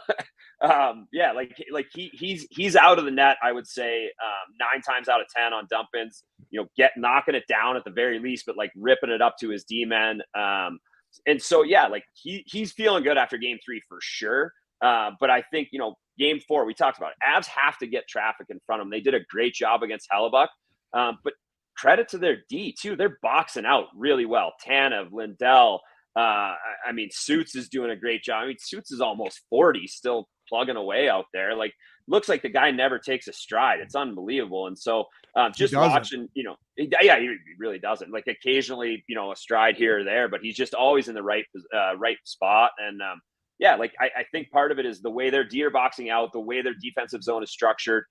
he's out of the net. I would say 9 times out of 10 on dump-ins. You know, knocking it down at the very least, but like ripping it up to his D-men. And so, like he's feeling good after Game 3 for sure. But I think, you know, Game 4, we talked about it. Avs have to get traffic in front of them. They did a great job against Hellebuck. But credit to their D too. They're boxing out really well. Tanev, Lindell. I mean, Suits is doing a great job. I mean, Suits is almost 40, still plugging away out there. Like, looks like the guy never takes a stride. It's unbelievable. And so just watching, he really doesn't. Like, occasionally, a stride here or there, but he's just always in the right spot. And I think part of it is the way they're deer boxing out, the way their defensive zone is structured.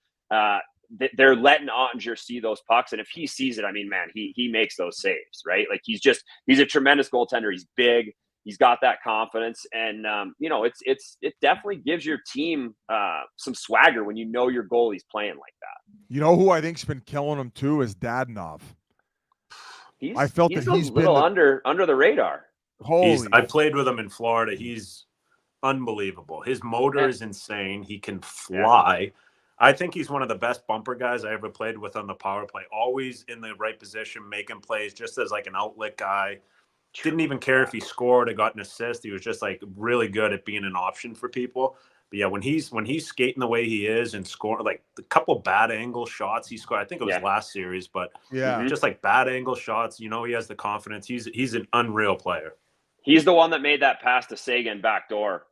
They're letting Ottinger see those pucks, and if he sees it, I mean, man, he makes those saves, right? Like, he's a tremendous goaltender. He's big. He's got that confidence, and it definitely gives your team some swagger when your goalie's playing like that. You know who I think's been killing him too is Dadonov. He's a little under the radar. I played with him in Florida. He's unbelievable. His motor is insane. He can fly. Yeah. I think he's one of the best bumper guys I ever played with on the power play. Always in the right position, making plays, just as like an outlet guy. Didn't even care if he scored or got an assist. He was just like really good at being an option for people. But yeah, when he's skating the way he is and scoring, like a couple bad angle shots he scored. I think it was last series, but just like bad angle shots. He has the confidence. He's an unreal player. He's the one that made that pass to Sagan backdoor.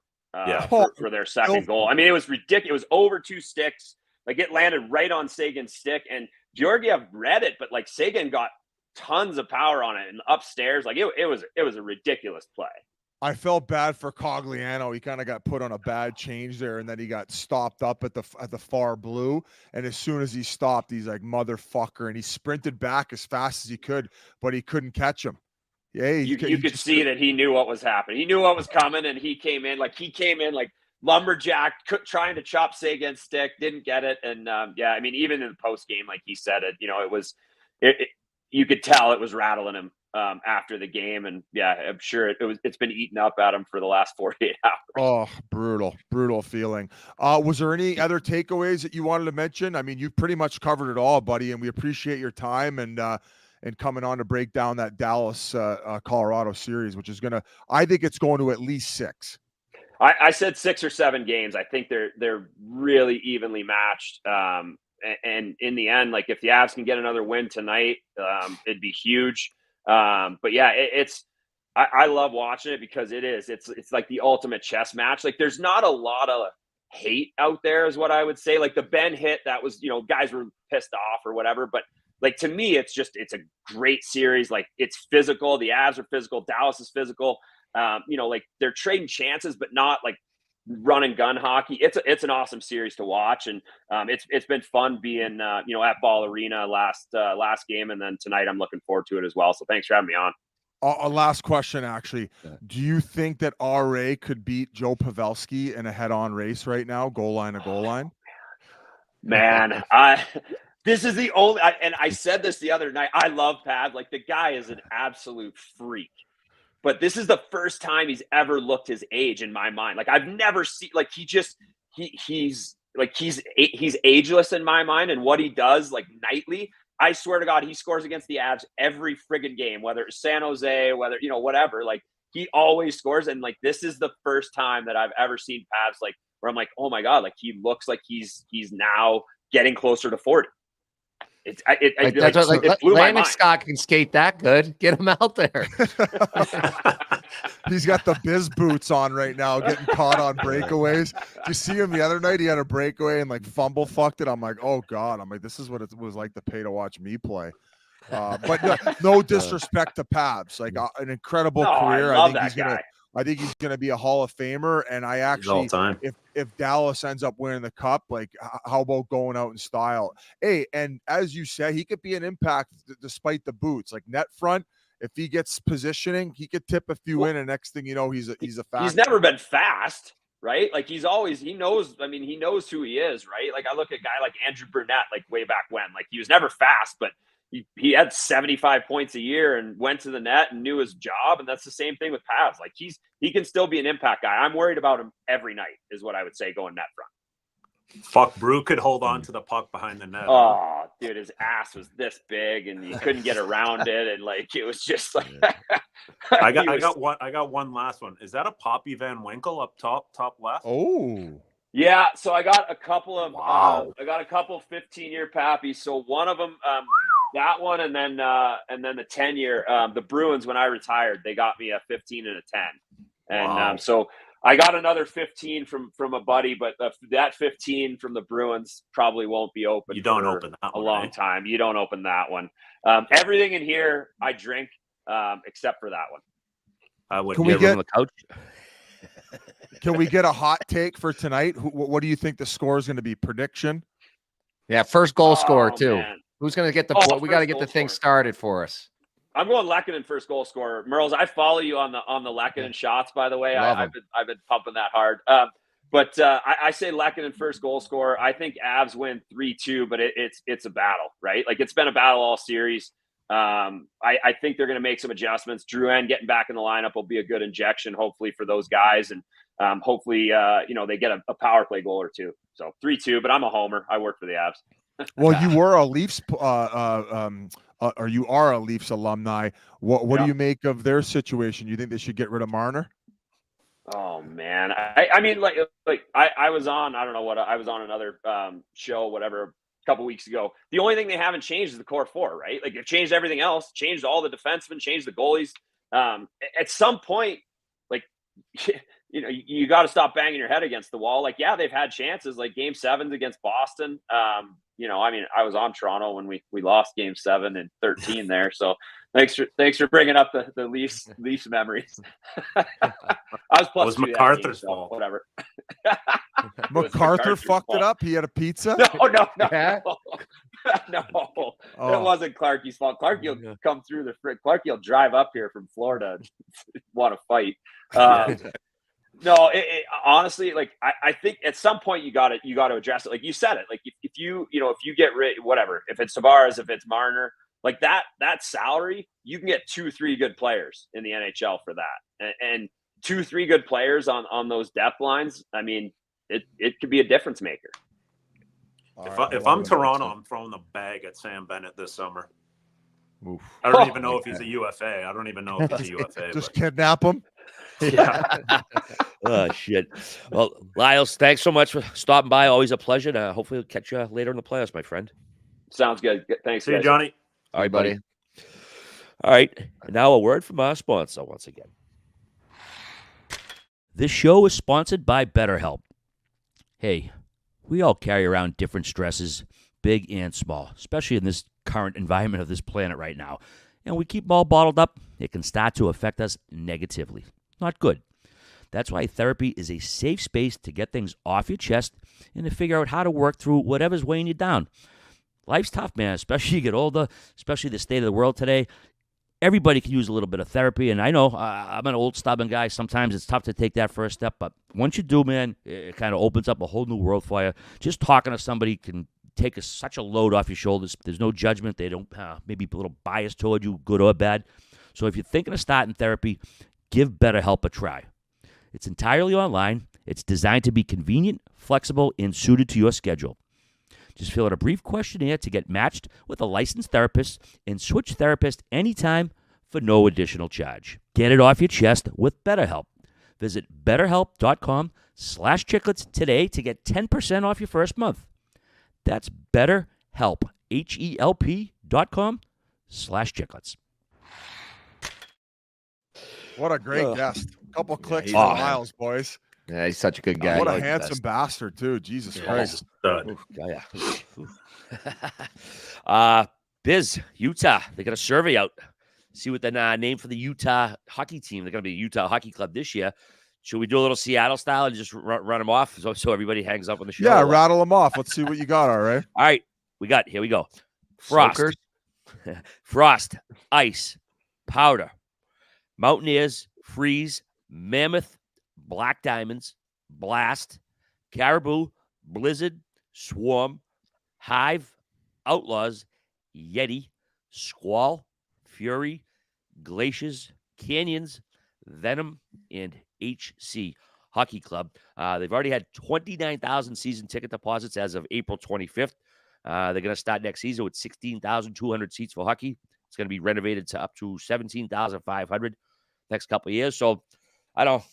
For their second goal. I mean, it was ridiculous. It was over 2 sticks. Like, it landed right on Sagan's stick, and Georgiev read it, but like Sagan got tons of power on it and upstairs. Like, it was a ridiculous play. I felt bad for Cogliano. He kind of got put on a bad change there, and then he got stopped up at the far blue. And as soon as he stopped, he's like, motherfucker, and he sprinted back as fast as he could, but he couldn't catch him. Yeah, you could see that he knew what was happening. He knew what was coming, and he came in like lumberjack, trying to chop Sagan's stick, didn't get it. And I mean, even in the post game, like he said it, it was, you could tell it was rattling him after the game. And I'm sure it's been eating up at him for the last 48 hours. Oh, brutal feeling. Was there any other takeaways that you wanted to mention? I mean, you pretty much covered it all, buddy, and we appreciate your time and coming on to break down that Dallas Colorado series, which is I think it's going to at least 6. I said 6 or 7 games. I think they're really evenly matched. And in the end, like, if the Avs can get another win tonight, it'd be huge. But yeah, I love watching it because it's like the ultimate chess match. Like, there's not a lot of hate out there is what I would say. Like, the Ben hit, that was, guys were pissed off or whatever, but like, to me, it's a great series. Like, it's physical. The Avs are physical. Dallas is physical. Like, they're trading chances, but not like run and gun hockey. It's an awesome series to watch. And it's been fun being, at Ball Arena last game. And then tonight I'm looking forward to it as well. So thanks for having me on. A last question, actually. Do you think that RA could beat Joe Pavelski in a head-on race right now, goal line to goal line? Man, this is the only, and I said this the other night, I love Pav. Like, the guy is an absolute freak. But this is the first time he's ever looked his age in my mind. Like, I've never seen, like, he's ageless in my mind, and what he does, like, nightly, I swear to God, he scores against the Avs every friggin' game, whether it's San Jose, whether, whatever. Like, he always scores. And like, this is the first time that I've ever seen Pavs, like, where I'm like, oh my God, like, he looks like he's now getting closer to 40. It blew my mind. Scott can skate that good. Get him out there. He's got the biz boots on right now, getting caught on breakaways. Did you see him the other night? He had a breakaway and like fumble fucked it. I'm like, oh God. I'm like, this is what it was like to pay to watch me play. But no disrespect to Pabs, like an incredible career. I think he's gonna be a Hall of Famer. And I actually, if Dallas ends up winning the cup, like, how about going out in style? Hey, and as you said, he could be an impact despite the boots. Like, net front, if he gets positioning, he could tip a few in, and next thing you know, he's a fast. He's never been fast, right? Like, he knows. I mean, he knows who he is, right? Like, I look at a guy like Andrew Burnett, like way back when, like, he was never fast, but he had 75 points a year and went to the net and knew his job. And that's the same thing with Pavs. Like, he can still be an impact guy. I'm worried about him every night is what I would say going net front. Fuck, Brew could hold on to the puck behind the net. Oh, dude, his ass was this big and you couldn't get around it. And like, it was just like, I got one last one. Is that a Poppy Van Winkle up top left? Oh, yeah. So I got a couple of, 15-year Pappies. So one of them, that one, and then the 10-year, the Bruins, when I retired, they got me a 15 and a 10. And so I got another 15 from a buddy, but that 15 from the Bruins probably won't be open. You don't for open that a one, long time. You don't open that one. Everything in here I drink, except for that one. I would. Can we get on the couch? Can we get a hot take for tonight? What do you think the score is going to be? Prediction? Yeah, first goal scorer too. Man. Who's going to get the? We got to first get goal the thing scorer. started for us. I'm going Lehkonen first goal scorer. Merles, I follow you on the Lehkonen shots, by the way. Love I've been pumping that hard. But I say Lehkonen first goal scorer. I think Avs win 3-2, but it's a battle, right? Like, it's been a battle all series. I think they're going to make some adjustments. Drouin getting back in the lineup will be a good injection, hopefully, for those guys, and hopefully they get a power play goal or two. So 3-2, but I'm a homer. I work for the Avs. Well, you were a Leafs, or you are a Leafs alumni. What do you make of their situation? You think they should get rid of Marner? Oh man, I mean, like I was on, I don't know what, I was on another show, whatever, a couple weeks ago. The only thing they haven't changed is the core four, right? Like, they've changed everything else, changed all the defensemen, changed the goalies. At some point, like, you got to stop banging your head against the wall. Like, yeah, they've had chances, like Game 7s against Boston. I mean, I was on Toronto when we lost Game 7 and 13 there. So thanks for bringing up the Leafs memories. I was plus. It was MacArthur's fault. Whatever. MacArthur fucked it up. He had a pizza. No. Yeah. No, Oh. it wasn't Clarkie's fault. Clarkie will come through the frick. Clarkie will drive up here from Florida and want to fight. No, honestly, like, I think at some point you got to address it. Like you said it. Like, if you get rid, whatever, if it's Tavares, if it's Marner, like that salary, you can get 2-3 good players in the NHL for that, and 2-3 good players on those depth lines. I mean, it could be a difference maker. If I'm Toronto, I'm throwing the bag at Sam Bennett this summer. Oof. I don't even know if he's a UFA. I don't even know if he's a UFA. Just kidnap him. Yeah. Oh, shit. Well, Liles, thanks so much for stopping by. Always a pleasure. Hopefully we'll catch you later in the playoffs, my friend. Sounds good. Thanks, See you, guys. Johnny. All right, buddy. All right. And now a word from our sponsor once again. This show is sponsored by BetterHelp. Hey, we all carry around different stresses, big and small, especially in this current environment of this planet right now. And we keep them all bottled up. It can start to affect us negatively. Not good. That's why therapy is a safe space to get things off your chest and to figure out how to work through whatever's weighing you down. Life's tough, man, especially you get older, especially the state of the world today. Everybody can use a little bit of therapy, and I know I'm an old, stubborn guy. Sometimes it's tough to take that first step, but once you do, man, it kind of opens up a whole new world for you. Just talking to somebody can take such a load off your shoulders. There's no judgment. They don't maybe a little bias toward you, good or bad. So if you're thinking of starting therapy, give BetterHelp a try. It's entirely online. It's designed to be convenient, flexible, and suited to your schedule. Just fill out a brief questionnaire to get matched with a licensed therapist and switch therapist anytime for no additional charge. Get it off your chest with BetterHelp. Visit BetterHelp.com/Chiclets today to get 10% off your first month. That's BetterHelp, HELP.com/Chiclets. What a great guest. Couple clicks he's for awesome. Miles, boys. Yeah, he's such a good guy. What a Like the handsome best. bastard, too. Jesus Christ. Biz, Utah. They got a survey out. See what the name for the Utah hockey team. They're going to be Utah Hockey Club this year. Should we do a little Seattle style and just run them off so everybody hangs up on the show? Yeah, rattle them off. Let's see what you got, all right? All right. Here we go. Frost. Smokers. Frost. Ice. Powder. Mountaineers. Freeze. Mammoth. Black Diamonds. Blast. Caribou. Blizzard. Swarm. Hive. Outlaws. Yeti. Squall. Fury. Glaciers. Canyons. Venom. And HC Hockey Club. They've already had 29,000 season ticket deposits as of April 25th. They're going to start next season with 16,200 seats for hockey. It's going to be renovated to up to 17,500 next couple of years. So, I don't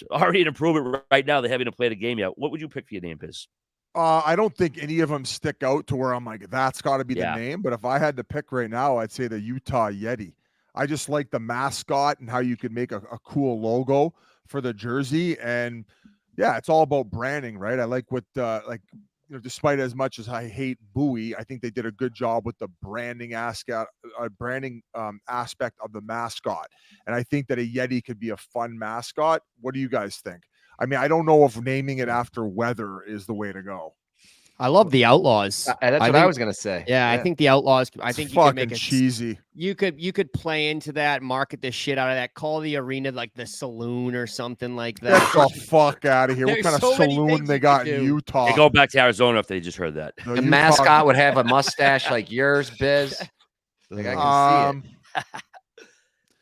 already an improvement right now. They haven't even played a game yet. What would you pick for your name, Biz? I don't think any of them stick out to where I'm like, that's got to be the name. But if I had to pick right now, I'd say the Utah Yeti. I just like the mascot and how you could make a cool logo for the jersey. And yeah, it's all about branding, right? I like what despite as much as I hate Bowie, I think they did a good job with the branding aspect of the mascot. And I think that a Yeti could be a fun mascot. What do you guys think? I mean, I don't know if naming it after weather is the way to go. I love the Outlaws. That's what I was gonna say. Yeah, I think the Outlaws. I think It's you could make fucking it cheesy. You could play into that, market the shit out of that. Call the arena like the saloon or something like that. Get the fuck out of here. What There's kind of so many saloon things they you got could in do. Utah? They go back to Arizona if they just heard that. No, The Utah- mascot would have a mustache like yours, Biz. Like I can see it.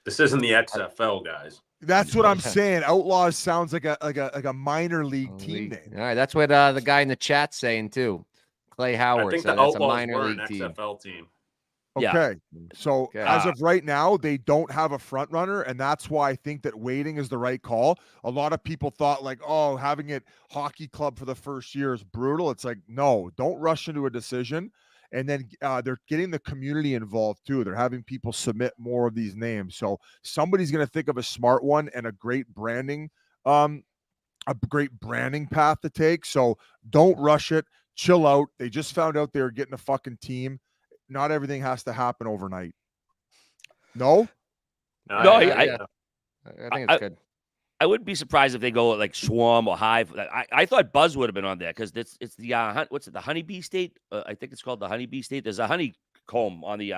This isn't the XFL, guys. That's what I'm saying. Outlaws sounds like a minor league team name. All right, that's what the guy in the chat's saying too. Clay I Howard think said the that's a Outlaws minor were an league team. XFL team. Yeah. Okay. So Okay. as of right now, they don't have a front runner, and that's why I think that waiting is the right call. A lot of people thought like, oh, having it hockey club for the first year is brutal. It's like, no, don't rush into a decision. And then they're getting the community involved too. They're having people submit more of these names. So somebody's going to think of a smart one and a great branding path to take. So don't rush it. Chill out. They just found out they were getting a fucking team. Not everything has to happen overnight. No? No, I think it's good. I wouldn't be surprised if they go like Swarm or Hive. I thought Buzz would have been on there because it's the what's it, the Honeybee State? I think it's called the Honeybee State. There's a honeycomb on the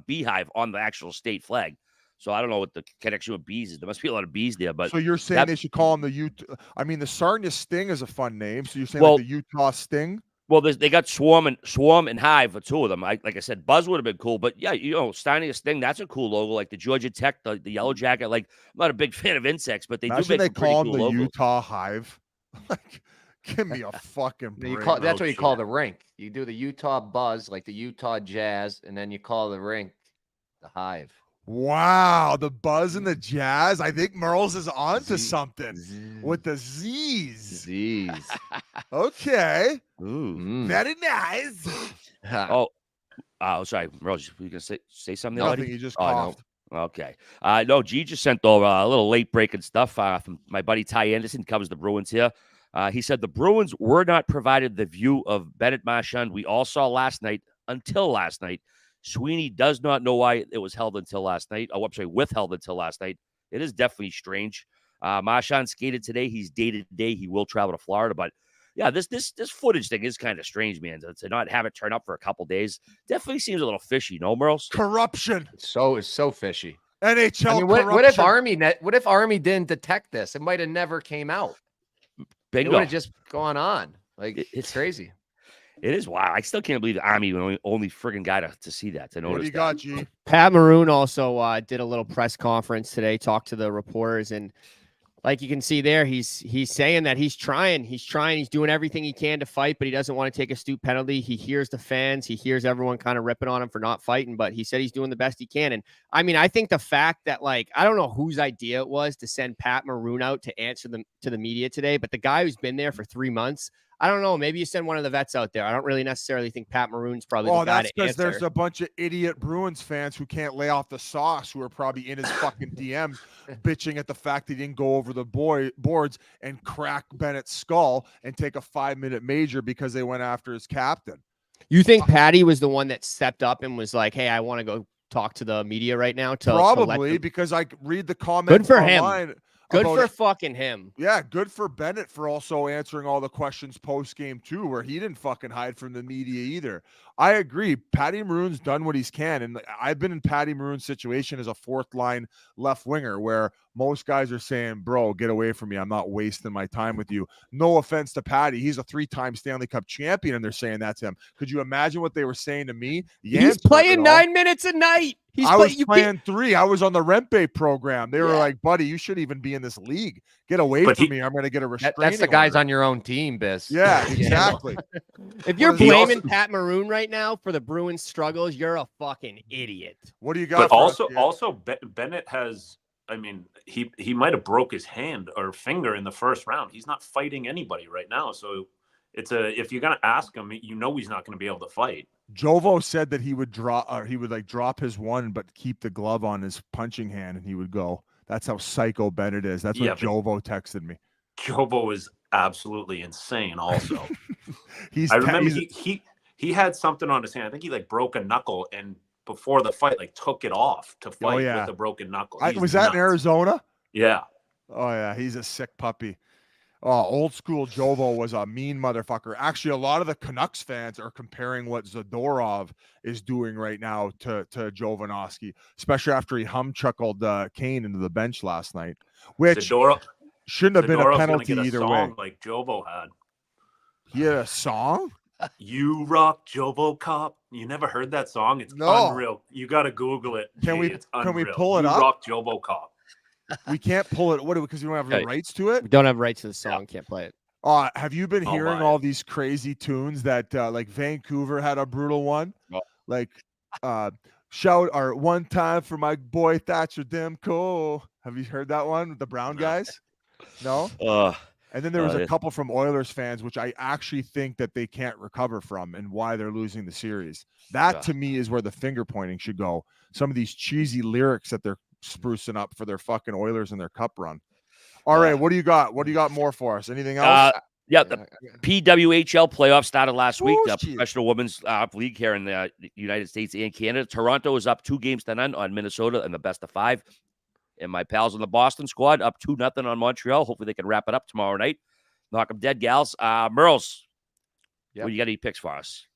beehive on the actual state flag. So I don't know what the connection with bees is. There must be a lot of bees there. But So you're saying they should call them the Utah? I mean, the Sarnia Sting is a fun name. So you're saying Well, like the Utah Sting? Well, they got Swarm and Hive for two of them. Like I said, Buzz would have been cool. But yeah, Steinius Sting, that's a cool logo. Like the Georgia Tech, the yellow jacket. Like I'm not a big fan of insects, but they Imagine do make they some pretty call cool them the logos. Utah Hive. Like, give me a fucking break. That's what you call the rink. You do the Utah Buzz, like the Utah Jazz, and then you call the rink the Hive. Wow, the Buzz and the Jazz. I think Merles is on to something with the Z's. Z's. Okay. Ooh. Very nice. Oh, sorry, Merles, you gonna say something? Nothing. buddy? You just Oh, no. coughed. Okay. No, G just sent over a little late breaking stuff from my buddy Ty Anderson, covers the Bruins here. He said the Bruins were not provided the view of Bennett Marchand we all saw until last night. Sweeney does not know why it was held until last night. Oh, I'm sorry, withheld until last night. It is definitely strange. Marchand skated today. He's day to day. He will travel to Florida, but yeah, this footage thing is kind of strange, man. To not have it turn up for a couple days definitely seems a little fishy. No, Merles? Corruption. It's so fishy. NHL I mean, what if Army didn't detect this? It might have never came out. Bingo. It would have just gone on. Like it's crazy. It is wild. I still can't believe the Army was only friggin' guy to see that, to notice. What do you that. got, G? Pat Maroon also did a little press conference today, talked to the reporters, and like you can see there, he's saying that he's trying, he's doing everything he can to fight, but he doesn't want to take a stoop penalty. He hears the fans, he hears everyone kind of ripping on him for not fighting, but he said he's doing the best he can. And I mean, I think the fact that I don't know whose idea it was to send Pat Maroon out to answer to the media today, but the guy who's been there for 3 months, I don't know. Maybe you send one of the vets out there. I don't really necessarily think Pat Maroon's probably the guy that's to because answer. there's a bunch of idiot Bruins fans who can't lay off the sauce, who are probably in his fucking DM bitching at the fact he didn't go over the boards and crack Bennett's skull and take a 5-minute major because they went after his captain. You think Patty was the one that stepped up and was like, hey, I want to go talk to the media right now? Probably because I read the comments. Good for online him. Good about for it. fucking him. Yeah, good for Bennett for also answering all the questions post-game too, where he didn't fucking hide from the media either. I agree. Patty Maroon's done what he's can, and I've been in Patty Maroon's situation as a fourth-line left winger where most guys are saying, bro, get away from me. I'm not wasting my time with you. No offense to Patty. He's a 3-time Stanley Cup champion, and they're saying that to him. Could you imagine what they were saying to me? He's playing 9 minutes a night. I was playing 3. I was on the Rempe program. They were like, buddy, you should even be in this league. Get away from me. I'm going to get a restraining That's the guys order. on your own team, Biz. Yeah, exactly. If you're blaming Pat Maroon right now for the Bruins' struggles, you're a fucking idiot. What do you got? But also Bennett has, I mean, he might have broke his hand or finger in the first round. He's not fighting anybody right now. So if you're going to ask him, he's not going to be able to fight. Jovo said that he would drop his one, but keep the glove on his punching hand, and he would go. That's how psycho Bennett is. That's Yeah, what Jovo texted me. Jovo is absolutely insane. Also, I remember he had something on his hand. I think he like broke a knuckle, and before the fight, like took it off to fight with a broken knuckle. Was that in Arizona? Yeah. Oh yeah, he's a sick puppy. Oh, old school Jovo was a mean motherfucker. Actually, a lot of the Canucks fans are comparing what Zadorov is doing right now to Jovanovski, especially after he humchuckled Kane into the bench last night, which shouldn't have been a penalty either way. Like Jovo had. He had a song? You rock Jovo Cop. You never heard that song? It's unreal. You got to Google it. Can we pull it you up? Rock Jovo Cop. We can't pull it. What? Because we don't have the rights to it. We don't have rights to the song. Can't play it. Have you been hearing all these crazy tunes that like Vancouver had a brutal one? Like shout or one time for my boy Thatcher Demko. Have you heard that one with the Brown guys? No. And then there was a couple from Oilers fans, which I actually think that they can't recover from and why they're losing the series. That to me is where the finger pointing should go. Some of these cheesy lyrics that they're sprucing up for their fucking Oilers and their cup run. All right, what do you got? What do you got more for us? Anything else? The PWHL playoffs started last week. The professional women's league here in the United States and Canada. Toronto is up 2-0 on Minnesota in the best of 5. And my pals in the Boston squad up 2-0 on Montreal. Hopefully they can wrap it up tomorrow night. Knock them dead, gals. Merles, what you got any picks for us?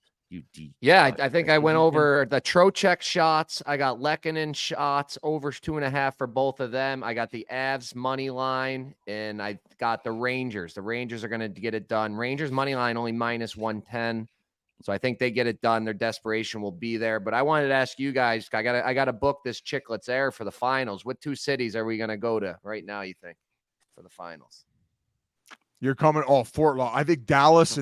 I think I went over the Trocheck shots. I got Lehkonen shots, over 2.5 for both of them. I got the Avs money line, and I got the Rangers. The Rangers are going to get it done. Rangers money line only -110. So I think they get it done. Their desperation will be there. But I wanted to ask you guys, I got to book this Chiclets Air for the finals. What 2 cities are we going to go to right now, you think, for the finals? You're coming. Oh, Fort Lauderdale. I think Dallas,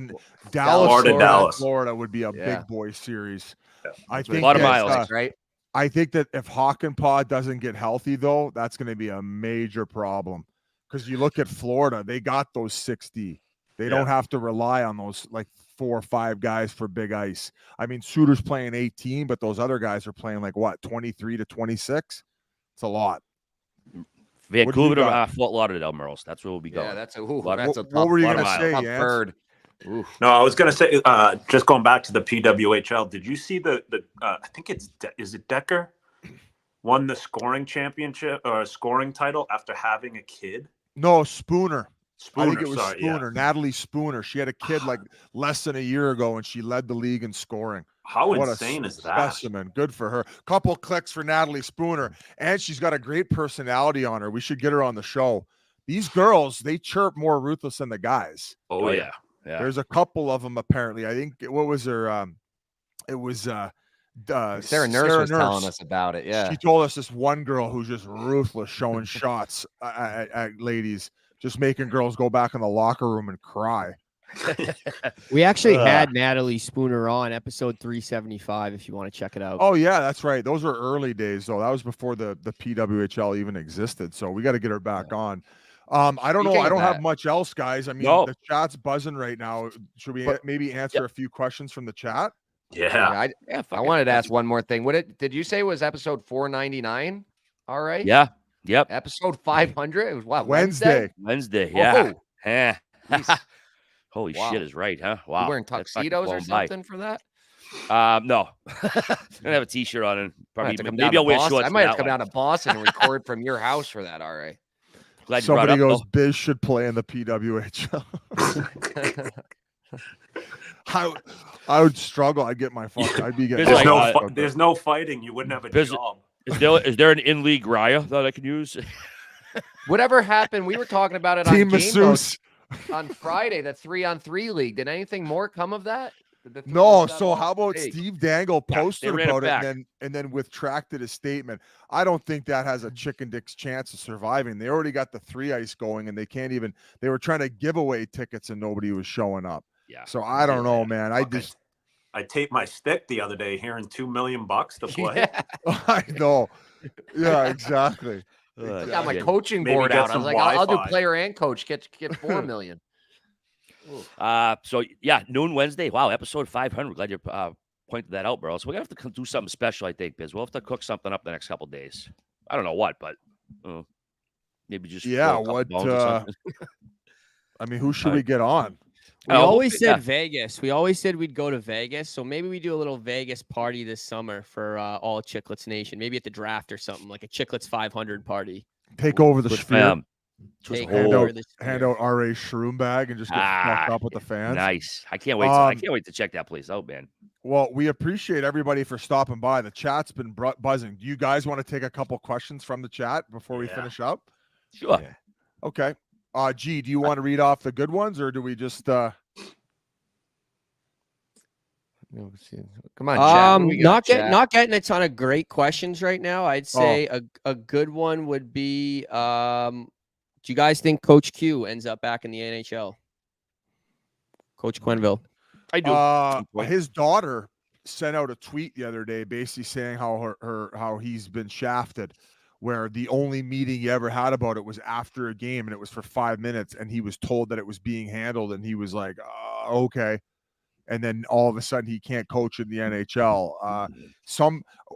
Florida would be a big boy series. Yeah, I think a lot of miles, right? I think that if Hakanpää doesn't get healthy, though, that's going to be a major problem. Because you look at Florida, they got those 60. They don't have to rely on those like 4 or 5 guys for big ice. I mean, Suter's playing 18, but those other guys are playing like what, 23 to 26? It's a lot. Vancouver to Fort Lauderdale, Merles. That's where we'll be going. Yeah, that's a tough. What were you going to say, bird? No, I was going to say, just going back to the PWHL. Did you see the I think is it Decker won the scoring championship or scoring title after having a kid? No, Spooner. I think it was Spooner. Yeah. Natalie Spooner. She had a kid like less than a year ago, and she led the league in scoring. How insane is that? Specimen. Good for her. Couple clicks for Natalie Spooner. And she's got a great personality on her. We should get her on the show. These girls, they chirp more ruthless than the guys. Oh, yeah. There's a couple of them, apparently. I think, what was her? It was Sarah Nurse was telling us about it. Yeah. She told us this one girl who's just ruthless, showing shots at ladies, just making girls go back in the locker room and cry. We actually had Natalie Spooner on episode 375 if you want to check it out. Oh yeah, that's right. Those are early days though. That was before the PWHL even existed. So we got to get her back on. I don't know. I don't have much else, guys. I mean, the chat's buzzing right now. Should we maybe answer a few questions from the chat? Yeah. I wanted to ask one more thing. Did you say it was episode 499? All right. Yeah. Yep. Episode 500. It was what? Wednesday. Yeah. Holy shit is right, huh? Wow. You wearing tuxedos or something for that? No. I don't have a t-shirt on and probably maybe I'll wear shorts. I might have to come down to Boston and record from your house for that, all right. Glad somebody goes, Biz should play in the PWHL. I would struggle. I'd get my fuck. I'd be getting there's no fighting. You wouldn't have a job. Is there an in-league Raya that I can use? Whatever happened, we were talking about it Team on Masseuse on Friday, the 3-on-3 league. Did anything more come of that? No. So how about Steve Dangle posted about it and then retracted his statement? I don't think that has a chicken dick's chance of surviving. They already got the 3 ice going and they were trying to give away tickets and nobody was showing up. Yeah. So I don't know, man. I taped my stick the other day hearing $2 million to play. Yeah. I know. Yeah, exactly. I got my coaching board out. I was like, I'll do player and coach. Get $4 million. So yeah, noon Wednesday. Wow, episode 500. Glad you pointed that out, bro. So we're gonna have to do something special, I think, Biz. We'll have to cook something up the next couple of days. I don't know what, but Maybe just Yeah, throw a couple what, bones or something. I mean, who should we get on? We Oh, always yeah. said Vegas. We always said we'd go to Vegas. So maybe we do a little Vegas party this summer for all Chiclets Nation. Maybe at the draft or something, like a Chiclets 500 party. Take over the With, sphere. Take hand over out, the hand sphere. out R.A. Shroom bag and just get fucked up with the fans. Nice. I can't wait. I can't wait to check that place out, man. Well, we appreciate everybody for stopping by. The chat's been buzzing. Do you guys want to take a couple questions from the chat before we finish up? Sure. Yeah. Okay. G, do you want to read off the good ones, or do we just Come on, chat. What do we got, chat? Not getting a ton of great questions right now. I'd say a good one would be do you guys think Coach Q ends up back in the NHL? Coach Quenneville. I do. His daughter sent out a tweet the other day basically saying how how he's been shafted, where the only meeting he ever had about it was after a game, and it was for 5 minutes, and he was told that it was being handled, and he was like, okay. And then all of a sudden he can't coach in the NHL.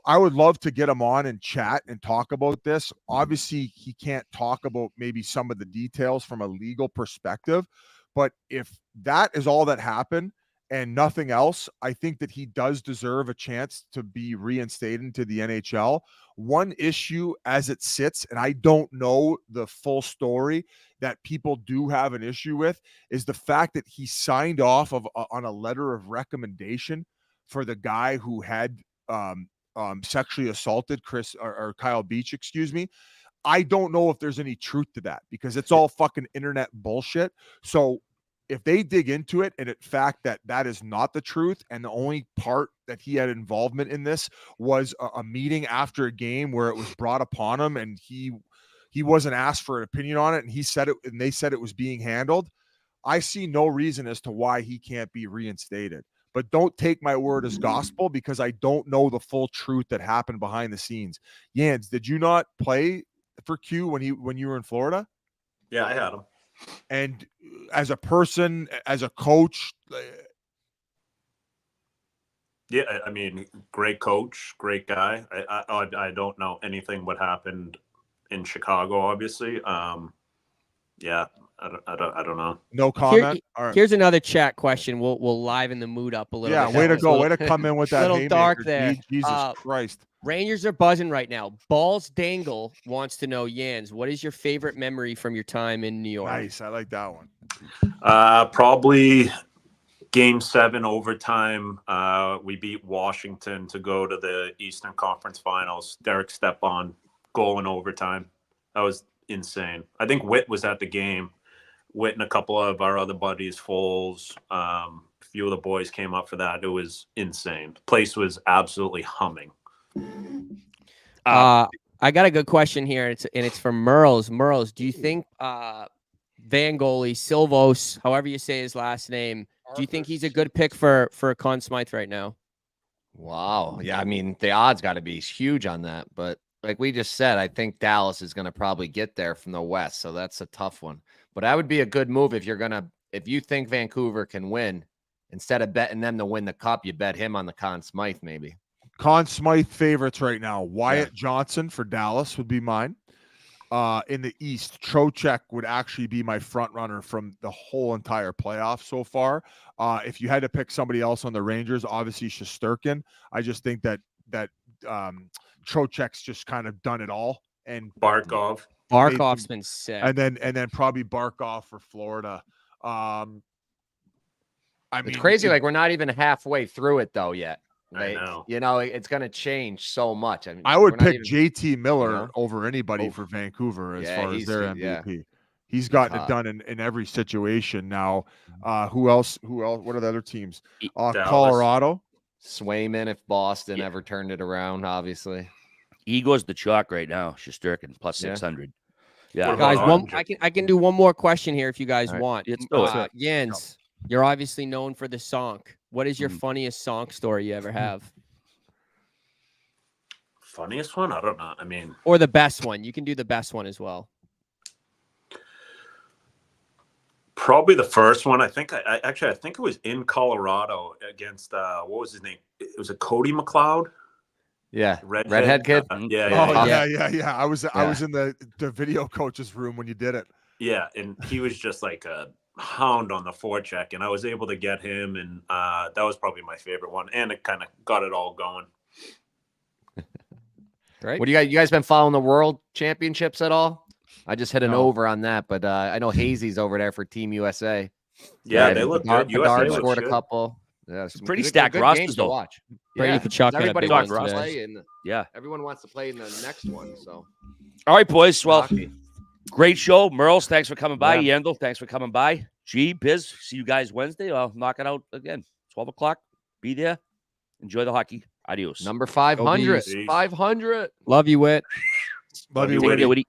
I would love to get him on and chat and talk about this. Obviously, he can't talk about maybe some of the details from a legal perspective, but if that is all that happened and nothing else, I think that he does deserve a chance to be reinstated into the NHL. One issue as it sits, and I don't know the full story, that people do have an issue with, is the fact that he signed off on a letter of recommendation for the guy who had sexually assaulted Kyle Beach, excuse me. I don't know if there's any truth to that, because it's all fucking internet bullshit. So if they dig into it, and in fact that is not the truth, and the only part that he had involvement in this was a meeting after a game where it was brought upon him, and he wasn't asked for an opinion on it, and he said it, and they said it was being handled, I see no reason as to why he can't be reinstated. But don't take my word as gospel, because I don't know the full truth that happened behind the scenes. Jans, did you not play for Q when you were in Florida? Yeah, I had him. And as a person, as a coach, yeah, I mean, great coach, great guy. I don't know anything what happened in Chicago, obviously. Yeah, I don't know. No comment. Here's another chat question. We'll liven the mood up a little bit. Yeah, way to go. Way to come in with that. Little dark there. Jesus Christ. Rangers are buzzing right now. Balls Dangle wants to know, Jans, what is your favorite memory from your time in New York? Nice. I like that one. Probably Game 7 overtime. We beat Washington to go to the Eastern Conference Finals. Derek Stepan goal in overtime. That was insane. I think Whit was at the game. Whit and a couple of our other buddies, Foles, a few of the boys came up for that. It was insane. The place was absolutely humming. I got a good question here. It's from Merles. Merles, do you think Van Golie, Silvos, however you say his last name, do you think he's a good pick for Conn Smythe right now? Wow. Yeah, I mean, the odds got to be huge on that. But like we just said, I think Dallas is going to probably get there from the West. So that's a tough one. But that would be a good move if you think Vancouver can win. Instead of betting them to win the cup, you bet him on the Conn Smythe maybe. Conn Smythe favorites right now. Wyatt Johnson for Dallas would be mine. In the East, Trocheck would actually be my front runner from the whole entire playoff so far. If you had to pick somebody else on the Rangers, obviously Shesterkin. I just think that Trocheck's just kind of done it all. And Barkov's been sick. And then probably Barkov for Florida. I mean, it's crazy. Like we're not even halfway through it though yet. Right? I know. You know, it's going to change so much. I mean, I would pick JT Miller over anybody for Vancouver as far as their MVP. Yeah. He's gotten it done in every situation now. Who else? What are the other teams? Colorado. Swayman if Boston ever turned it around, obviously. Igor's the chalk right now. Shesterkin plus 600. Yeah. Guys, I can do one more question here if you guys want. Jens, you're obviously known for the song. What is your funniest song story you ever have? Funniest one? I don't know. I mean, or the best one. You can do the best one as well. Probably the first one. I think I think it was in Colorado against what was his name? It was a Cody McLeod. Yeah, Redhead redhead kid. Yeah, Oh yeah. yeah. I was in the video coach's room when you did it. Yeah, and he was just like a hound on the forecheck, and I was able to get him, and that was probably my favorite one, and it kind of got it all going. Great. What do you guys been following the World Championships at all? I just hit an over on that, but I know Hazy's over there for Team USA. Yeah, they look good. Bedard USA scored looks a couple. Yeah, some pretty good stacked games rosters, to though. watch. Brady Tkachuk had a everybody big wants one to today. play, and Yeah. everyone wants to play in the next one. So, All right, boys. Well, hockey. great show. Merles, thanks for coming by. Yeah. Yandle, thanks for coming by. G, Biz, see you guys Wednesday. I'll knock it out again. 12 o'clock. Be there. Enjoy the hockey. Adios. Number 500. Go Bees. 500. Love you, Whit. Love you, Take Whitney. care, Whitney.